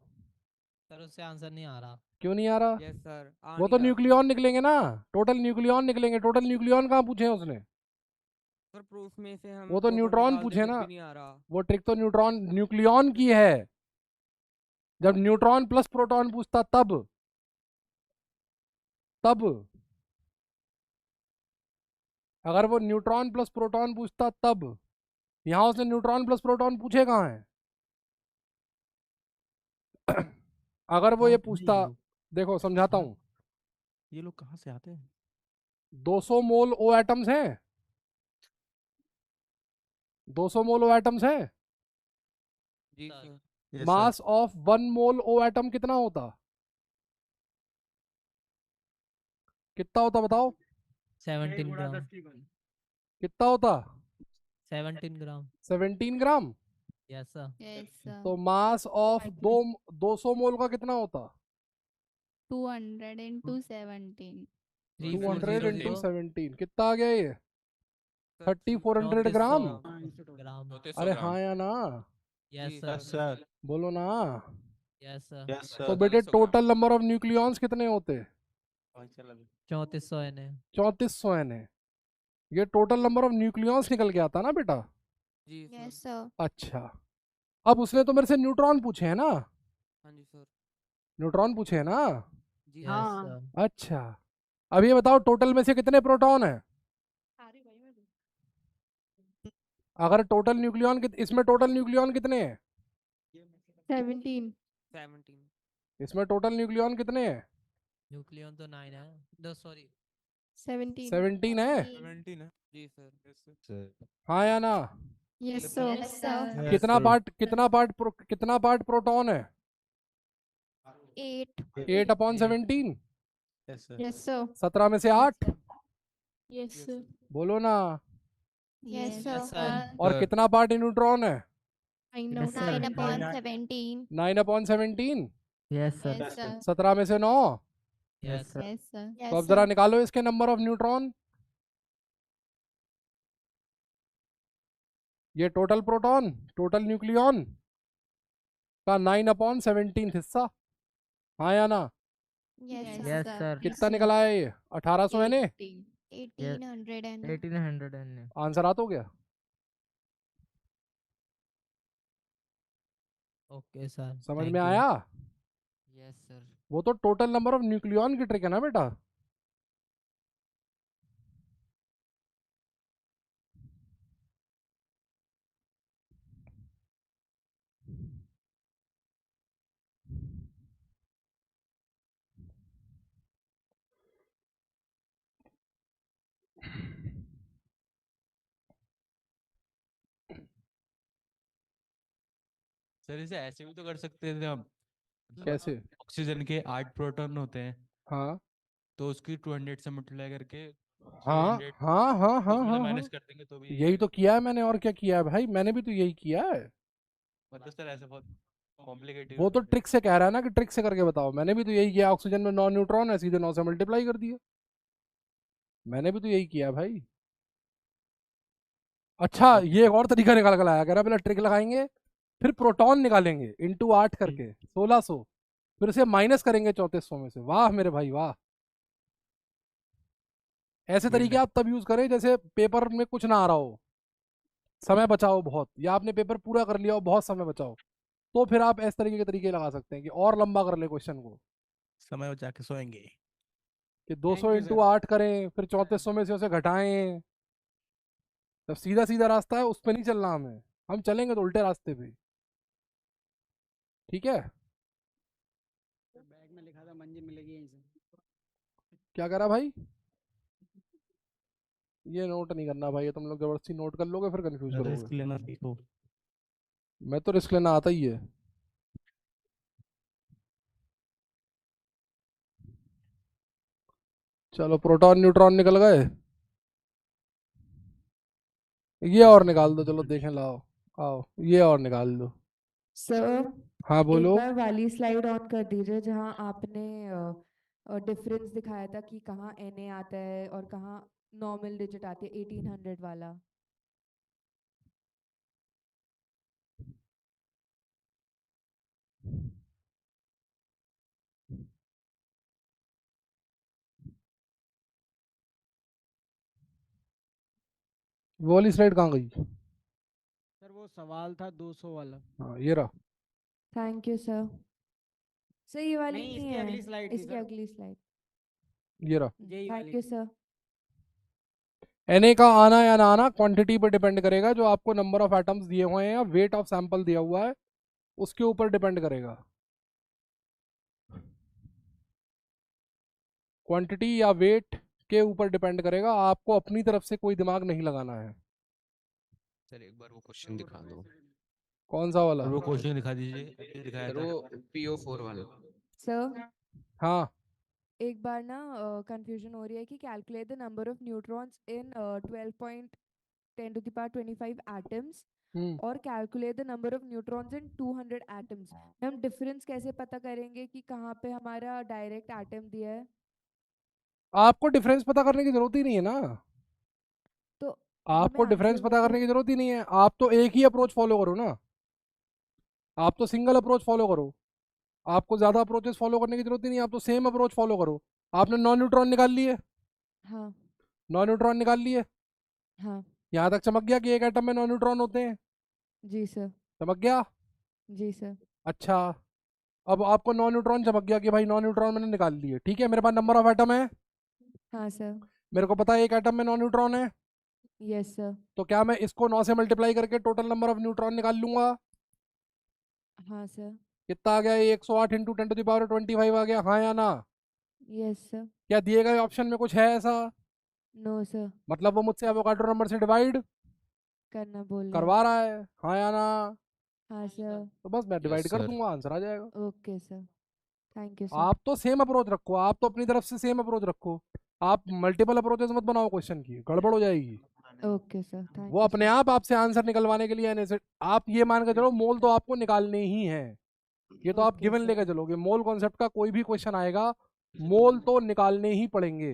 सर उससे आंसर नहीं आ रहा। क्यों नहीं आ रहा? Yes sir. वो तो न्यूक्लियॉन निकलेंगे ना, टोटल न्यूक्लियॉन निकलेंगे। टोटल न्यूक्लियॉन कहाँ पूछे हैं उसने? सर प्रूफ में से हम वो तो proton न्यूट्रॉन निकालते पूछे फिर ना, भी नहीं आ रहा। वो ट्रिक तो न्यूक्लियॉन की है। जब न्यूट्रॉन प्लस प्रोटॉन पूछता तब अगर वो न्यूट्रॉन प्लस प्रोटॉन पूछता तब, यहां उसने न्यूट्रॉन प्लस प्रोटॉन पूछे कहाँ हैं? अगर वो ये पूछता, देखो समझाता हूँ, ये लोग कहाँ से आते हैं? 200 मोल ओ एटम्स हैं, 200 मोल ओ एटम्स हैं। जी sir. Mass of 1 mole of atom कितना होता? कितना होता बताओ? 17 ग्राम। कितना होता? 17 gram. 17 gram. Yes sir. Yes sir. तो मास ऑफ 200 मोल का कितना होता? 200 into 17। 200 into 17 कितना आ गया ये? 3400 ग्राम। अरे हाँ या ना? Yes sir. बोलो ना। Yes sir. तो बेटे टोटल नंबर ऑफ न्यूक्लियॉन्स कितने होते? 3400 Na। 3400 Na। ये टोटल नंबर ऑफ न्यूक्लियॉन्स निकल के आता ना बेटा? Yes sir. अच्छा, अब उसने तो मेरे से न्यूट्रॉन पूछे हैं ना? हाँ जी सर। न्यूट्रॉन पूछे हैं ना? जी हाँ। अच्छा, अब ये बताओ टोटल में से कितने प्रोटॉन है? अगर टोटल न्यूक्लियॉन इसमें टोटल न्यूक्लियॉन कितने हैं? 17। 17। इसमें टोटल न्यूक्लियॉन कितने हैं? न्यूक्लियन तो 9 है। सॉरी 17 है? 17 है जी सर। हाँ या ना? Yes sir. कितना पार्ट प्रोटॉन है? 8 अपॉन 17। Yes sir. 17 में से 8 यस बोलो ना। Yes Yes, sir. sir. और कितना पार्ट न्यूट्रॉन है? 9 upon 17। 9 अपॉन 17। Yes sir. 17 में से 9। Yes, sir. Yes sir. तो अब जरा निकालो इसके नंबर ऑफ न्यूट्रॉन। ये टोटल प्रोटॉन, टोटल न्यूक्लियॉन का 9 अपॉन 17 हिस्सा। हाँ या ना? Yes sir. कितना निकला है ये? 1800 एन। 1800 एन। 1800 and आंसर आ तो गया। okay sir. समझ Thank में you. आया? Yes sir. वो तो टोटल नंबर ऑफ न्यूक्लियॉन की ट्रिक है ना बेटा। सर इसे ऐसे भी तो कर सकते थे हम। कैसे? ऑक्सीजन के 8 प्रोटॉन होते हैं, हाँ तो उसकी 200 से मल्टीप्लाई करके हाँ 300 हाँ हाँ हाँ उसमें से हाँ माइनस हाँ। कर देंगे तो भी यही तो किया है मैंने, और क्या किया है भाई? मैंने भी तो यही किया है। मतलब सर ऐसे बहुत कॉम्प्लिकेटेड वो तो ट्रिक से कह रहा है ना कि ट्रिक से करके बताओ। मैंने भी तो यही किया। ऑक्सीजन में 9 न्यूट्रॉन है, सीधे 9 से मल्टीप्लाई कर दिया। मैंने भी तो यही किया है भाई। अच्छा, ये एक और तरीका निकाल कर आया। कह रहा पहले ट्रिक लगाएंगे, फिर प्रोटॉन निकालेंगे इंटू 8 करके 1600, फिर उसे माइनस करेंगे 3400 में से। वाह मेरे भाई वाह। ऐसे तरीके आप तब यूज करें जैसे पेपर में कुछ ना आ रहा हो, समय बचाओ बहुत, या आपने पेपर पूरा कर लिया हो, बहुत समय बचाओ, तो फिर आप इस तरीके के तरीके लगा सकते हैं कि और लंबा कर ले क्वेश्चन को। समय बचा के सोएंगे। कि 200 इंटू 8 करें, फिर 3400 में से उसे घटाएं। तब सीधा सीधा रास्ता है, उस पर नहीं चलना हमें। हम चलेंगे तो उल्टे रास्ते पे। ठीक है? बैग में लिखा था मंजिल मिलेगी यहीं से। क्या करा भाई? ये नोट नहीं करना भाई, ये तुम लोग जबरदस्ती नोट कर लोगे, फिर कंफ्यूज रिस्क करोगे। लेना सीखो। मैं तो रिस्क लेना आता ही है। चलो प्रोटॉन न्यूट्रॉन निकल गए। ये और निकाल दो, चलो देखें। लाओ आओ, ये और निकाल दो। सर हाँ एक बोलो। बार वाली स्लाइड ऑन कर दीजिए जहां आपने डिफरेंस दिखाया था कि कहाँ Na आता है और कहाँ नॉर्मल डिजिट आती है, 1800 वाला। वो वाली स्लाइड कहाँ गई? सर वो सवाल था 200 वाला। हाँ ये रहा। Thank you sir. सर ये वाली नहीं, नहीं इसकी है, अगली स्लाइड थी इसकी सर। अगली स्लाइड। ये रहा। यही थैंक वाली यू थी। सर। Na का आना या ना आना क्वांटिटी पर डिपेंड करेगा। जो आपको नंबर ऑफ एटम्स दिए हुए हैं या वेट ऑफ सैंपल दिया हुआ है, उसके ऊपर डिपेंड करेगा। क्वांटिटी या वेट के ऊपर डिपेंड करेगा। आपको अपनी तरफ से कोई दिमाग नहीं लगाना है। सर एक बार वो क्वेश्चन दिखा दो। कौन सा वाला? वो क्वेश्चन दिखा दीजिए, अभी दिखाया सर था। वो PO4 वाला। सर हाँ एक बार ना कंफ्यूजन हो रही है कि calculate the number of neutrons in 12.10 to the power 25 atoms और calculate the number of neutrons in 200 atoms. हम डिफरेंस कैसे पता करेंगे कि कहाँ पे हमारा डायरेक्ट एटम दिया है? आपको डिफरेंस पता करने की जरूरत ही नहीं है ना। तो आपको डिफरेंस पता करने की जरूरत ही नहीं है। आप तो एक ही अप्रोच फॉलो करो ना। आप तो सिंगल अप्रोच फॉलो करो। आपको ज्यादा अप्रोचेस फॉलो करने की जरूरत ही नहीं है। आप तो सेम अप्रोच फॉलो करो। आपने नॉन न्यूट्रॉन निकाल लिए। हाँ नॉन न्यूट्रॉन निकाल लिए। हाँ यहाँ तक चमक गया कि एक एटम में नॉन न्यूट्रॉन होते हैं? जी सर। चमक गया? जी सर। अच्छा, अब आपको नॉन न्यूट्रॉन चमक गया कि भाई नॉन न्यूट्रॉन मैंने निकाल लिए। ठीक है, मेरे पास नंबर ऑफ एटम है। हाँ सर। मेरे को पता है एक एटम में नॉन न्यूट्रॉन है। Yes sir. तो क्या मैं इसको 9 से मल्टीप्लाई करके टोटल नंबर ऑफ न्यूट्रॉन निकाल लूंगा? हाँ सर। कितना आ गया? ये 108 इंटू 10 टू द पावर 25 आ गया। हाँ या ना? Yes sir. क्या दिए गए ऑप्शन में कुछ है ऐसा? नो सर मतलब वो मुझसे एवोगाड्रो नंबर से डिवाइड करना बोल रहे हैं। करवा रहा है, हाँ या ना? हाँ सर तो बस मैं डिवाइड कर sir. दूंगा, आंसर आ जाएगा। Okay sir thank you sir. आप तो सेम अप्रोच रखो, आप तो अपनी तरफ से सेम अप्रोच रखो, आप मल्टीपल अप्रोचेस मत बनाओ, क्वेश्चन की गड़बड़ हो जाएगी। ओके सर थैंक वो यू अपने आप आपसे आंसर निकलवाने के लिए आप ये मान के चलो मोल तो आपको निकालने ही है, ये तो आप ओके गिवन सर। लेके चलोगे। मोल कॉन्सेप्ट का कोई भी क्वेश्चन आएगा, मोल तो निकालने ही पड़ेंगे।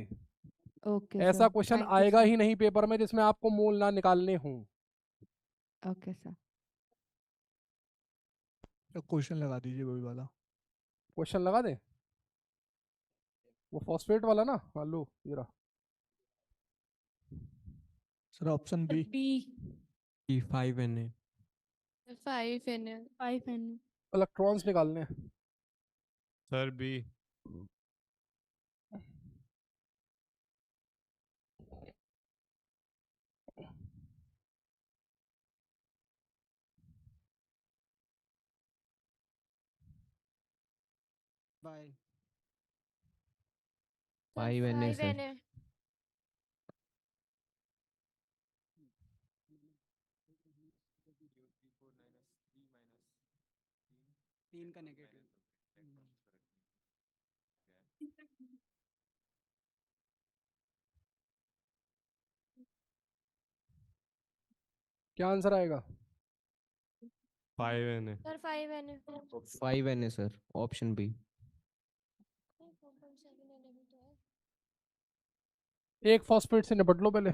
ओके ऐसा सर क्वेश्चन थैंक यू आएगा सर। ही नहीं पेपर में जिसमें आपको मोल ना निकालने हों। ओके सर क्वेश्चन लगा दीजिए वही वाला। क्वेश्चन लगा दें, वो फॉस्फेट वाला ना, हाँ लो ये रहा। Sir option B. E 5Na 5 5 electrons निकालने हैं। Sir B. By 5Na sir. तीन का नेगेटिव। क्या आंसर आएगा? 5Na sir 5 5Na sir. Option B. एक फॉस्फेट से निपट लो पहले।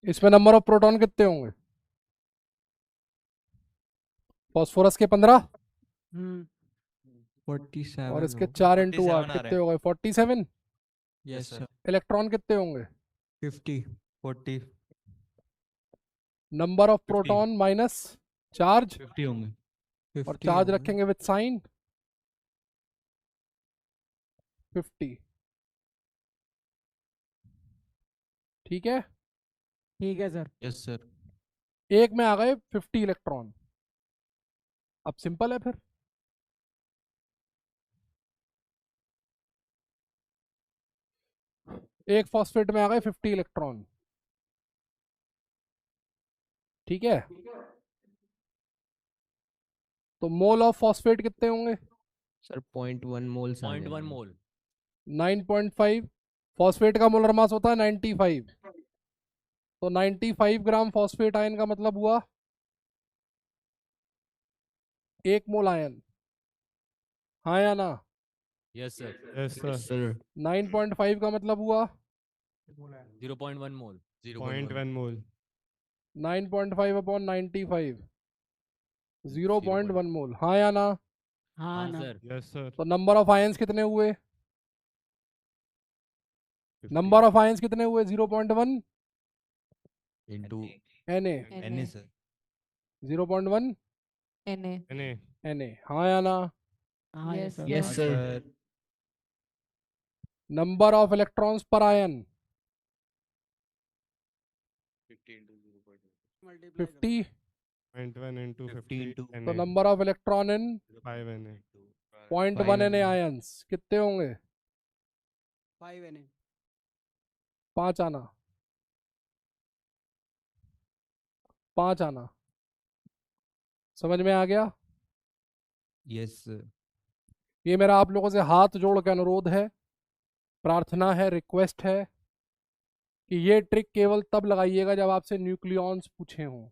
इसमें नंबर ऑफ प्रोटॉन कितने होंगे? फॉस्फोरस के 15 47 और इसके होगा। 4 इंटू 47 8 आ रहा कितने है। हो गए? 47। Yes sir. इलेक्ट्रॉन कितने होंगे? 40 number of 50 proton minus charge 50 होंगे। और 50 चार्ज होंगे। रखेंगे विद साइन 50। ठीक है, ठीक है सर। Yes sir. एक में आ गए 50 इलेक्ट्रॉन। अब सिंपल है फिर, एक फॉस्फेट में आ गए 50 इलेक्ट्रॉन। ठीक है, तो मोल ऑफ फॉस्फेट कितने होंगे? Sir 0.1 moles आ 0.1 जाएंगे। मोल। 9.5। फॉस्फेट का मोलर मास होता है 95, तो 95 ग्राम फॉस्फेट आयन का मतलब हुआ 1 मोल आयन, हाँ या ना? Yes sir. Yes Yes sir. sir. 9.5 का मतलब हुआ 0.1 मोल। 0.1 मोल। 9.5 अपॉन 95 0.1 0.1 मोल, हाँ या ना? हाँ हाँ ना। सर। Yes sir. तो नंबर ऑफ आयंस कितने हुए? नंबर ऑफ आयंस कितने हुए? 0.1 into Na sir 0.1 Na Na, हाँ या ना? हाँ yes sir. Yes sir. Number of electrons पर आयन 50, 0.1 into 50 50 into तो Na number of electron in 5Na 0.1 Na ions कितने होंगे? 5 Na 5 आना, 5 आना। समझ में आ गया? Yes sir. ये मेरा आप लोगों से हाथ जोड़ के अनुरोध है, प्रार्थना है, रिक्वेस्ट है कि ये ट्रिक केवल तब लगाइएगा जब आपसे न्यूक्लियॉन्स पूछे हों।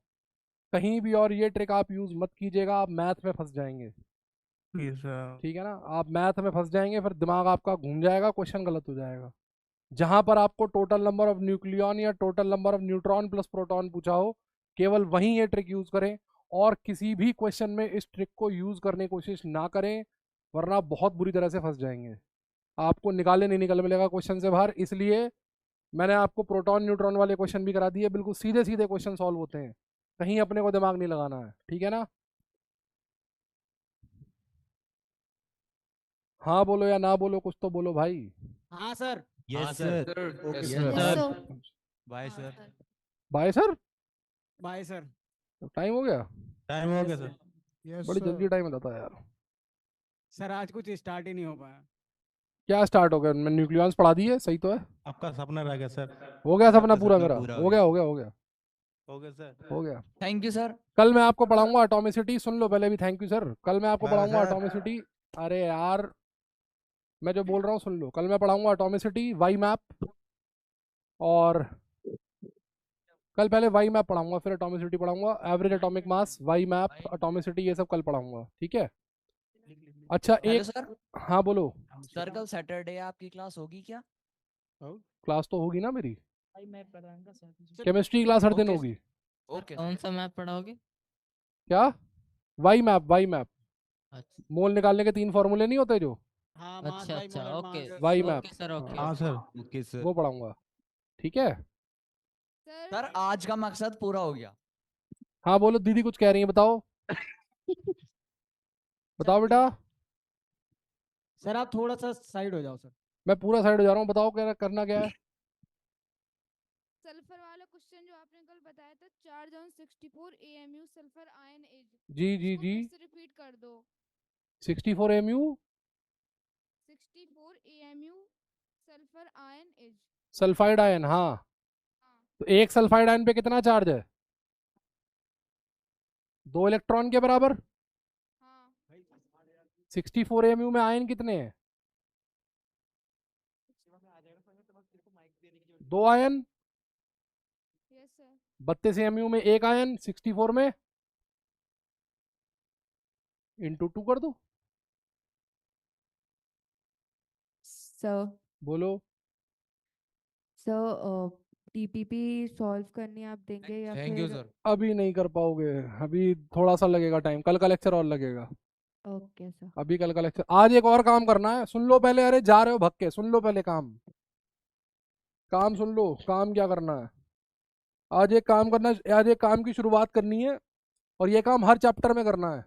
कहीं भी और ये ट्रिक आप यूज मत कीजिएगा, आप मैथ में फंस जाएंगे। ठीक है ना, आप मैथ में फंस जाएंगे, फिर दिमाग आपका घूम जाएगा, क्वेश्चन गलत हो जाएगा। जहां पर आपको टोटल नंबर ऑफ न्यूक्लियॉन या total number of neutron plus proton पूछा हो, केवल वहीं ये ट्रिक यूज करें, और किसी भी क्वेश्चन में इस ट्रिक को यूज करने की कोशिश ना करें, वरना बहुत बुरी तरह से फंस जाएंगे। आपको निकाले नहीं निकल मिलेगा क्वेश्चन से बाहर। इसलिए मैंने आपको प्रोटॉन न्यूट्रॉन वाले क्वेश्चन भी करा दिए, बिल्कुल सीधे सीधे क्वेश्चन सॉल्व होते हैं, कहीं अपने को दिमाग नहीं लगाना है। ठीक है ना? हाँ बोलो या ना बोलो, कुछ तो बोलो भाई। हाँ सर। हाँ sir. Yes Yes sir. sir. Bye हाँ sir. Sir. Bye sir, bye sir. Time हो गया? टाइम हो गया सर। यस बड़ी जल्दी टाइम बताता यार। सर आज कुछ स्टार्ट ही नहीं हो पाया। क्या स्टार्ट हो गया? मैंने न्यूक्लियॉन्स पढ़ा दी है, सही तो है? आपका सपना रह गया सर। हो गया सपना आपका पूरा सपना मेरा? पूरा हो गया हो गया हो गया हो गया सर। हो गया। Thank you sir. कल मैं आपको पढ़ाऊंगा एटॉमिसिटी, सुन लो पहले भी, थैंक यू सर। कल मैं आपको बाय पढ़ाऊंगा सर। एटॉमिसिटी। अरे यार मैं जो बोल रहा हूँ सुन लो। कल मैं पढ़ाऊंगा एटॉमिसिटी, वाई मैप, और कल पहले वाई मैप पढ़ाऊंगा, फिर एटॉमिसिटी पढ़ाऊंगा, average atomic mass, Y map, atomicity, ये सब कल पढ़ाऊंगा, ठीक है? अच्छा हेलो एक, सर। हाँ बोलो। सर कल सैटरडे आपकी क्लास होगी क्या? क्लास तो होगी ना मेरी, भाई मैं पढ़ाऊंगा सर। केमिस्ट्री क्लास हर दिन ओके होगी। ओके कौन सा मैप पढ़ाओगे? क्या? वाई मैप, वाई मैप, अच्छा मोल निकालने के 3 फॉर्मूले नहीं होते जो, हाँ मास अच्छा बाई अच्छा molar okay mass. Y map, okay sir okay हाँ सर। Okay sir. वो पढ़ाऊंगा, ठीक है? सर आज का मकसद पूरा हो गया। हाँ बोलो, दीदी कुछ कह रही है, बताओ बताओ बेटा। सर आप थोड़ा सा साइड हो जाओ सर। मैं पूरा साइड हो जा रहा हूँ, बताओ क्या करना क्या है। सल्फर वाला क्वेश्चन जो आपने कल बताया था, charge on 64 AMU sulphur ion as, जी जी इसको जी, फिर से रिपीट कर दो। 64 MU 64 AMU sulphur ion as. Sulphide ion, हाँ। तो एक सल्फाइड आयन पे कितना चार्ज है? 2 इलेक्ट्रॉन के बराबर। 64 MU में आयन कितने हैं? 2 आयन। Yes sir. 32 MU में 1 आयन, 64 में इंटू 2 कर दो। सर बोलो। सर टीपीपी सॉल्व करनी आप देंगे या थैंक यू फिर? सर। अभी नहीं कर पाओगे, अभी थोड़ा सा लगेगा टाइम, कल का लेक्चर और लगेगा। Okay sir. अभी कल का लेक्चर, आज एक और काम करना है, सुन लो पहले। अरे जा रहे हो भग के, सुन लो पहले काम, काम सुन लो। काम क्या करना है? आज एक काम करना है, आज एक काम की शुरुआत करनी है, और ये काम हर चैप्टर में करना है।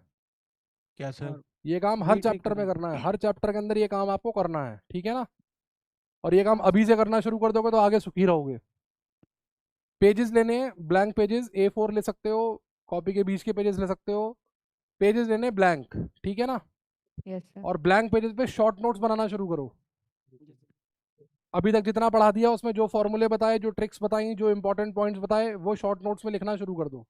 क्या सर? ये काम हर रीटेक चैप्टर में करना करना है, हर चैप्टर के अंदर ये काम आपको करना है, ठीक है ना? और ये काम अभी से करना शुरू कर दोगे तो आगे सुखी रहोगे। पेजेस लेने हैं, ब्लैंक पेजेस, A4 ले सकते हो, कॉपी के बीच के पेजेस ले सकते हो, पेजेस लेने ब्लैंक, ठीक है ना? Yes sir. और ब्लैंक पेजेस पे शॉर्ट नोट्स बनाना शुरू करो। अभी तक जितना पढ़ा दिया उसमें जो फॉर्मूले बताए, जो ट्रिक्स बताई, जो इंपॉर्टेंट पॉइंट्स बताए, वो शॉर्ट नोट्स में लिखना शुरू कर दो।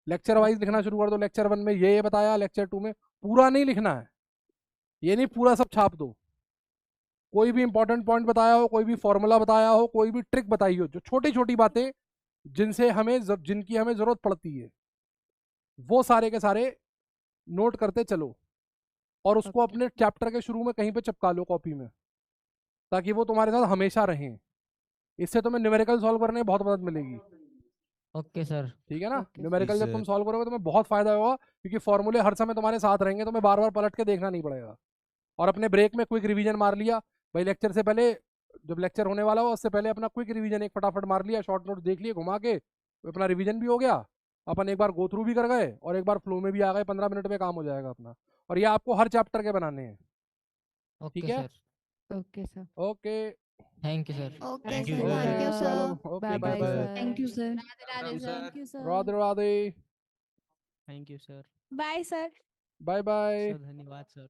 लेक्चर वाइज लिखना शुरू कर दो। लेक्चर 1 में ये बताया, लेक्चर 2 में, पूरा नहीं लिखना है, ये नहीं पूरा सब छाप दो। कोई भी इंपॉर्टेंट पॉइंट बताया हो, कोई भी फॉर्मूला बताया हो, कोई भी ट्रिक बताई हो, जो छोटी छोटी बातें जिनसे हमें जिनकी हमें जरूरत पड़ती है, वो सारे के सारे नोट करते चलो। और उसको अपने चैप्टर के शुरू में कहीं पे चिपका लो कॉपी में, ताकि वो तुम्हारे साथ हमेशा रहें। इससे तुम्हें न्यूमेरिकल सॉल्व करने में बहुत मदद मिलेगी, ओके सर। ठीक है ना? Okay, न्यूमेरिकल जब sir. तुम सॉल्व करोगे तुम्हें बहुत फायदा होगा, क्योंकि फॉर्मूले हर समय तुम्हारे साथ रहेंगे, तुम्हें बार बार पलट के देखना नहीं पड़ेगा। और अपने ब्रेक में क्विक रिवीजन मार लिया भाई, लेक्चर से पहले, जब लेक्चर होने वाला हो उससे पहले अपना क्विक रिवीजन एक फटाफट मार लिया, शॉर्ट नोट्स देख लिए घुमा के, अपना रिवीजन भी हो गया, अपन एक बार गो थ्रू भी कर गए, और एक बार फ्लो में भी आ गए, 15 मिनट में काम हो जाएगा अपना। और ये आपको हर चैप्टर के बनाने हैं, ठीक ओके है? Sir. Okay sir. Okay thank you sir. Okay Thank you, sir, sir. Thank you चलो, sir. Okay, bye bye bye bye. Sir. Thank you sir. Radhe Radhe sir. Thank you sir. Radhe Radhe, thank you sir. Bye sir. Bye bye. Sir धन्यवाद sir.